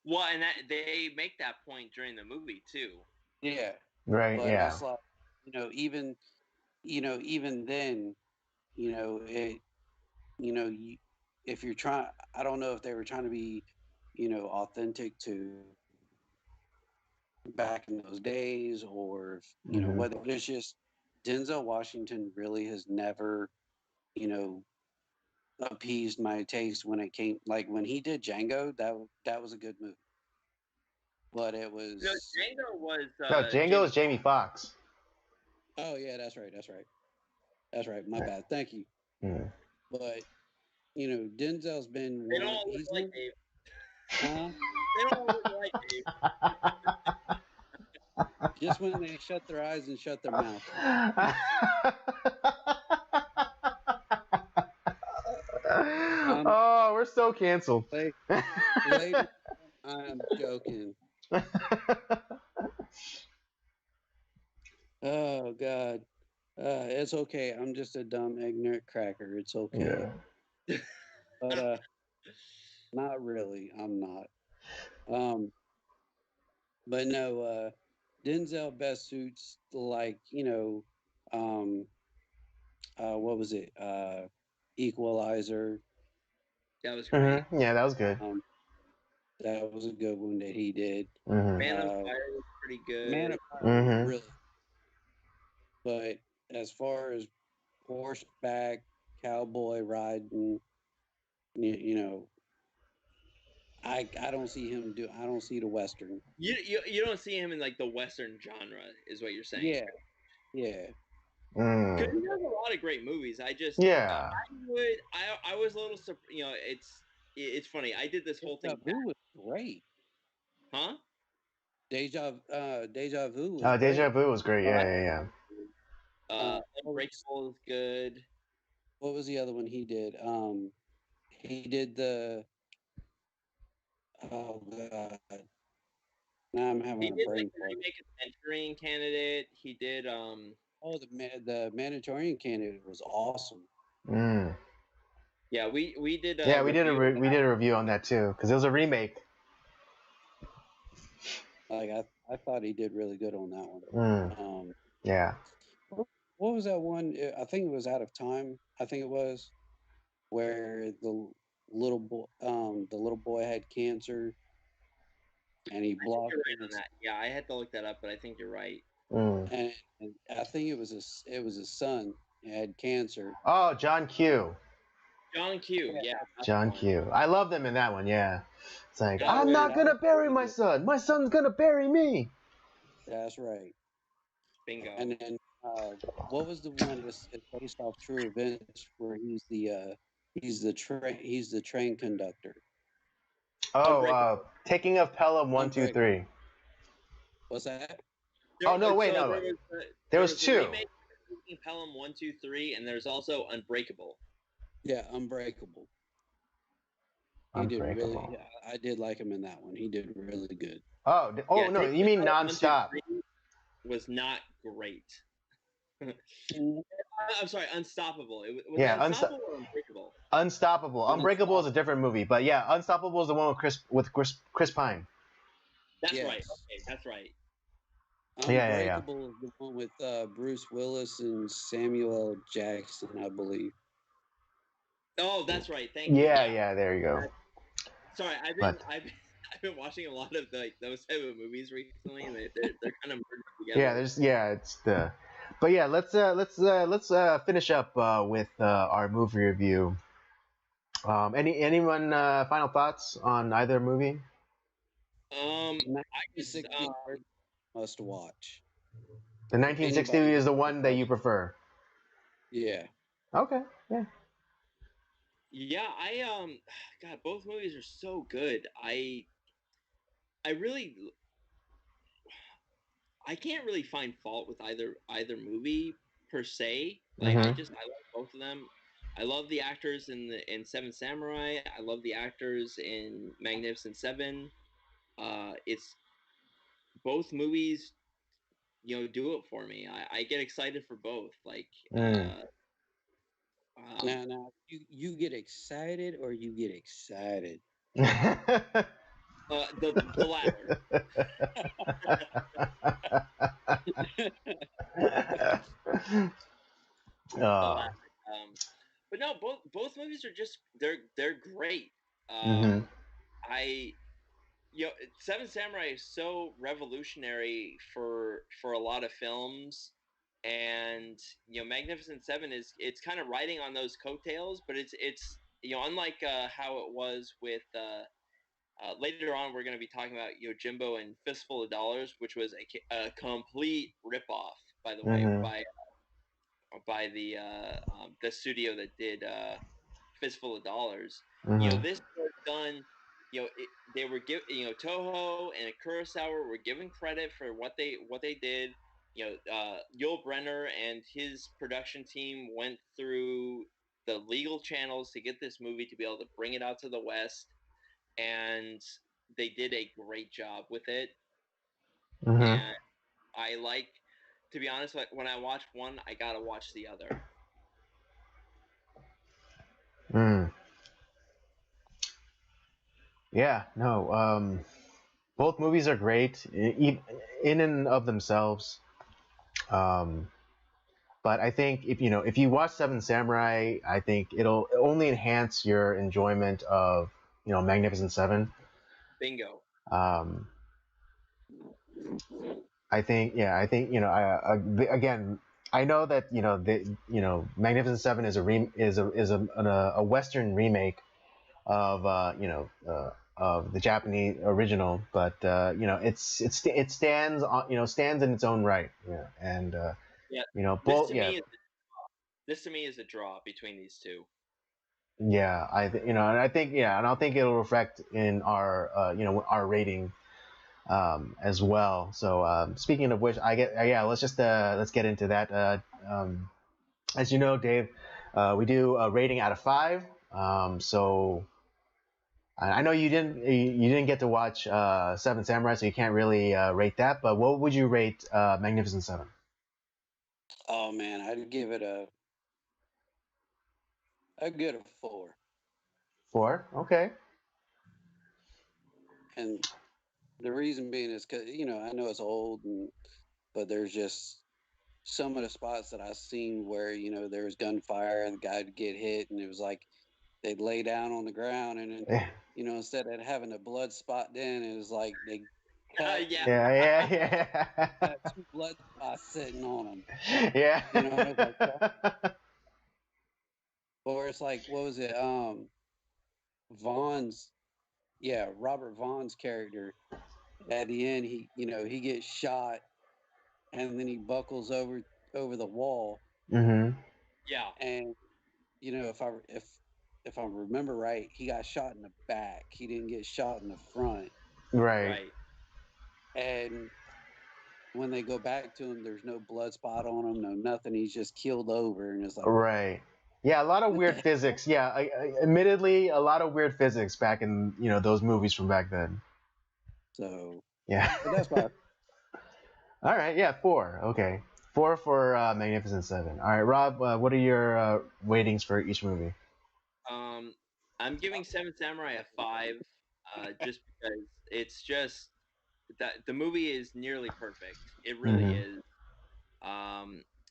Well, and that they make that point during the movie too. Yeah. Right. But yeah. it's like, even then, if you're trying, I don't know if they were trying to be, authentic to back in those days, or whether it's just Denzel Washington really has never, appeased my taste when it came, like when he did Django. That was a good movie, but it was Django was Django is Jamie Foxx. Oh yeah, that's right. My bad. Thank you. But Denzel's been they don't all look like Dave. They don't all look like Dave. Just when they shut their eyes and shut their mouth. Oh, we're so canceled. Later, I'm joking. Oh God, it's okay. I'm just a dumb, ignorant cracker. It's okay. Yeah. But not really. I'm not. But no, Denzel best suits like what was it? Equalizer. That was great. Yeah, that was good. That was a good one that he did. Man on Fire was pretty good. Man on Fire, really. But as far as horseback, cowboy riding, I don't see him do. I don't see the Western. You don't see him in like the Western genre, is what you're saying? Yeah. Because he has a lot of great movies. I was a little it's funny. I did this whole thing. Deja Vu was great. Huh? Deja Vu. Deja Vu was great. Yeah. Unbreakable is good. What was the other one he did? He did the. Oh God. Now I'm having a brain fart. He make a Manchurian Candidate. He did Oh, the Manchurian Candidate was awesome. Yeah, we did. We did a review on that too because it was a remake. Like I thought he did really good on that one. Yeah. What was that one? I think it was Out of Time. I think it was where the little boy had cancer, and he blocked. You're right on that. Yeah, I had to look that up, but I think you're right. And I think it was his son had cancer. Oh, John Q. John Q. Yeah. John Q. I love them in that one. Yeah. It's like I'm not gonna bury my son. My son's gonna bury me. That's right. Bingo. And then what was the one that's based off true events where he's the train conductor? Oh, Taking of Pelham 1, 2, 3. What's that? There was two. Taking Pelham 1, 2, 3, and there's also Unbreakable. Yeah, Unbreakable. He did really. I did like him in that one. He did really good. Oh no! You mean Nonstop? Was not great. I'm sorry, Unstoppable. Was Unstoppable or Unbreakable? Unstoppable. Unbreakable is a different movie, but yeah, Unstoppable is the one with Chris Pine. That's right. Okay, that's right. Unbreakable is the one with Bruce Willis and Samuel L. Jackson, I believe. Oh, that's right. Thank you. Yeah. There you go. Sorry, I've been watching a lot of those type of movies recently, and they're kind of merged together. But yeah, let's finish up with our movie review. Anyone final thoughts on either movie? I guess 1960 must watch. The 1960 Anybody- is the one that you prefer. Yeah. Okay. Yeah. yeah, God, both movies are so good. I really I can't really find fault with either movie per se. Like I like both of them. I love the actors in Seven Samurai. I love the actors in Magnificent Seven. It's both movies, do it for me. I get excited for both. Like Now, you get excited or you get excited? the latter. Oh. But no, both movies are just they're great. Mhm. I Seven Samurai is so revolutionary for a lot of films, and Magnificent Seven it's kind of riding on those coattails, but it's unlike how it was with later on we're going to be talking about Jimbo and Fistful of Dollars, which was a complete ripoff, by the way, by the studio that did Fistful of Dollars. This was done. They were Toho and Kurosawa were given credit for what they did. Yul Brynner and his production team went through the legal channels to get this movie to be able to bring it out to the West, and they did a great job with it. And I like, to be honest, like when I watch one, I gotta watch the other. Yeah, no. Both movies are great in and of themselves. But I think if you watch Seven Samurai, I think it'll only enhance your enjoyment of Magnificent Seven. Bingo. I think again, I know that Magnificent Seven is a Western remake of of the Japanese original, but it stands stands in its own right. Yeah, and both. This to me is a draw between these two. Yeah, and I think and I think it'll reflect in our our rating as well. So speaking of which, let's get into that. As you know, Dave, we do a rating out of 5. So I know you didn't get to watch Seven Samurai, so you can't really rate that. But what would you rate Magnificent Seven? Oh man, I'd give it a good 4. 4, okay. And the reason being is because I know it's old, but there's just some of the spots that I've seen where there was gunfire and the guy would get hit, and it was like they'd lay down on the ground, and then instead of having a blood spot, then it was like they cut. Yeah. Got 2 blood spots sitting on them. Yeah. Or it's like, what was it? Robert Vaughn's character at the end, he gets shot and then he buckles over the wall. Mm-hmm. Yeah. And if I remember right, he got shot in the back. He didn't get shot in the front. Right. And when they go back to him, there's no blood spot on him, no nothing. He's just keeled over, and it's like right. Yeah, a lot of weird physics. Yeah, admittedly, a lot of weird physics back in those movies from back then. So yeah, but that's why. All right, yeah, 4. Okay, 4 for Magnificent Seven. All right, Rob, what are your ratings for each movie? I'm giving Seven Samurai a 5, just because it's just that the movie is nearly perfect. It really is.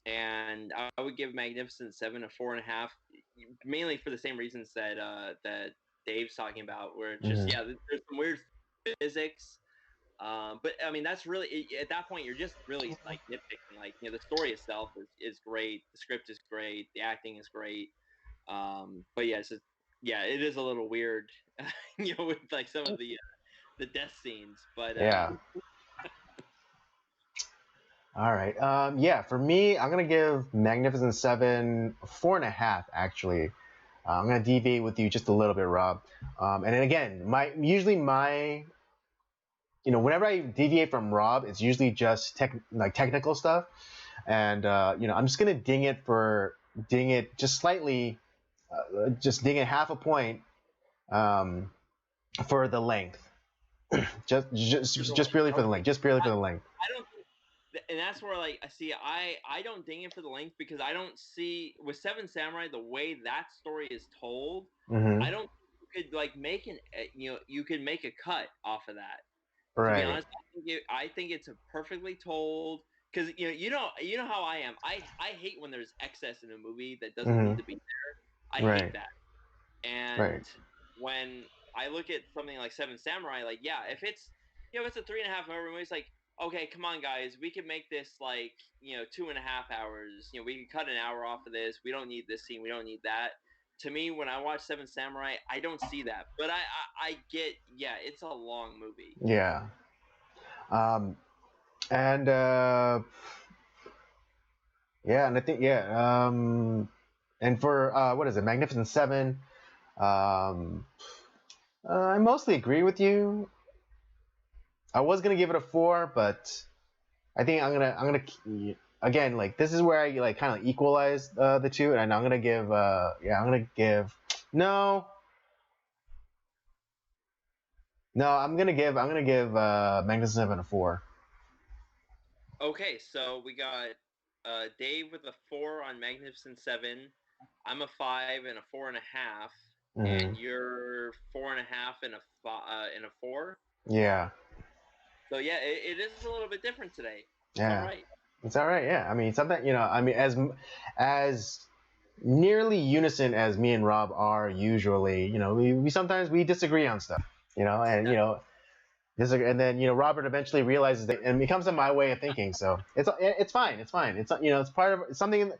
And I would give Magnificent Seven a 4.5, mainly for the same reasons that Dave's talking about, where it's just there's some weird physics. But I mean, that's really at that point you're just really like nitpicking. Like the story itself is great, the script is great, the acting is great. But yeah, yeah, it is a little weird, with like some of the death scenes, but Yeah. All right. Yeah, for me, I'm gonna give Magnificent Seven 4.5. Actually, I'm gonna deviate with you just a little bit, Rob. And then again, whenever I deviate from Rob, it's usually just technical stuff, and I'm just gonna ding it just slightly, just ding it half a point, for the length. just purely for the length. Just purely for the length. I don't think, and that's where like I don't ding it for the length because I don't see with Seven Samurai the way that story is told. Mm-hmm. I don't think you could like make you could make a cut off of that. Right. To be honest, I think it's a perfectly told because you know how I am. I hate when there's excess in a movie that doesn't need to be there. I hate that. And when I look at something like Seven Samurai, like if it's it's a 3.5 hour movie, it's like okay, come on guys, we can make this like 2.5 hours. We can cut an hour off of this. We don't need this scene. We don't need that. To me, when I watch Seven Samurai, I don't see that. But I get it's a long movie. Yeah. And and I think and for what is it, Magnificent Seven? I mostly agree with you. I was gonna give it a 4, but I think I'm gonna again, like, this is where I like kind of equalize the two, and I'm gonna give I'm gonna give Magnificent Seven a 4. Okay, so we got Dave with a 4 on Magnificent Seven. I'm a 5 and a 4.5, and you're 4.5 and a 4. Yeah. So yeah, it is a little bit different today. Yeah. It's all right. It's all right. Yeah. I mean, something as nearly unison as me and Rob are usually, we sometimes we disagree on stuff, and and then Robert eventually realizes that and it becomes my way of thinking. So it's fine. It's fine. It's it's part of it's something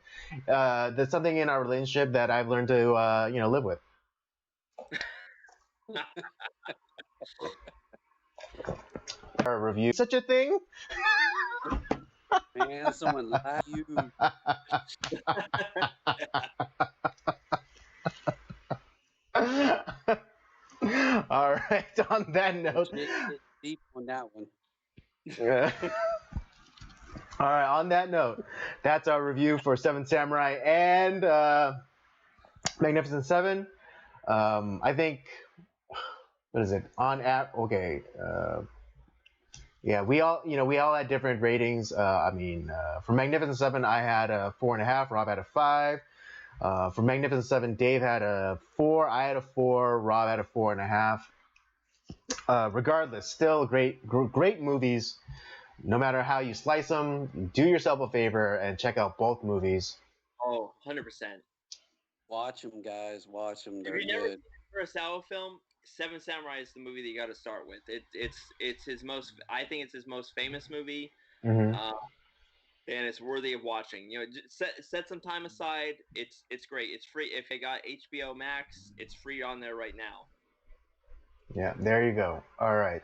that's something in our relationship that I've learned to live with. Our review such a thing. Man, someone like you. All right. On that note, deep on that one. All right. On that note, that's our review for Seven Samurai and Magnificent Seven. I think what is it on app? Okay. We all had different ratings. For Magnificent Seven, I had a 4.5. Rob had a 5. For Magnificent Seven, Dave had a 4. I had a 4. Rob had a 4.5. Regardless, still great movies. No matter how you slice them, do yourself a favor and check out both movies. Oh, 100%. Watch them, guys. Watch them. They're if you good. never seen a Kurosawa film, Seven Samurai is the movie that you got to start with. It's his most. I think it's his most famous movie, and it's worthy of watching. Set some time aside. It's great. It's free. If you got HBO Max, it's free on there right now. Yeah, there you go. All right.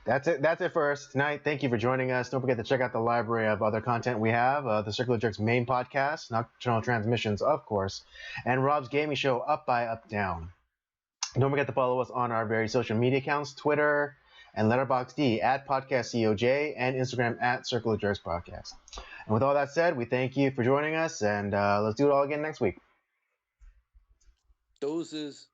That's it for us tonight. Thank you for joining us. Don't forget to check out the library of other content we have. The Circular Jerks main podcast, Nocturnal Transmissions, of course, and Rob's gaming show, Up by Up Down. Don't forget to follow us on our various social media accounts, Twitter and Letterboxd at PodcastCOJ and Instagram at Circular Jerks Podcast. And with all that said, we thank you for joining us, and let's do it all again next week. Doses.